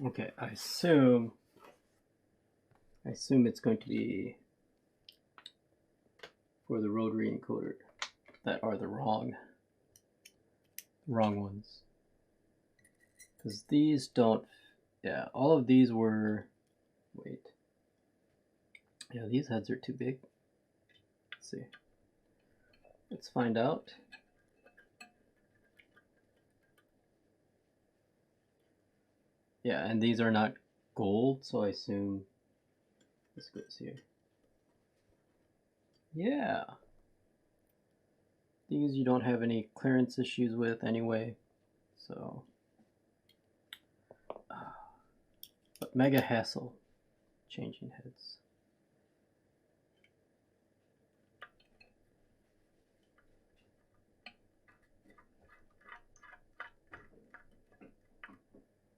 Speaker 1: okay, I assume it's going to be for the rotary encoder that are the wrong ones. Because these don't, yeah, all of these were, wait. Yeah, these heads are too big. Let's see. Let's find out. Yeah, and these are not gold, so I assume this goes here. Yeah. These you don't have any clearance issues with anyway, so. But mega hassle changing heads.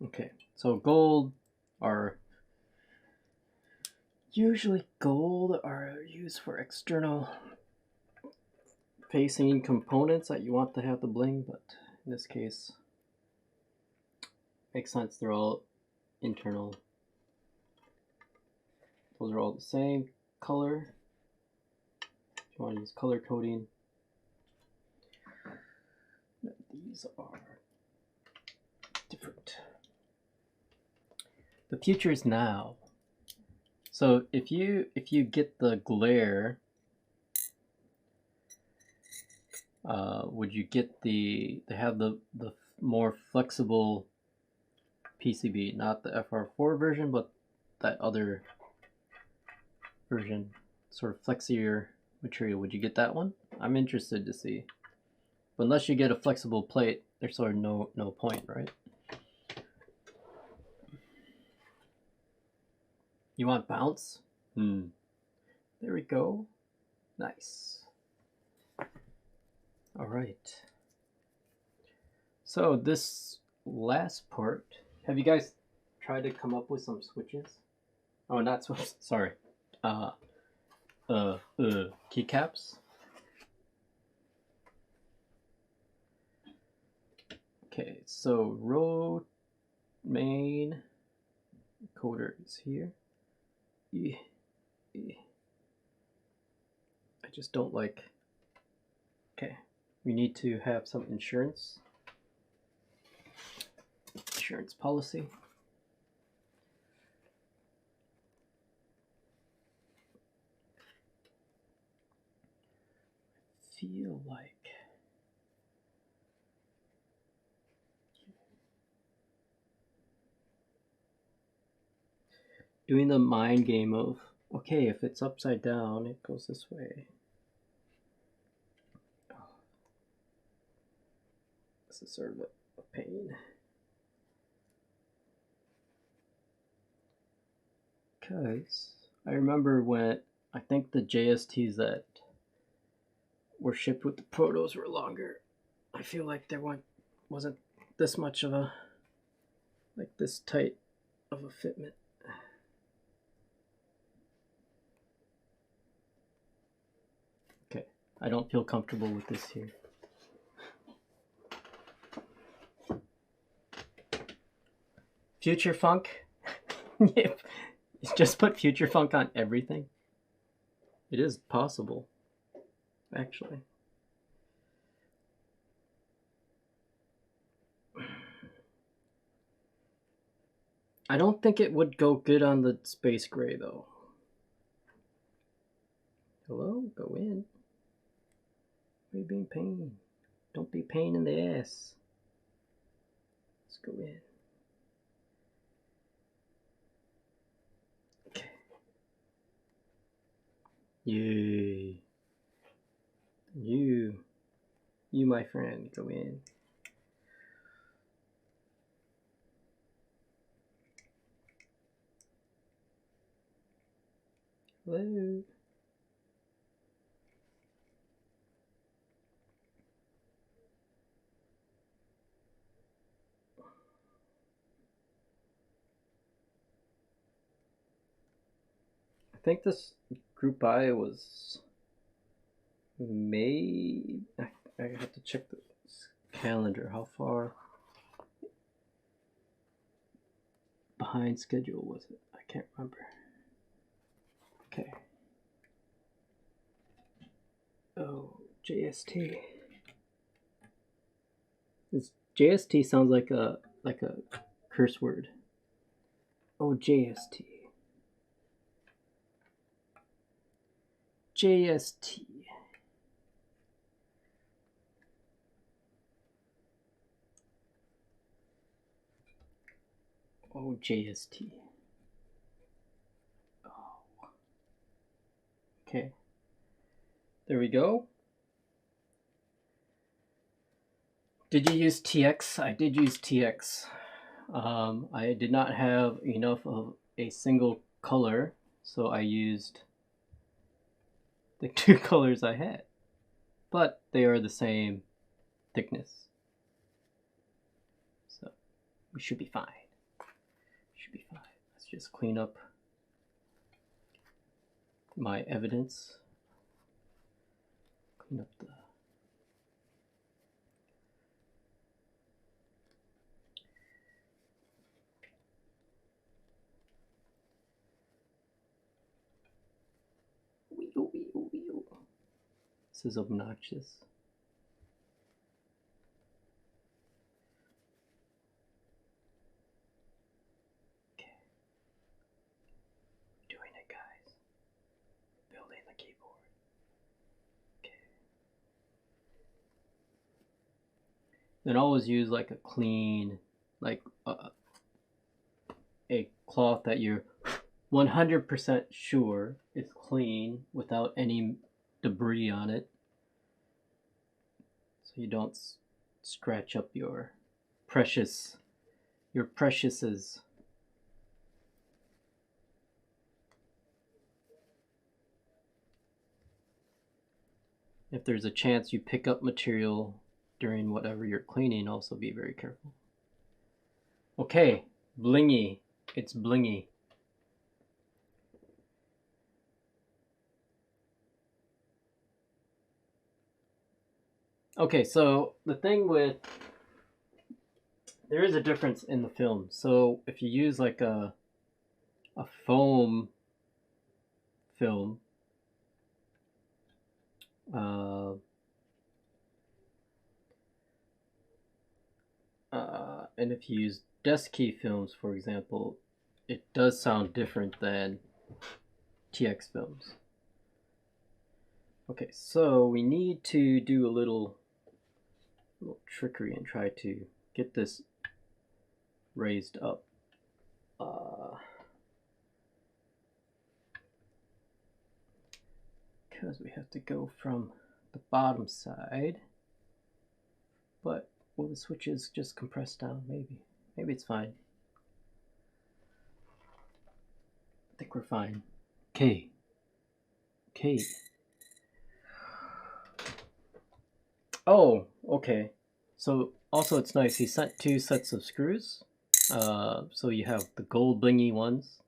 Speaker 1: Okay, so usually gold are used for external facing components that you want to have the bling, but in this case, makes sense, they're all internal. Those are all the same color. If you want to use color coding, these are different. The future is now. So if you get the glare, would you get they have the more flexible PCB, not the FR4 version, but that other version, sort of flexier material. Would you get that one? I'm interested to see. But unless you get a flexible plate, there's sort of no point, right? You want bounce? There we go. Nice. All right. So this last part, have you guys tried to come up with some switches? Oh, not switches. Sorry. Keycaps. Okay, so row main encoder is here. I just don't like. Okay, we need to have some insurance policy. I feel like doing the mind game of, okay, if it's upside down, it goes this way. This is sort of a pain. Because I remember when, I think the JSTs that were shipped with the protos were longer. I feel like there wasn't this much of a like this tight of a fitment. Okay, I don't feel comfortable with this here. Future funk. Yep. Just put future funk on everything. It is possible, actually. I don't think it would go good on the space gray though. Hello? Go in. Why are you being pain? Don't be pain in the ass. Let's go in. Okay. Yay. You, my friend, go in. Hello. I think this group I was May. I have to check the calendar. How far behind schedule was it? I can't remember. Okay. Oh, JST. This JST sounds like a curse word. Oh, JST. JST. Oh, JST. Oh. Okay. There we go. Did you use TX? I did use TX. I did not have enough of a single color, so I used the two colors I had. But they are the same thickness. So we should be fine. Should be fine. Let's just clean up my evidence. Clean up the This is obnoxious. Okay. Doing it, guys. Building the keyboard. Okay. Then always use like a clean, like a cloth that you're 100% sure is clean without any debris on it, so you don't scratch up your preciouses. If there's a chance you pick up material during whatever you're cleaning, also be very careful. Okay, blingy. It's blingy. Okay, so the thing with, there is a difference in the film. So if you use like a foam film, and if you use desk key films, for example, it does sound different than TX films. Okay, so we need to do a little trickery and try to get this raised up. Because we have to go from the bottom side, but will the switches just compress down? Maybe it's fine. I think we're fine. Okay. Oh, okay. So also it's nice, he sent 2 sets of screws. So you have the gold blingy ones,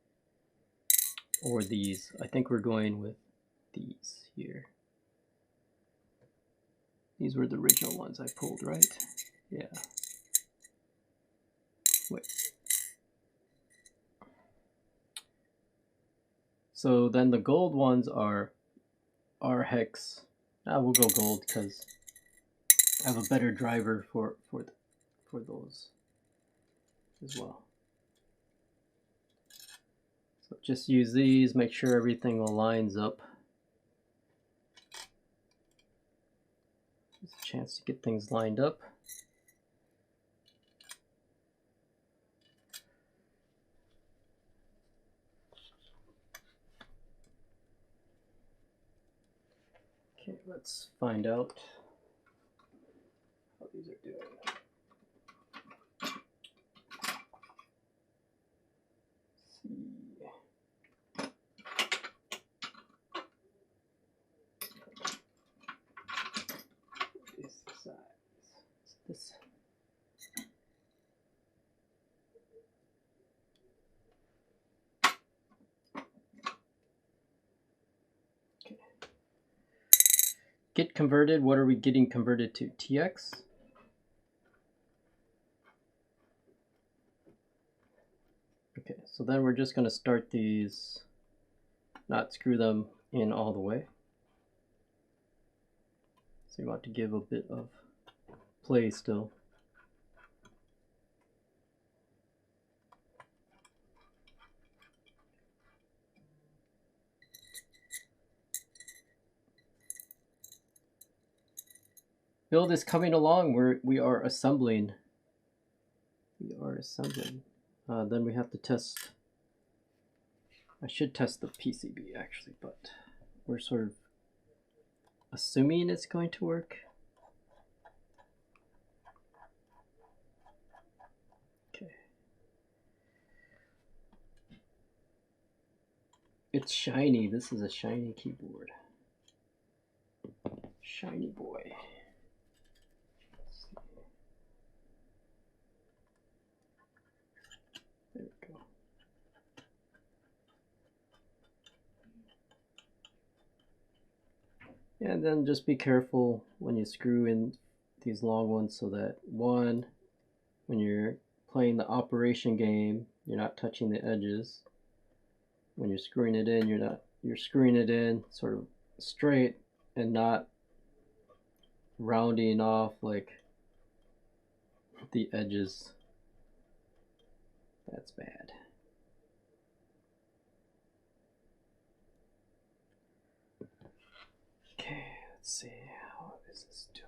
Speaker 1: or these. I think we're going with these here. These were the original ones I pulled, right? Yeah. Wait. So then the gold ones are hex. We'll go gold because I have a better driver for those as well. So just use these, make sure everything lines up. There's a chance to get things lined up. Okay, let's find out how these are doing. This. Okay. Get converted. What are we getting converted to? TX? Okay, so then we're just going to start these, not screw them in all the way. So you want to give a bit of play still. Build is coming along. We are assembling. Then we have to test. I should test the PCB actually, but we're sort of assuming it's going to work. Okay. It's shiny. This is a shiny keyboard. Shiny boy. There we go. And then just be careful when you screw in these long ones so that one, when you're playing the operation game, you're not touching the edges. When you're screwing it in, you're screwing it in sort of straight and not rounding off like the edges. That's bad. Okay, let's see, how is this doing?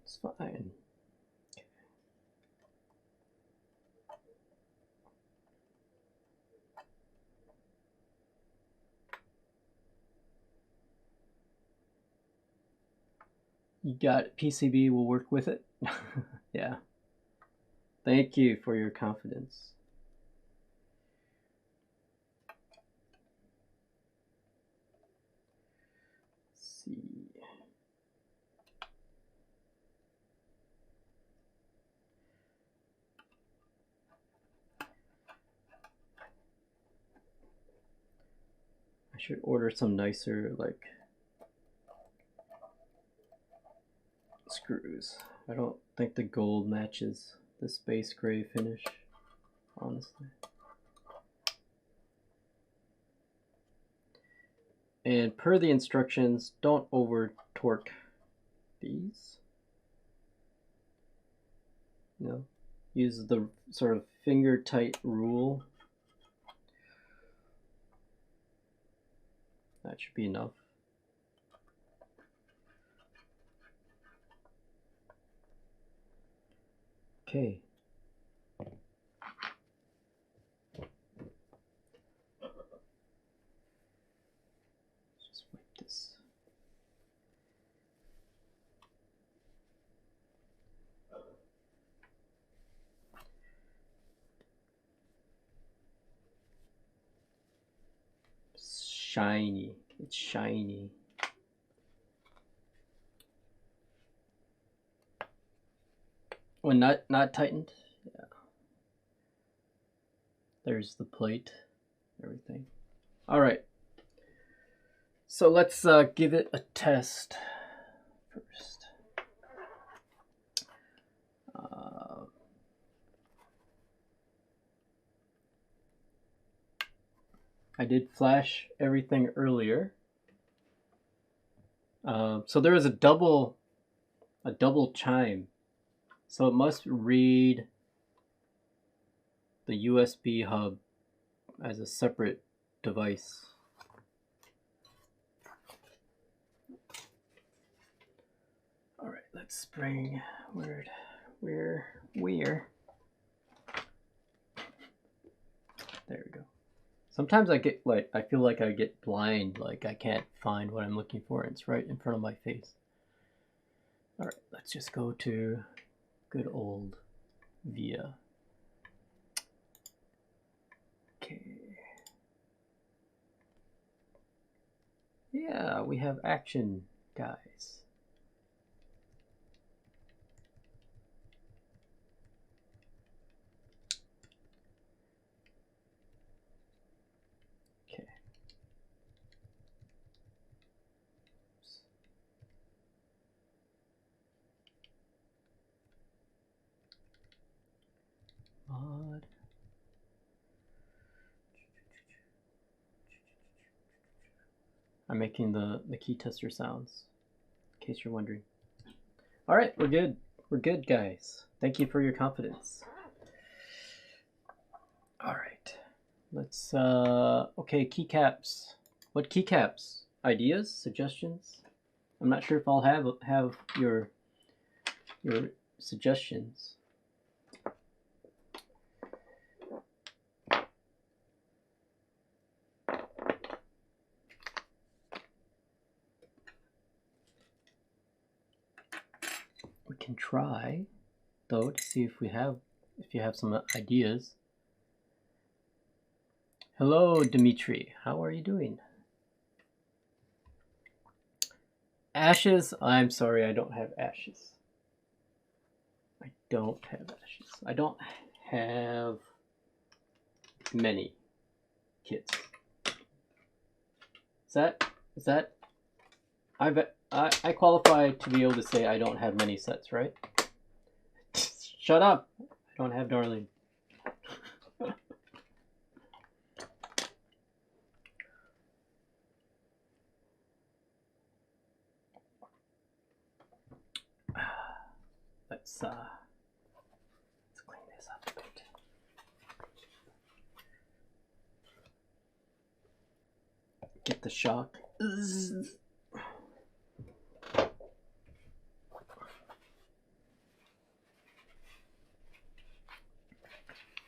Speaker 1: It's fine. Okay. You got it. PCB will work with it. Yeah. Thank you for your confidence. Let's see. I should order some nicer like screws. I don't think the gold matches the space gray finish, honestly. And per the instructions, don't over torque these. You know, use the sort of finger tight rule. That should be enough. Okay. Just wipe this. Shiny. It's shiny. When not tightened, yeah. There's the plate, everything. All right. So let's give it a test first. I did flash everything earlier. So there is a double chime. So it must read the USB hub as a separate device. All right, let's bring where. There we go. Sometimes I get like, I feel like I get blind, like I can't find what I'm looking for, and it's right in front of my face. All right, let's just go to good old VIA. Okay. Yeah, we have action, guys. Okay. Mod. I'm making the key tester sounds, in case you're wondering. All right, we're good. We're good, guys. Thank you for your confidence. All right, let's, okay, keycaps. What keycaps? Ideas, suggestions? I'm not sure if I'll have your suggestions. We can try, though, to see if you have some ideas. Hello, Dimitri. How are you doing? Ashes? I'm sorry, I don't have ashes. I don't have ashes. I don't have many kits. Is that? I qualify to be able to say I don't have many sets, right? Shut up! I don't have Darling. Let's clean this up a bit. Get the shock.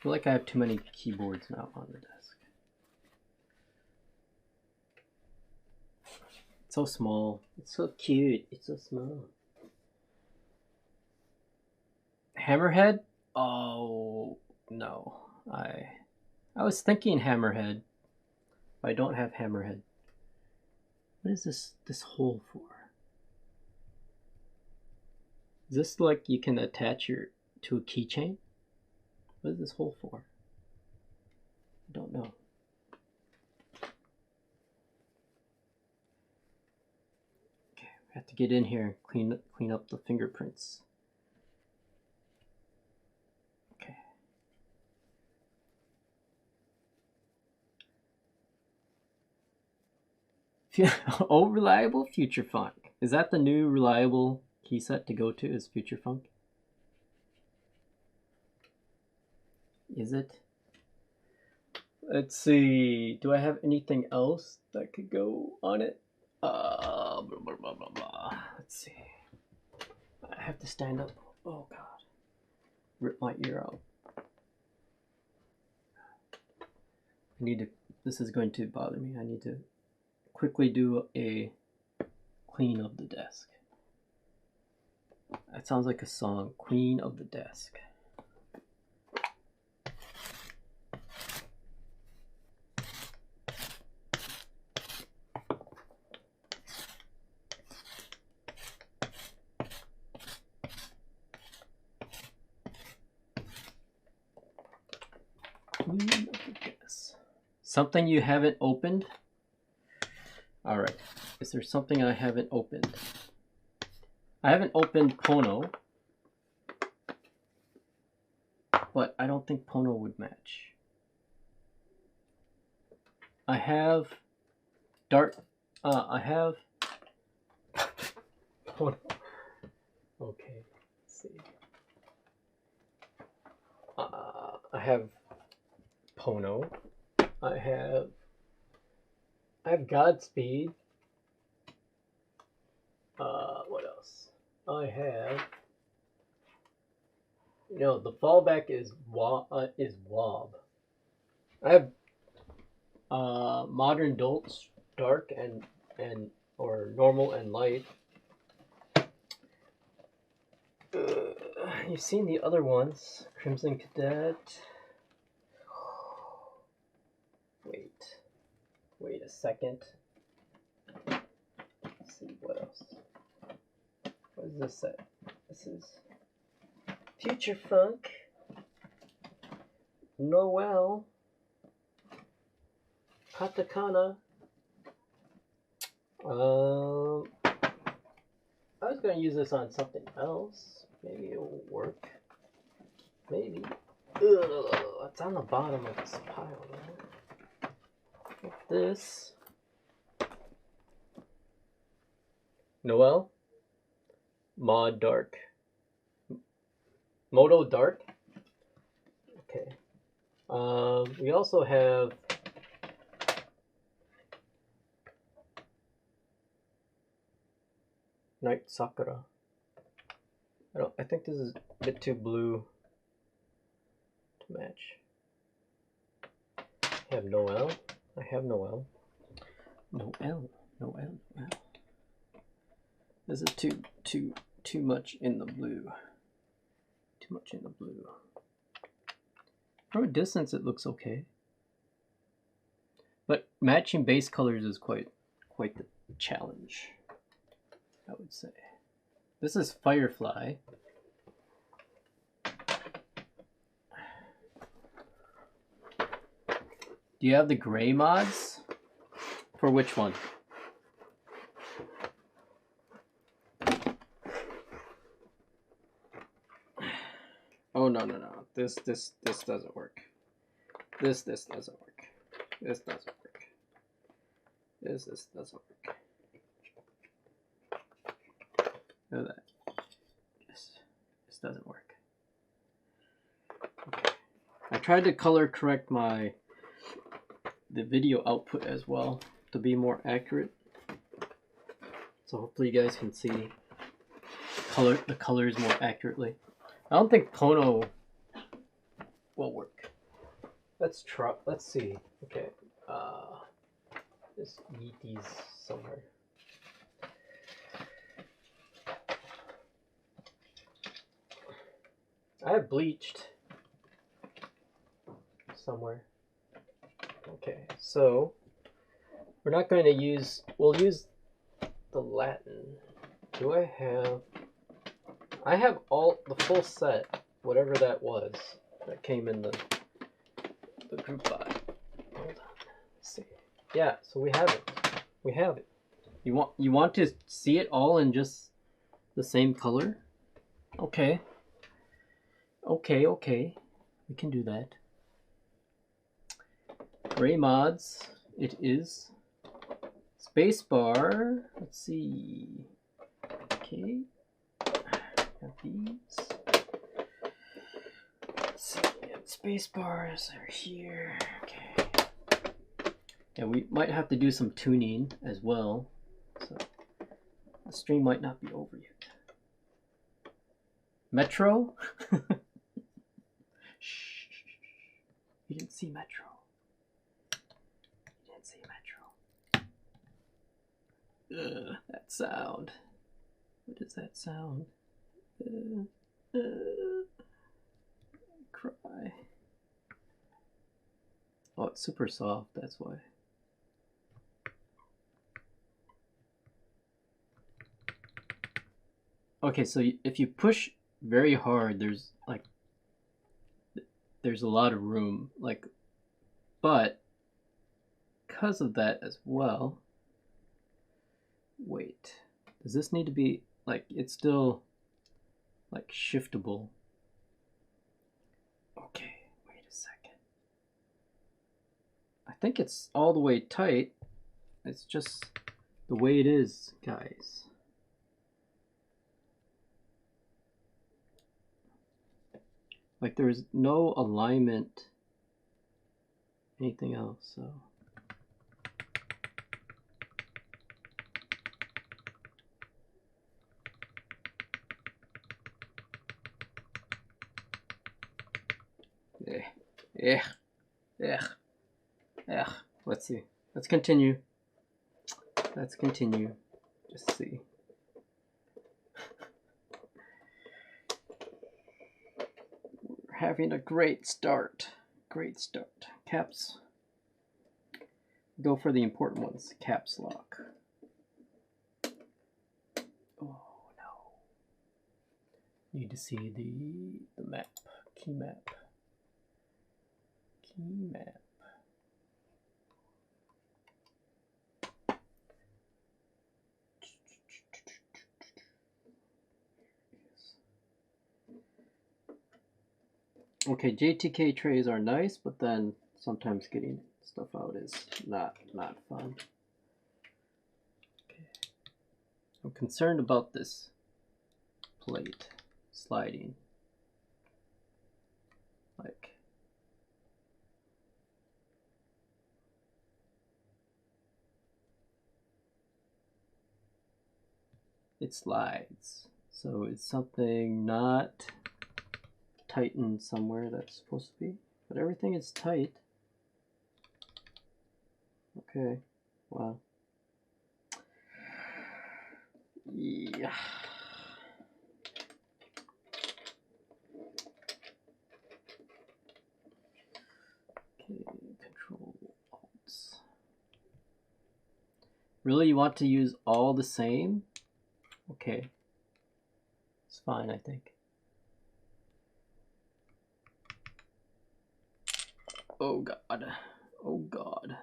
Speaker 1: I feel like I have too many keyboards now on the desk. It's so small. It's so cute. It's so small. Hammerhead? Oh no. I was thinking Hammerhead, but I don't have Hammerhead. What is this hole for? Is this like you can attach to a keychain? What is this hole for? I don't know. Okay, we have to get in here and clean up the fingerprints. Okay. Oh, reliable Future Funk. Is that the new reliable key set to go to? Is Future Funk? Is it? Let's see. Do I have anything else that could go on it? Blah, blah, blah, blah, blah. Let's see. I have to stand up. Oh God. Rip my ear out. I need to. This is going to bother me. I need to quickly do a clean of the desk. That sounds like a song. Queen of the desk. Queen of the gas. Something you haven't opened? Alright. Is there something I haven't opened? I haven't opened Pono. But I don't think Pono would match. I have dark. I have Pono. Okay, let's see. I have Pono. I have Godspeed. What else? I have. You know, the fallback is Wob. I have Modern Dolts, dark and or normal and light. You've seen the other ones. Crimson Cadet. Wait a second. Let's see what else. What is this set? This is Future Funk. Noel. Katakana. I was going to use this on something else. Maybe it will work. Maybe. Ugh, it's on the bottom of this pile, man. Like this. Noel. Mod Dark. Moto Dark. Okay. We also have Night Sakura. I think this is a bit too blue to match. I have Noel. Noel. This is too much in the blue. Too much in the blue. From a distance it looks okay. But matching base colors is quite the challenge, I would say. This is Firefly. Do you have the gray mods? For which one? Oh no. This doesn't work. This doesn't work. This doesn't work. This doesn't work. Look at that. This doesn't work. Okay. I tried to color correct the video output as well to be more accurate. So hopefully you guys can see the colors more accurately. I don't think Pono will work. Let's try. Let's see. Okay. Just eat these somewhere. I have bleached somewhere. Okay, so we're not going to use. We'll use the Latin. Do I have? I have the full set, whatever that was, that came in the group buy. Hold on. Let's see. Yeah, so we have it. We have it. You want to see it all in just the same color? Okay. Okay. We can do that. Gray mods. It is. Spacebar. Let's see. Okay. Got these. Let's see. Spacebars are here. Okay. Yeah, we might have to do some tuning as well. So the stream might not be over yet. Metro? Shh. You didn't see Metro. You didn't see Metro. That sound. What is that sound? Cry. Oh, it's super soft, that's why. Okay, so if you push very hard, there's like there's a lot of room, like, but because of that as well, wait, does this need to be, like, it's still like shiftable? Okay, wait a second. I think it's all the way tight. It's just the way it is, guys. Like, there's no alignment, anything else, so. Let's see. Let's continue. Let's continue. Just see. We're having a great start. Great start. Caps. Go for the important ones. Caps lock. Oh no. Need to see the map. Key map. Key map. Okay, JTK trays are nice, but then sometimes getting stuff out is not fun. Okay. I'm concerned about this plate sliding. Like, it slides. So it's something not tightened somewhere that's supposed to be, but everything is tight. Okay, wow. Yeah. Okay, Control Alt. Really, you want to use all the same? Okay, it's fine, I think. Oh God. Oh God.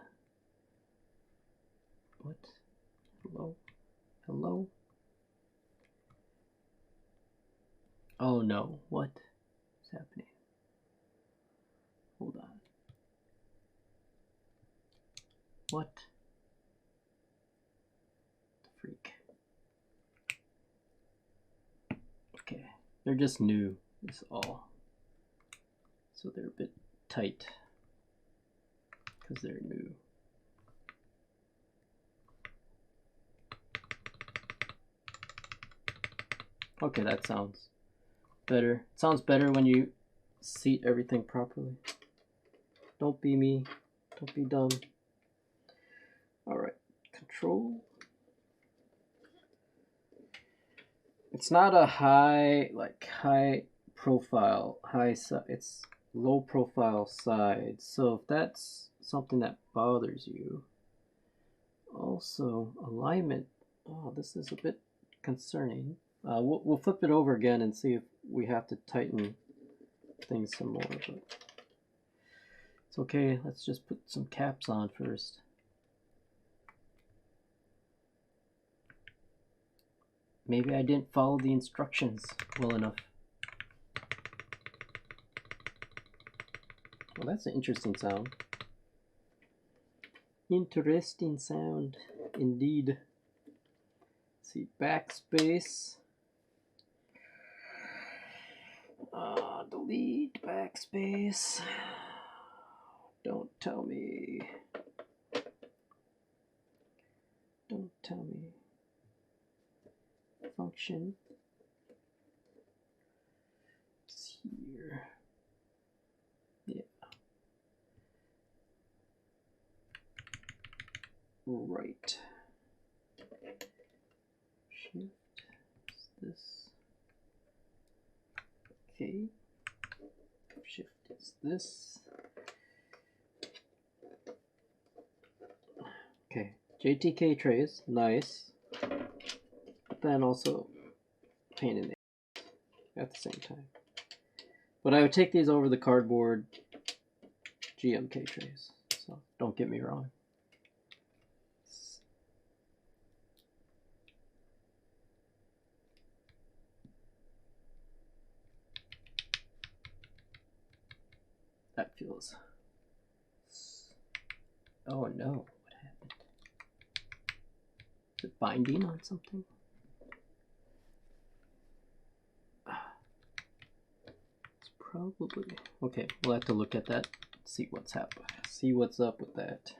Speaker 1: What? Hello? Hello? Oh no. What is happening? Hold on. What? The freak. Okay. They're just new, is all. So they're a bit tight because they're new. Okay, that sounds better. It sounds better when you seat everything properly. Don't be me. Don't be dumb. All right, Control. It's not a high profile, it's low profile side. So if that's something that bothers you, also alignment. Oh, this is a bit concerning. We'll flip it over again and see if we have to tighten things some more, but it's okay. Let's just put some caps on first. Maybe I didn't follow the instructions well enough. Well, that's an interesting sound. Interesting sound, indeed. Let's see, backspace. Delete backspace. Don't tell me. Don't tell me. Function. It's here. Yeah. Right. Shift. Is this? Okay. Shift is this. Okay. JTK trays, nice. But then also pain in the ass at the same time. But I would take these over the cardboard GMK trays, so don't get me wrong. That feels... Oh no, what happened? Is it binding on something? It's probably... Okay, we'll have to look at that, see what's happening, see what's up with that.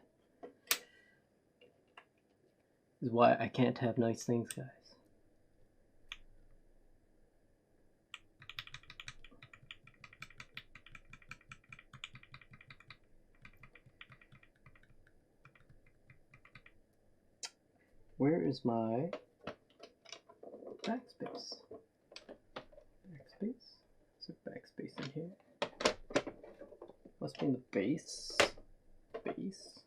Speaker 1: This is why I can't have nice things, guys. Where is my backspace? Backspace? Is there backspace in here? Must be in the base. Base.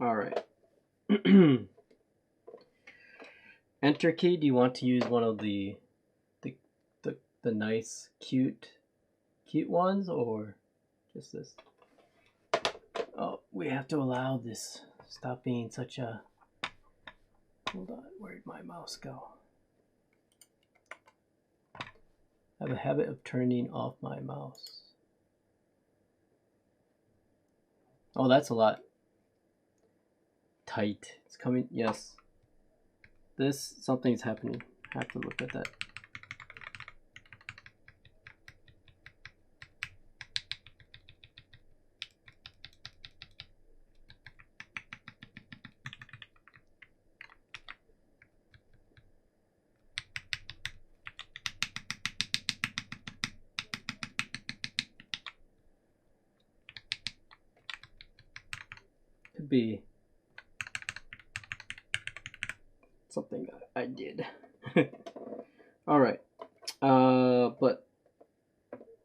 Speaker 1: All right. Enter key. Do you want to use one of the nice, cute ones, or just this? Oh, we have to allow this. Stop being such a... Hold on, where'd my mouse go? I have a habit of turning off my mouse. Oh, that's a lot. Tight. It's coming. Yes. Something's happening. I have to look at that. Could be something I did. All right. But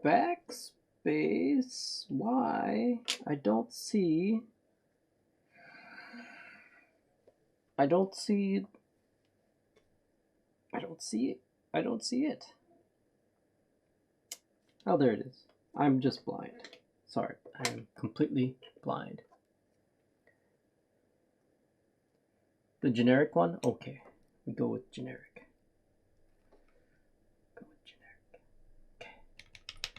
Speaker 1: backspace, why? I don't see it. Oh, there it is. I'm just blind. Sorry, I am completely blind. The generic one? Okay, we go with generic.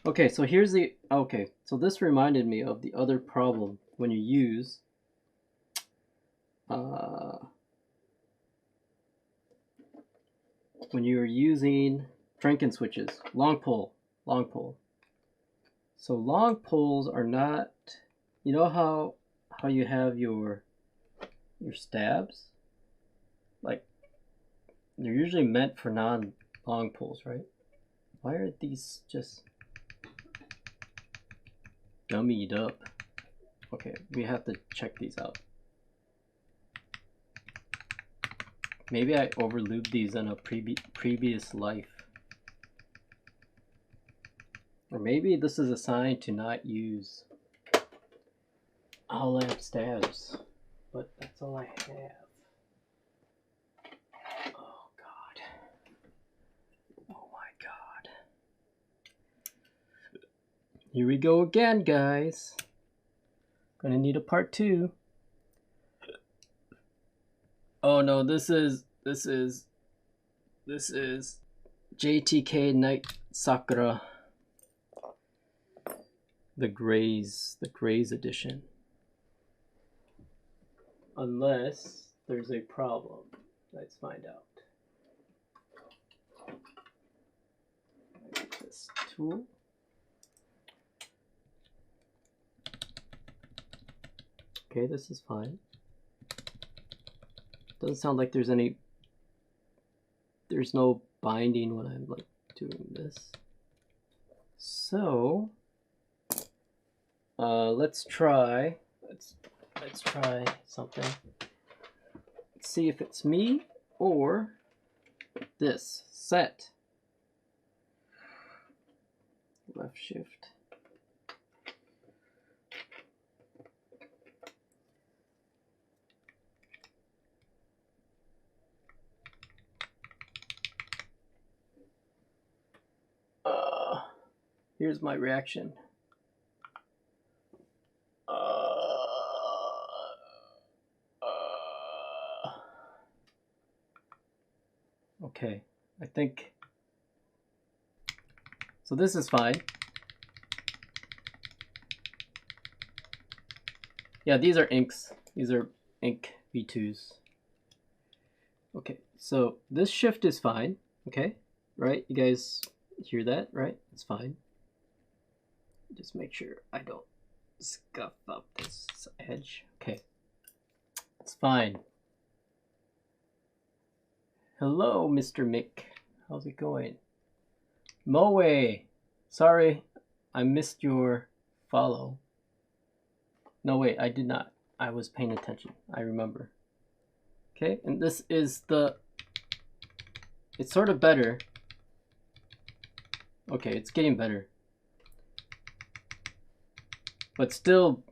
Speaker 1: Okay, so here's the... Okay, so this reminded me of the other problem when you use... when you're using Franken switches, long pole. So long poles are not... You know how you have your stabs? Like, they're usually meant for non-long poles, right? Why are these just dummied up? Okay, we have to check these out. Maybe I overlubed these in a previous life. Or maybe this is a sign to not use all lamp stabs. But that's all I have. Oh God. Oh my God. Here we go again, guys. Gonna need a part 2. Oh no, this is JTK Night Sakura. The Grays edition. Unless there's a problem. Let's find out. This tool. Okay, this is fine. Doesn't sound like there's no binding when I'm like doing this. So let's try something. Let's see if it's me or this. Set. Left shift. Here's my reaction. Okay, I think so. This is fine. Yeah, these are inks. These are ink V2s. Okay, so this shift is fine. Okay, right? You guys hear that, right? It's fine. Just make sure I don't scuff up this edge. Okay, it's fine. Hello, Mr. Mick. How's it going? Moe, sorry, I missed your follow. No, wait, I did not. I was paying attention. I remember. Okay, and this is the... It's sort of better. Okay, it's getting better. But still...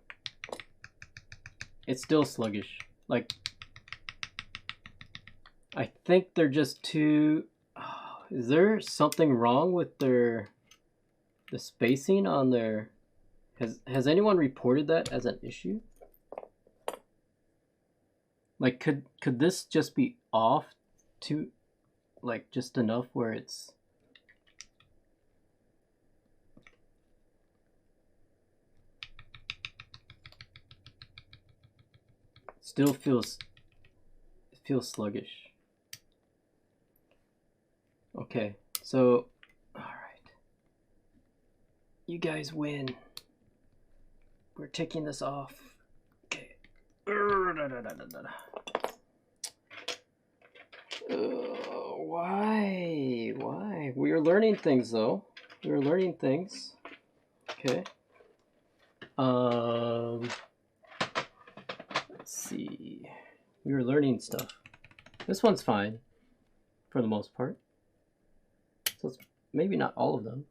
Speaker 1: It's still sluggish. Like... I think they're just too... Oh, is there something wrong with the spacing on their... Has anyone reported that as an issue? Like, could this just be off to, like, just enough where it's... Still feels sluggish. Okay, so, all right. You guys win. We're taking this off. Okay. Why? Why? We are learning things, though. We are learning things. Okay. Let's see. We were learning stuff. This one's fine, for the most part. So it's maybe not all of them.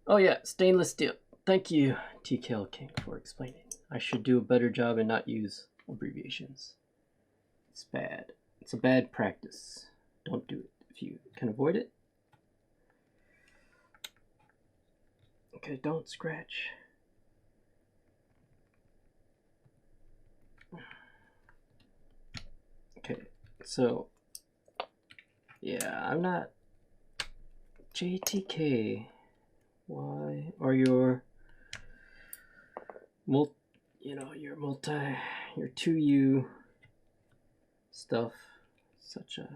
Speaker 1: Oh yeah, stainless steel. Thank you, TKL King, for explaining. I should do a better job and not use abbreviations. It's bad. It's a bad practice. Don't do it if you can avoid it. Okay, don't scratch. Okay, so yeah, I'm not JTK. Why are your your 2U stuff such a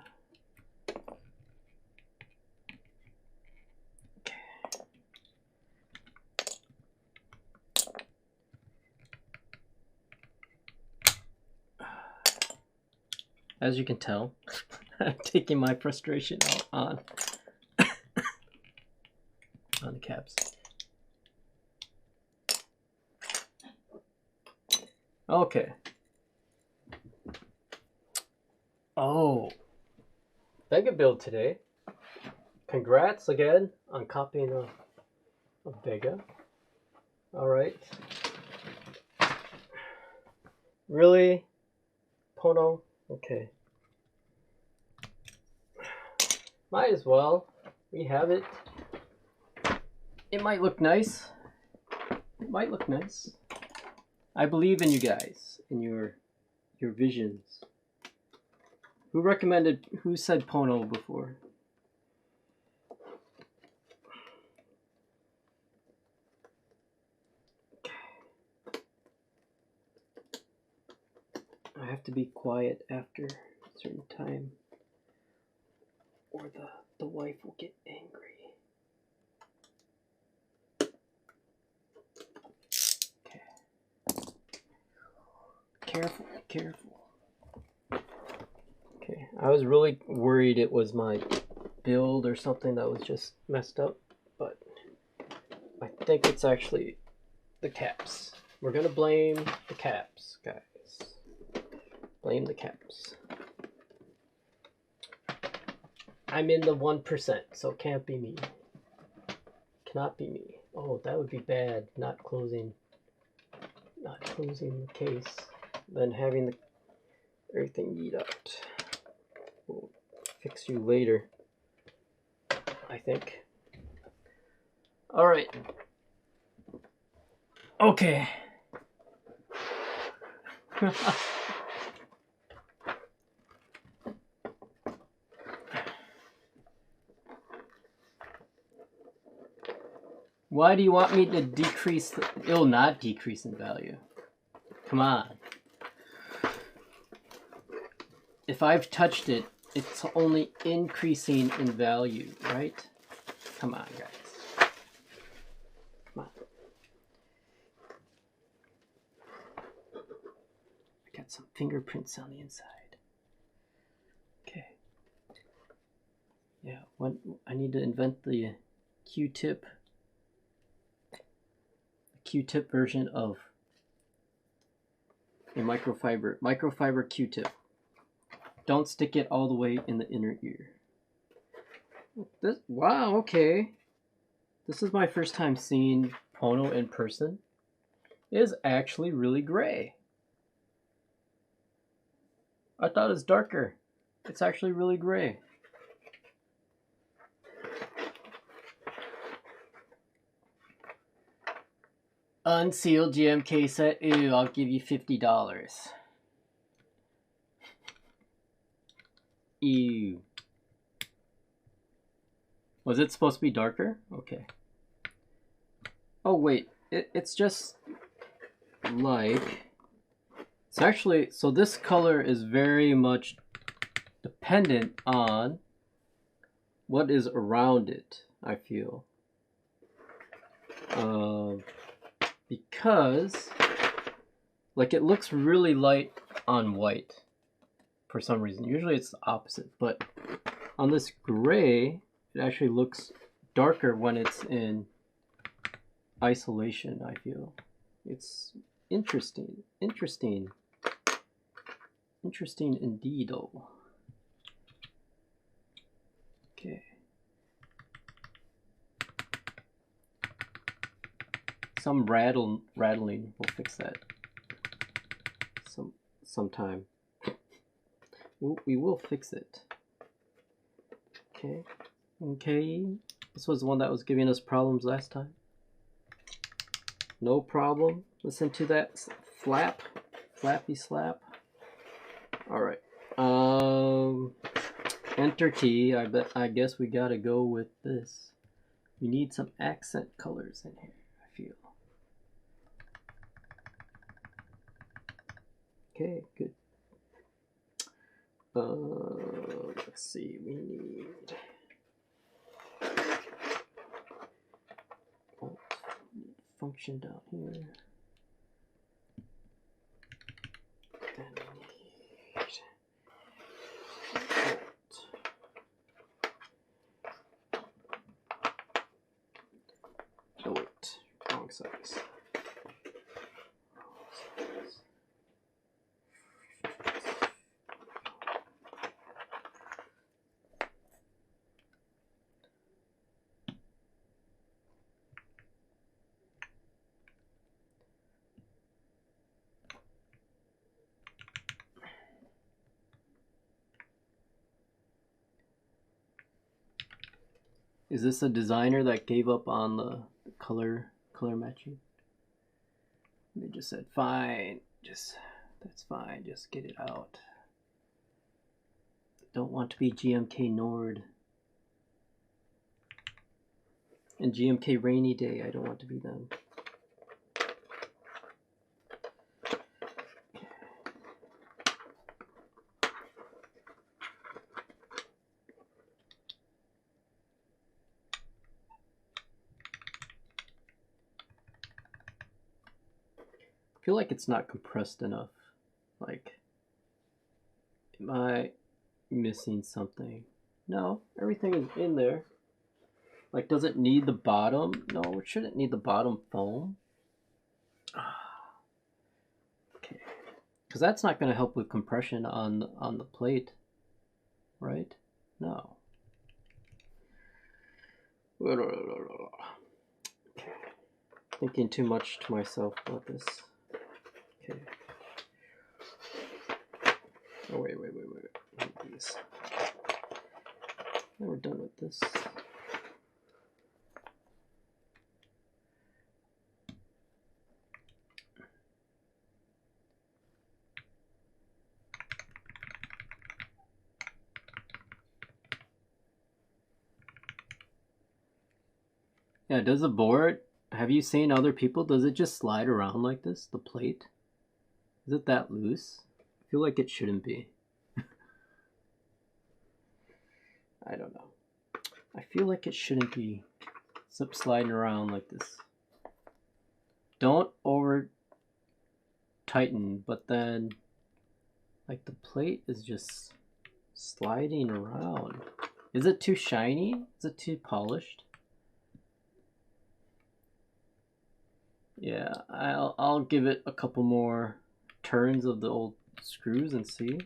Speaker 1: As you can tell, I'm taking my frustration out on the caps. Okay. Oh, Vega build today. Congrats again on copying a Vega. All right. Really, Pono? Okay. Might as well. We have it. It might look nice. It might look nice. I believe in you guys, in your visions. Who said Pono before? Okay. I have to be quiet after a certain time, or the wife will get angry. Careful, careful. Okay, I was really worried it was my build or something that was just messed up, but I think it's actually the caps. We're gonna blame the caps, guys. Blame the caps. I'm in the 1%, so it can't be me. Cannot be me. Oh, that would be bad, not closing the case. Then having everything yeet out will fix you later, I think. All right. Okay. Why do you want me to decrease? It'll not decrease in value. Come on. If I've touched it, it's only increasing in value, right? Come on, guys. Come on. I got some fingerprints on the inside. Okay. Yeah, when I need to invent the Q-tip version of a microfiber Q-tip. Don't stick it all the way in the inner ear. Wow, okay. This is my first time seeing Pono in person. It is actually really gray. I thought it was darker. It's actually really gray. Unsealed GMK set. Ew, I'll give you $50. Ew. Was it supposed to be darker? Okay. Oh wait, it's just like, it's actually, so this color is very much dependent on what is around it, I feel. Because like it looks really light on white for some reason. Usually it's the opposite, but on this gray, it actually looks darker when it's in isolation, I feel. It's interesting. Interesting indeed. Oh. Okay. Some rattling will fix that sometime. We will fix it. Okay. This was the one that was giving us problems last time. No problem. Listen to that flappy slap. All right. Enter T. I guess we gotta go with this. We need some accent colors in here, I feel. Okay, good. Let's see, we need function down here. And oh wait, wrong size. Is this a designer that gave up on the color matching? They just said, fine, that's fine, just get it out. Don't want to be GMK Nord. And GMK Rainy Day, I don't want to be them. I feel like it's not compressed enough. Like, am I missing something? No, everything is in there. Like, does it need the bottom? No, it shouldn't need the bottom foam. Okay, because that's not going to help with compression on the plate, right? No. Okay, thinking too much to myself about this. Okay. Oh wait. These. Now we're done with this. Yeah, does the board, have you seen other people, does it just slide around like this, the plate? Is it that loose? I feel like it shouldn't be. I don't know. I feel like it shouldn't be sliding around like this. Don't over tighten, but then like the plate is just sliding around. Is it too shiny? Is it too polished? Yeah, I'll give it a couple more turns of the old screws and see.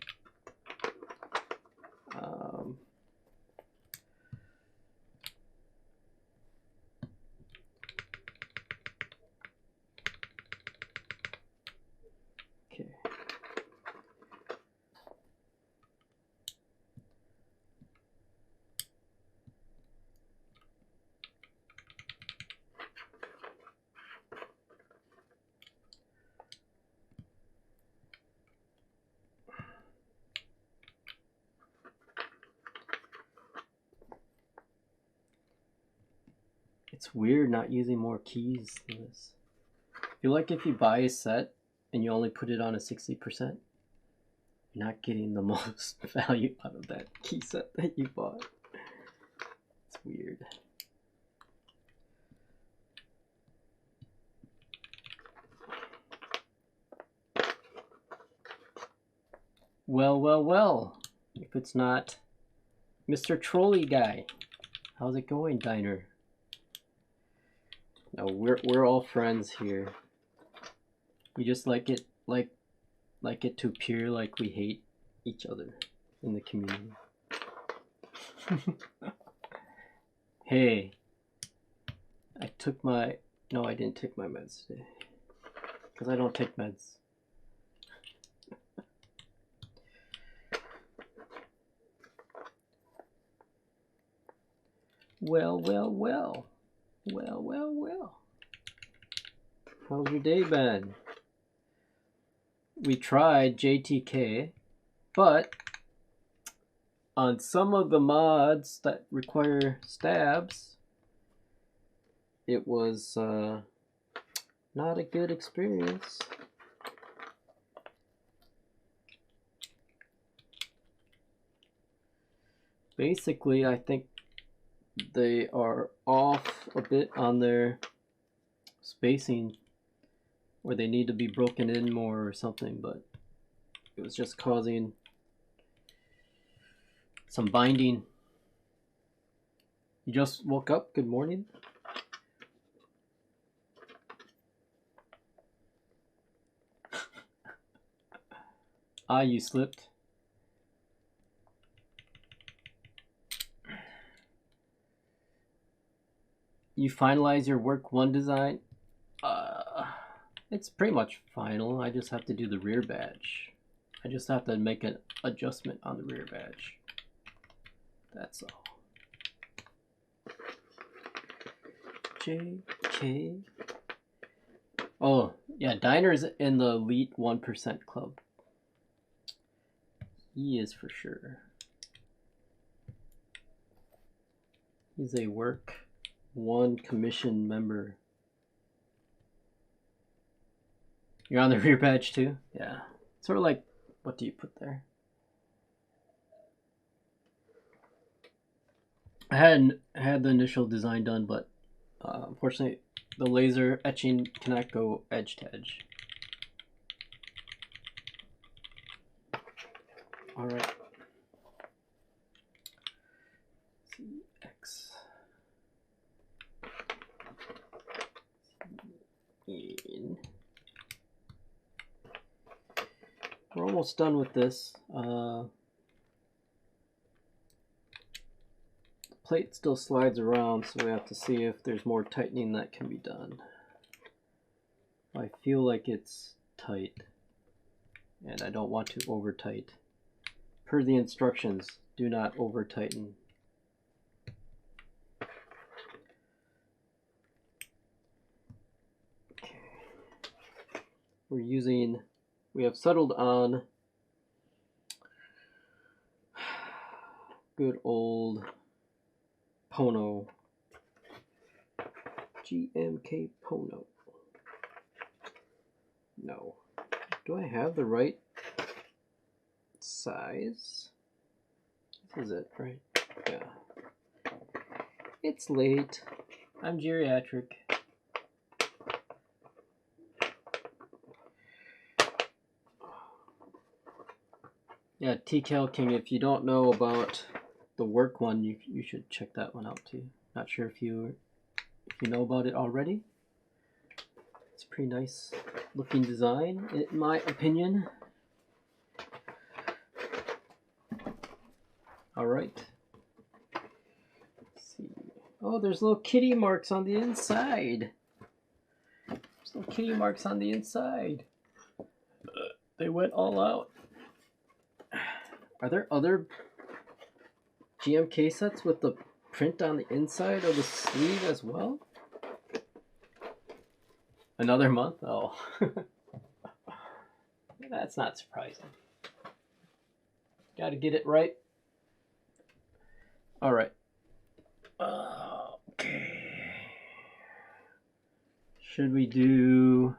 Speaker 1: Okay. It's weird not using more keys than this. I feel like if you buy a set and you only put it on a 60%, you're not getting the most value out of that key set that you bought. It's weird. Well, well, well. If it's not Mr. Trolley Guy. How's it going, Diner? No, we're all friends here. We just like it it to appear like we hate each other in the community. Hey, I took my no, I didn't take my meds today because I don't take meds. Well, well, well. Well, well, well. How's your day been? We tried JTK, but on some of the mods that require stabs, it was not a good experience. Basically, I think they are off a bit on their spacing, or they need to be broken in more or something, but it was just causing some binding. You just woke up? Good morning. Ah, you slipped. You finalize your work one design? It's pretty much final. I just have to do the rear badge. I just have to make an adjustment on the rear badge. That's all. JK. Oh, yeah, Diner's in the elite 1% club. He is for sure. He's a work one commission member. You're on the rear badge too? Yeah. Sort of like, what do you put there? I had the initial design done, but unfortunately the laser etching cannot go edge to edge. All right. CX. We're almost done with this. The plate still slides around, so we have to see if there's more tightening that can be done. I feel like it's tight, and I don't want to over tight. Per the instructions, do not over tighten. we have settled on good old Pono, GMK Pono. No, do I have the right size? This is it, right? Yeah. It's late. I'm geriatric. Yeah, Keycult King, if you don't know about the work one, you should check that one out too. Not sure if you know about it already. It's a pretty nice looking design, in my opinion. All right. Let's see. Oh, there's little kitty marks on the inside. There's little kitty marks on the inside. They went all out. Are there other GMK sets with the print on the inside of the sleeve as well? Another month? Oh. That's not surprising. Gotta get it right. All right. Okay. Should we do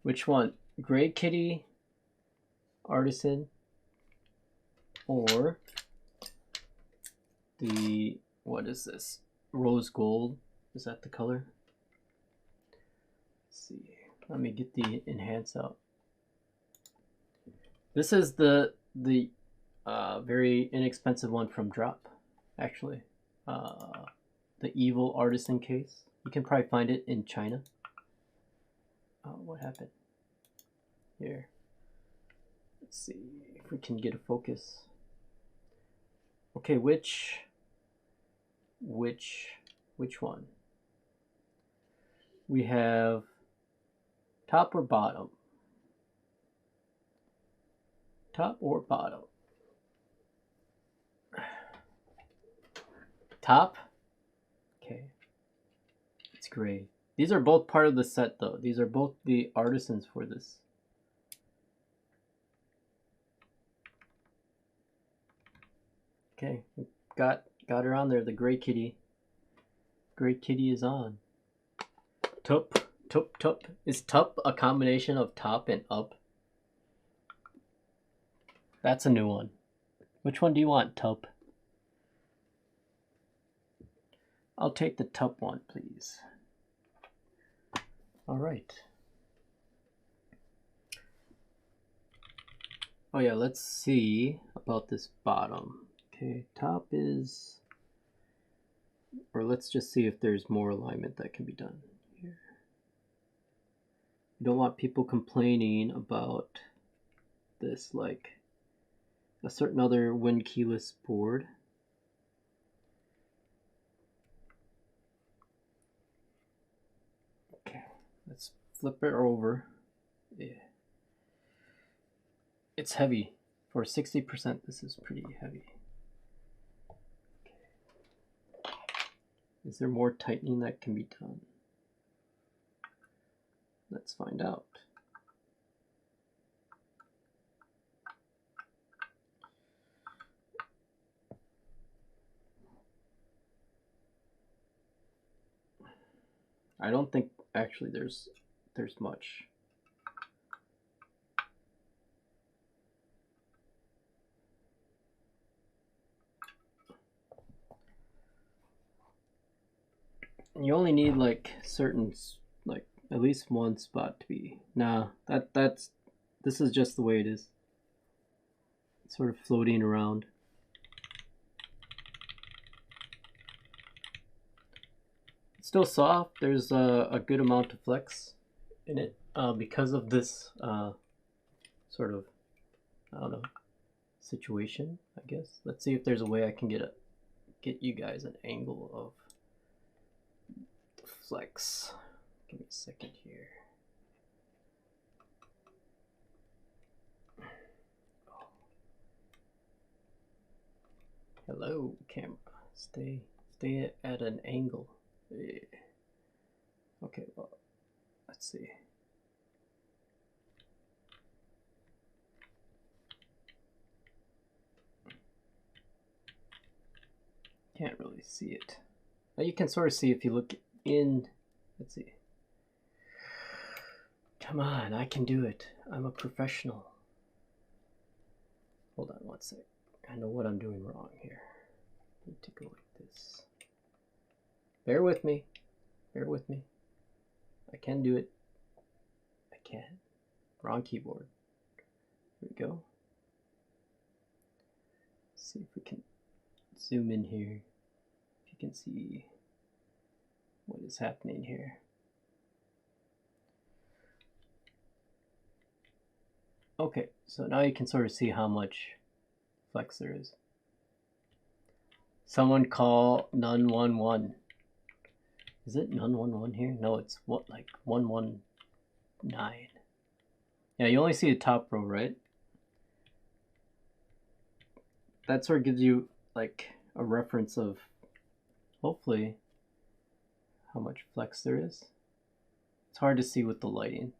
Speaker 1: which one? Gray Kitty Artisan or the, what is this? Rose Gold. Is that the color? Let's see. Let me get the enhance out. This is the very inexpensive one from Drop, actually. The Evil Artisan case. You can probably find it in China. What happened? Here. Let's see if we can get a focus. Okay, which one? We have top or bottom? Top or bottom? Top? Okay. It's gray. These are both part of the set though. These are both the artisans for this. Okay, got her on there, the Gray Kitty. Gray Kitty is on. Tup. Is tup a combination of top and up? That's a new one. Which one do you want, tup? I'll take the tup one, please. All right. Oh yeah, let's see about this bottom. Okay, top is, or let's just see if there's more alignment that can be done here. You don't want people complaining about this like a certain other wind keyless board. Okay, let's flip it over. Yeah. It's heavy. For 60%, this is pretty heavy. Okay. Is there more tightening that can be done? Let's find out. I don't think actually there's much. You only need like certain, like at least one spot to be. Nah, this is just the way it is. It's sort of floating around. It's still soft. There's a good amount of flex in it because of this sort of, I don't know, situation, I guess. Let's see if there's a way I can get you guys an angle of flex. Give me a second here. Hello, camera. Stay at an angle. Yeah. Okay, well, let's see. Can't really see it. Now you can sort of see if you look in. Let's see. Come on, I can do it. I'm a professional. Hold on one sec. I know what I'm doing wrong here. I need to go like this. Bear with me. Bear with me. I can do it. I can. Wrong keyboard. Here we go. Let's see if we can zoom in here. If you can see what is happening here. Okay, so now you can sort of see how much flex there is. Someone call none 11. Is it none 11 here? No, it's what, like 119. Yeah, you only see the top row, right? That sort of gives you like a reference of hopefully how much flex there is. It's hard to see with the lighting,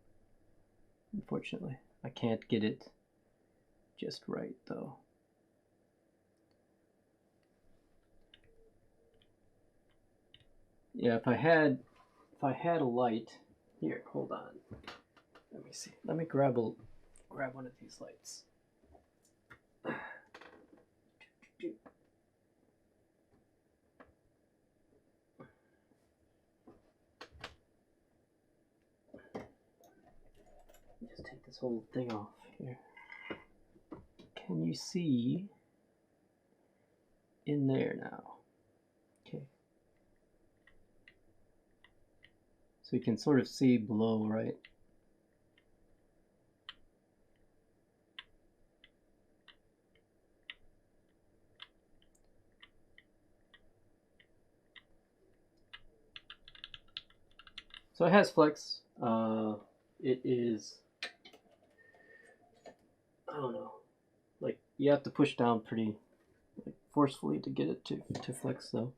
Speaker 1: unfortunately. I can't get it just right though. Yeah, if I had a light here, hold on. Let me see. Let me grab one of these lights. Just take this whole thing off here. Can you see in there now? Okay. So you can sort of see below, right? So it has flex. It is, I don't know, like you have to push down pretty like, forcefully to get it to flex though.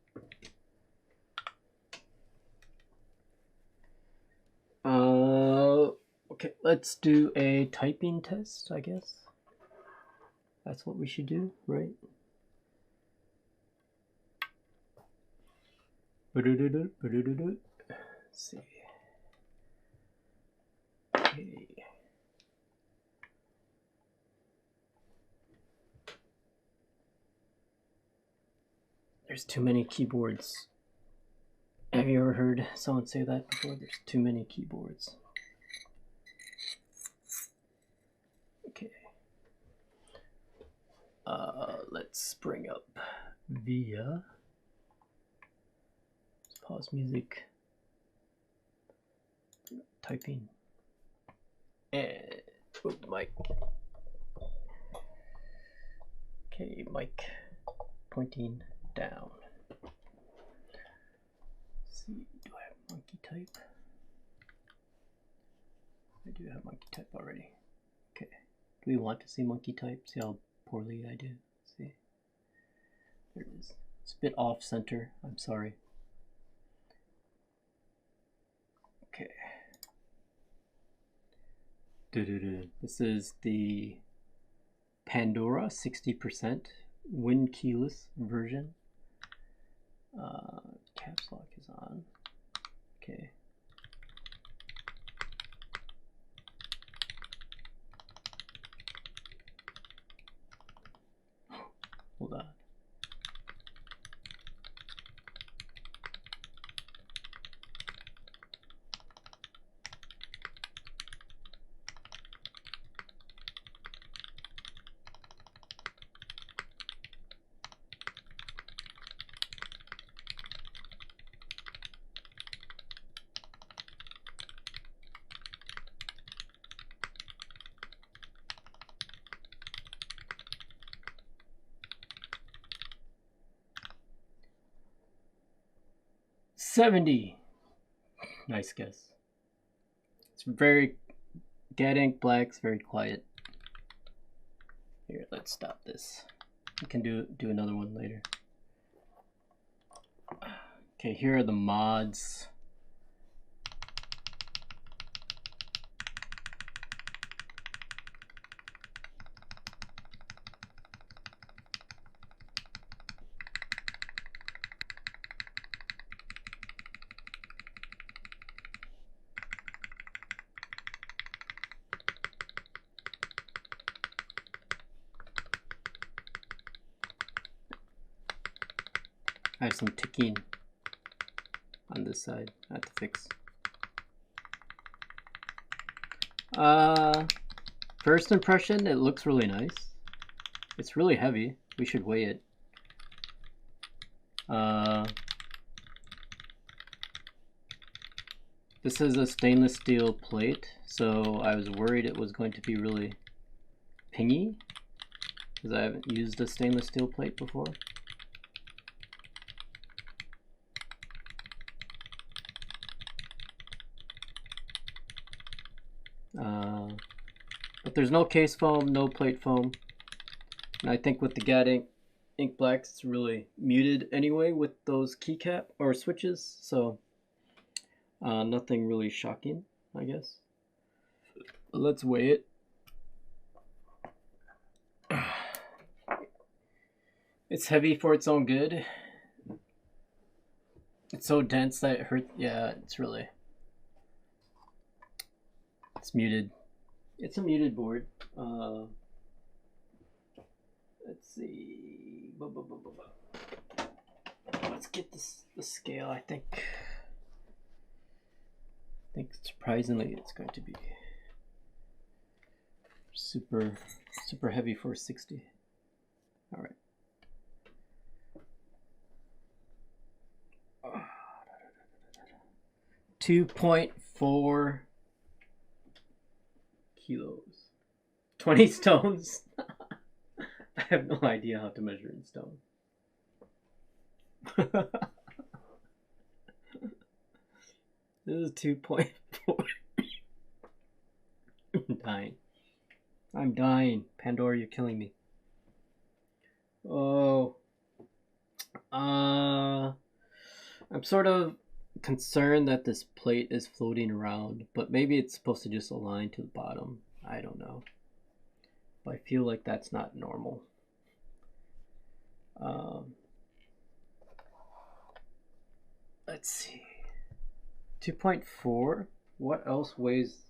Speaker 1: Okay, let's do a typing test, I guess. That's what we should do, right? Let's see. Okay. There's too many keyboards. Have you ever heard someone say that before? There's too many keyboards. Okay. Let's bring up via. Let's pause music. Typing. And mic. Okay, mic pointing down. Let's see, do I have monkey type? I do have monkey type already. Okay. Do we want to see monkey type? See how poorly I do? Let's see. There it is. It's a bit off center. I'm sorry. Okay. This is the Pandora 60% wind keyless version. Caps lock is on. Okay. Hold on. $70. Nice guess. It's very dead ink black. It's very quiet. Here, let's stop this. We can do another one later. Okay, here are the mods. I have some ticking on this side. I have to fix. First impression, it looks really nice. It's really heavy. We should weigh it. This is a stainless steel plate, so I was worried it was going to be really pingy because I haven't used a stainless steel plate before. But there's no case foam, no plate foam. And I think with the GAD ink blacks, it's really muted anyway with those keycap or switches. So nothing really shocking, I guess. But let's weigh it. It's heavy for its own good. It's so dense that it hurts. Yeah, it's muted. It's a muted board. Let's see. Let's get the scale. I think surprisingly it's going to be super heavy for 60. All right. Uh, 2.4 kilos. 20 stones. I have no idea how to measure in stone. This is 2.4. I'm dying. I'm dying. Pandora, you're killing me. Oh. I'm sort of concerned that this plate is floating around, but maybe it's supposed to just align to the bottom. I don't know. But I feel like that's not normal. Let's see. 2.4. What else weighs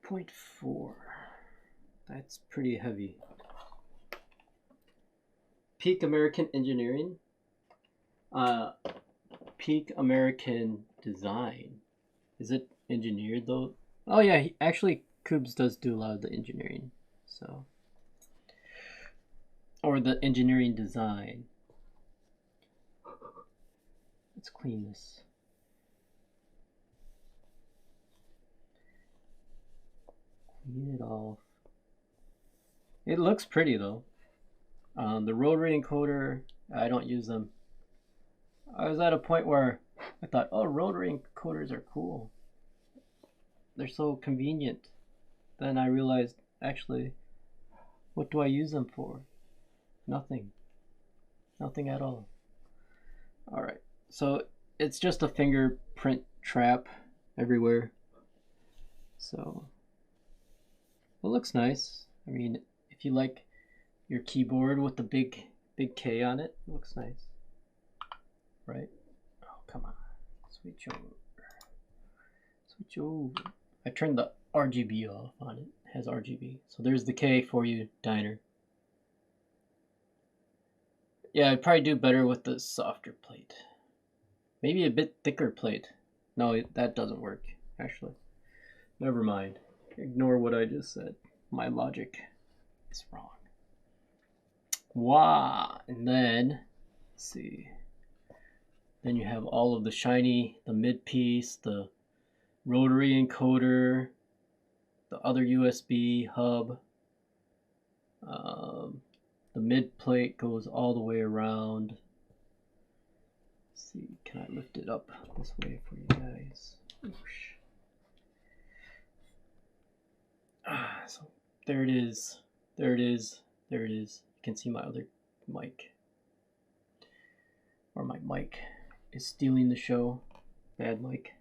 Speaker 1: 2.4? That's pretty heavy. Peak American Engineering. Peak American Design. Is it engineered though? Oh yeah, actually Kubes does do a lot of the engineering. So, or the engineering design. Let's clean this. Clean it off. It looks pretty though. The rotary encoder, I don't use them. I was at a point where I thought, oh, rotary encoders are cool. They're so convenient. Then I realized, actually, what do I use them for? Nothing. Nothing at all. All right. So it's just a fingerprint trap everywhere. So it looks nice. I mean, if you like your keyboard with the big K on it, it looks nice. Right? Oh, come on. Switch over. Switch over. I turned the RGB off on it. It has RGB. So there's the K for you, Diner. Yeah, I'd probably do better with the softer plate. Maybe a bit thicker plate. No, that doesn't work, actually. Never mind. Ignore what I just said. My logic is wrong. Wow. And then, let's see. Then you have all of the shiny, the mid piece, the rotary encoder, the other USB hub. The mid plate goes all the way around. Let's see, can I lift it up this way for you guys? So there it is. There it is. There it is. You can see my other mic. Or my mic is stealing the show. Bad mic.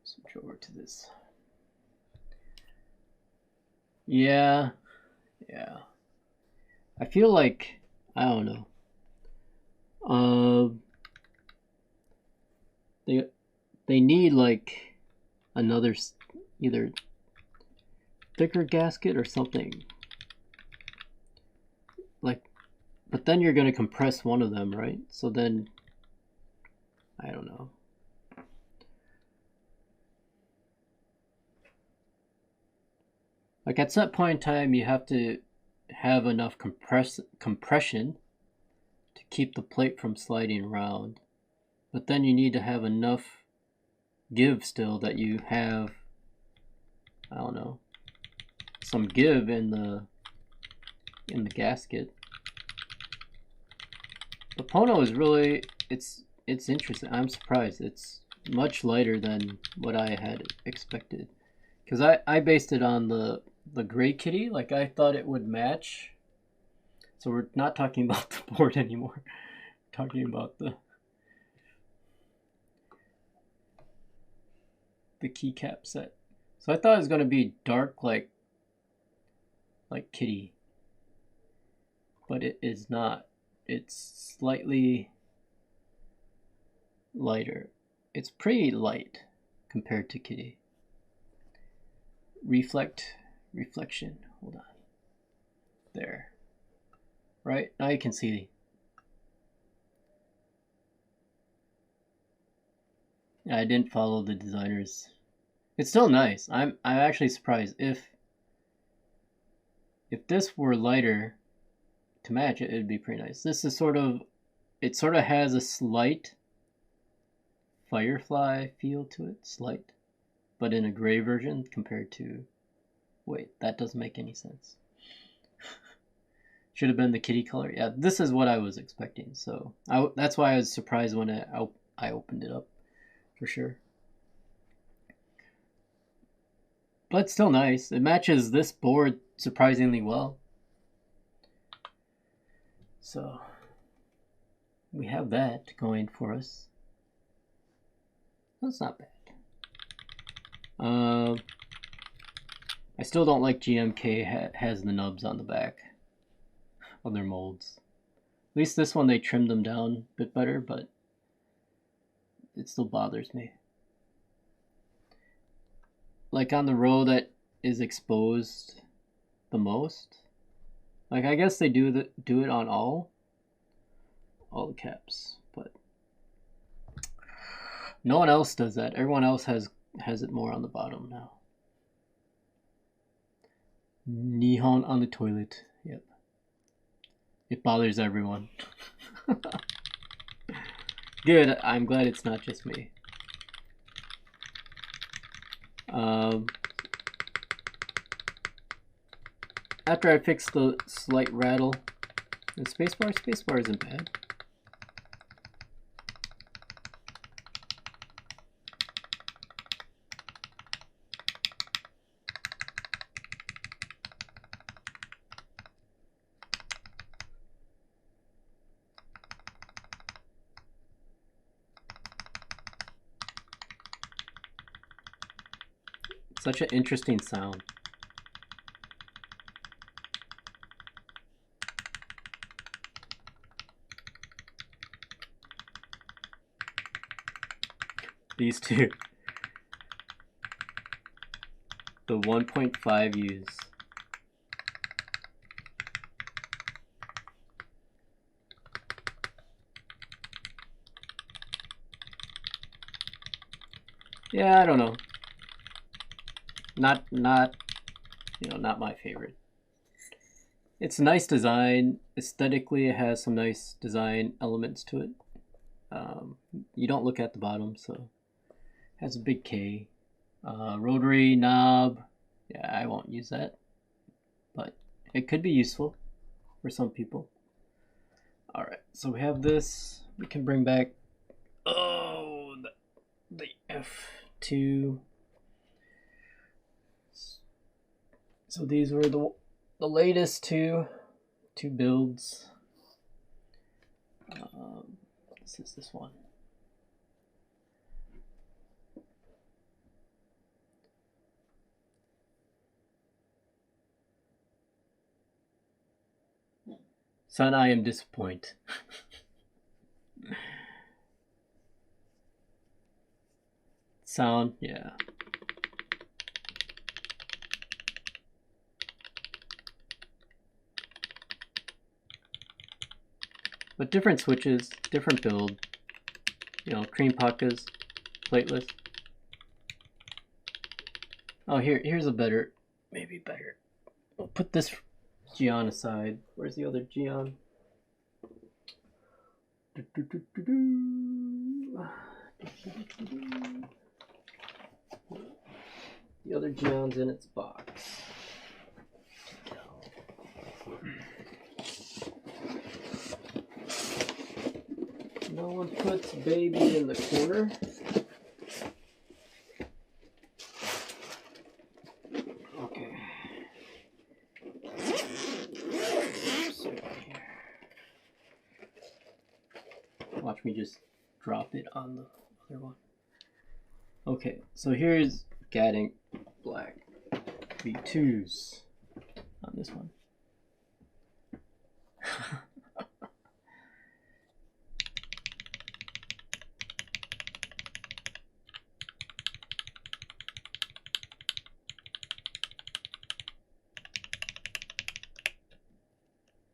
Speaker 1: Switch over to this. Yeah. I feel like, I don't know. They need like another either thicker gasket or something. Like But then you're going to compress one of them, right? So then, I don't know. Like at some point in time, you have to have enough compression to keep the plate from sliding around. But then you need to have enough give still that you have, I don't know, some give in the gasket. The Pono is really, it's interesting. I'm surprised. It's much lighter than what I had expected. Because I based it on the gray kitty. Like I thought it would match. So we're not talking about the board anymore. We're talking about the keycap set. So I thought it was going to be dark like kitty. But it is not. It's slightly lighter. It's pretty light compared to kitty. Reflection. Hold on. There. Right? Now you can see. I didn't follow the designers. It's still nice. I'm actually surprised. If this were lighter to match it, it'd be pretty nice. This is it sort of has a slight Firefly feel to it, slight, but in a gray version compared to, wait, that doesn't make any sense. Should have been the kitty color. Yeah, this is what I was expecting. So that's why I was surprised when I opened it up, for sure. But it's still nice. It matches this board surprisingly well. So we have that going for us. That's not bad. I still don't like GMK has the nubs on the back of their molds. At least this one they trimmed them down a bit better, but it still bothers me. Like on the row that is exposed the most. Like I guess they do it on all the caps, but no one else does that. Everyone else has it more on the bottom now. Nihon on the toilet. Yep. It bothers everyone. Good. I'm glad it's not just me. After I fix the slight rattle and spacebar isn't bad. Such an interesting sound. These two. The 1.5 use. Yeah, I don't know. Not not my favorite. It's a nice design. Aesthetically, it has some nice design elements to it. You don't look at the bottom, so it has a big K. Rotary knob. Yeah, I won't use that, but it could be useful for some people. All right, so we have this. We can bring back the F2. So these were the latest two builds. This is this one. Son, I am disappointed. Sound, yeah. but different switches, different build. You know, cream pakas, plateless. Oh, here's a better, maybe better. We'll put this Geon aside. Where's the other Geon? The other Geon's in its box. No one puts baby in the corner. Okay. Watch me just drop it on the other one. Okay, so here's Gadding Black V2s on this one.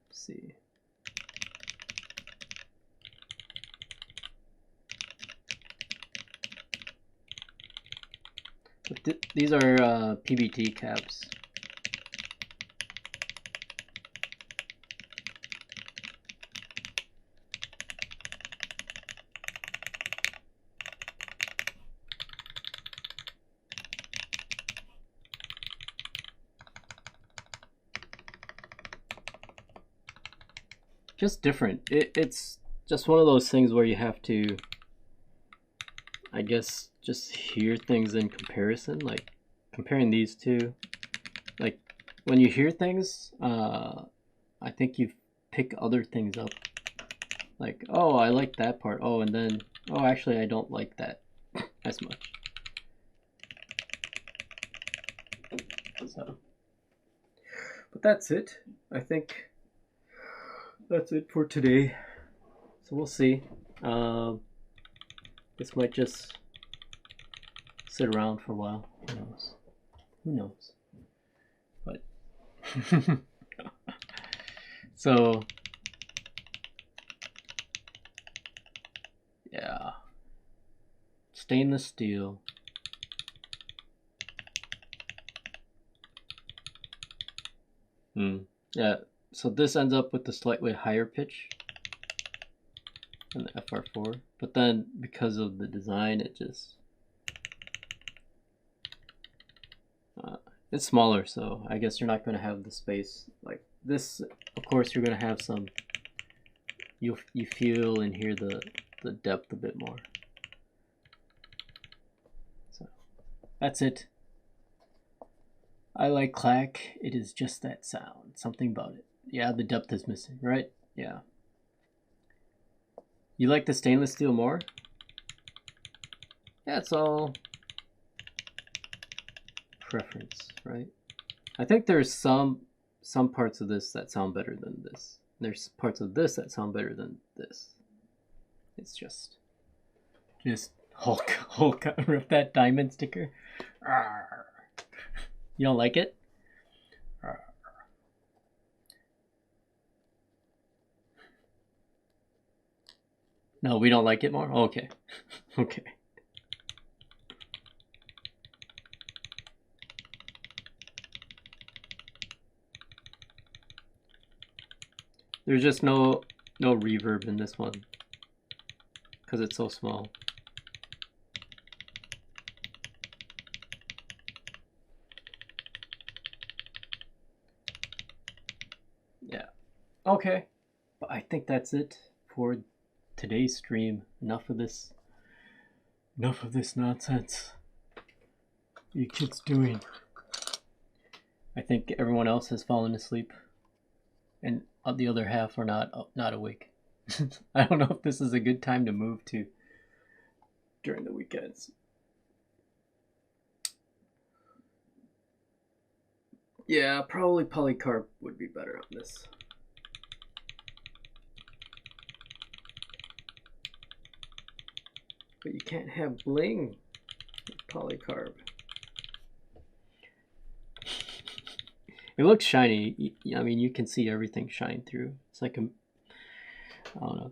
Speaker 1: Let's see. These are PBT caps. Just different. It's just one of those things where you have to, I guess, just hear things in comparison, like comparing these two. Like when you hear things, I think you pick other things up. Like, oh, I like that part. Oh, and then, oh, actually, I don't like that as much. So, but that's it. I think that's it for today. So we'll see. This might just sit around for a while. Who knows? Who knows? But so yeah, stainless steel. Yeah. So this ends up with a slightly higher pitch than the FR4, but then because of the design, it just it's smaller, so I guess you're not going to have the space like this. Of course, you're going to have some. You feel and hear the depth a bit more. So that's it. I like clack. It is just that sound. Something about it. Yeah, the depth is missing, right? Yeah. You like the stainless steel more? Yeah, it's all preference, right? I think there's some parts of this that sound better than this. There's parts of this that sound better than this. It's just Hulk rip that diamond sticker. You don't like it? No, we don't like it more? Okay. Okay. There's just no reverb in this one because it's so small. Yeah. Okay. But I think that's it for today's stream. Enough of this nonsense you kids doing. I think everyone else has fallen asleep and the other half are not awake. I don't know if this is a good time to move to during the weekends. Yeah, probably polycarb would be better on this. But you can't have bling with polycarb. It looks shiny. I mean, you can see everything shine through. It's like I don't know.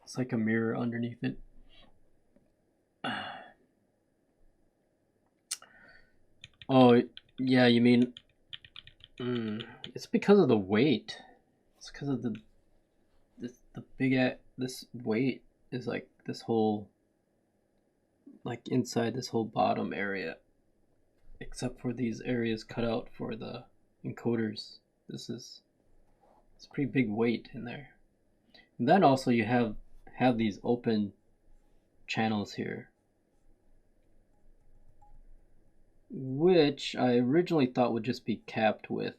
Speaker 1: It's like a mirror underneath it. Oh, yeah, you mean... it's because of the weight. It's because of the this weight is like this whole, like inside this whole bottom area, except for these areas cut out for the encoders. It's pretty big weight in there. And then also you have these open channels here, which I originally thought would just be capped with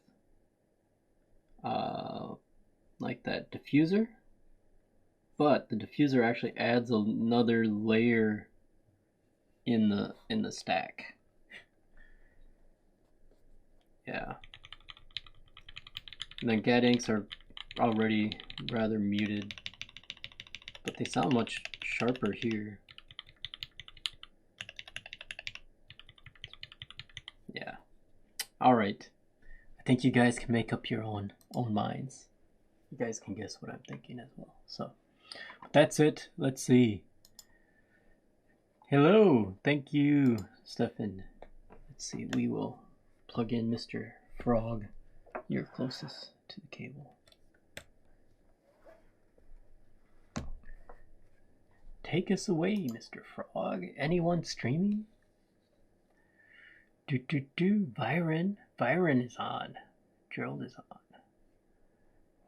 Speaker 1: like that diffuser, but the diffuser actually adds another layer in the stack. Yeah. And then GAD inks are already rather muted, but they sound much sharper here. Yeah. All right. I think you guys can make up your own minds. You guys can guess what I'm thinking as well. So that's it. Let's see. Hello. Thank you, Stefan. Let's see. We will plug in Mr. Frog. You're closest to the cable. Take us away, Mr. Frog. Anyone streaming? Byron. Byron is on. Gerald is on.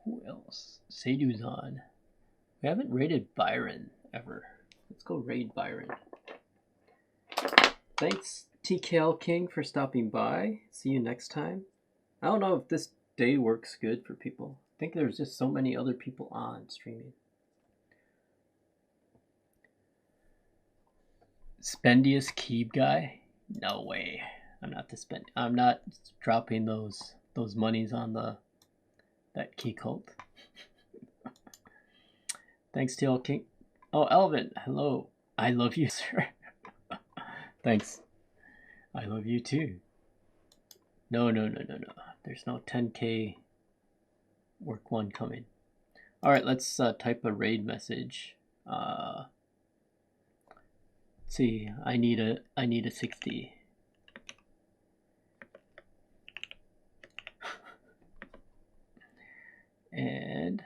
Speaker 1: Who else? Seidu's on. We haven't raided Byron ever. Let's go raid Byron. Thanks, TKL King, for stopping by. See you next time. I don't know if this day works good for people. I think there's just so many other people on streaming. Spendious Keeb guy? No way. I'm not dropping those monies on that Keycult. Thanks, TL King. Oh, Elvin, hello. I love you, sir. Thanks. I love you too. No. There's no 10K work one coming. All right, let's type a raid message. Let's see. I need a 60. And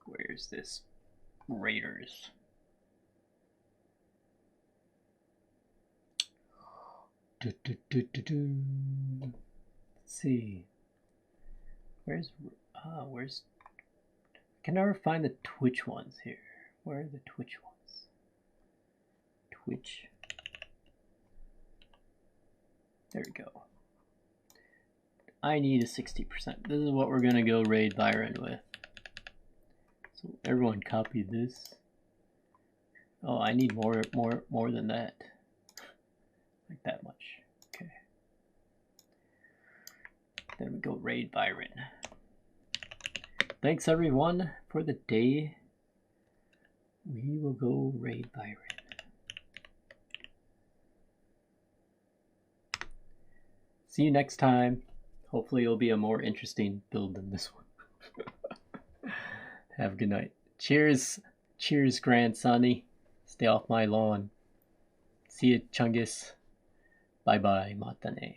Speaker 1: where's this Raiders? Let's see. Where's I can never find the Twitch ones here. Where are the Twitch ones? Twitch. There we go. I need a 60%. This is what we're gonna go raid Byron with. So everyone copy this. Oh, I need more than that. Like that much. Okay. Then we go raid Byron. Thanks everyone for the day. We will go raid Byron. See you next time. Hopefully it'll be a more interesting build than this one. Have a good night. Cheers. Cheers, grandsonny. Stay off my lawn. See you, Chungus. Bye-bye, Matane.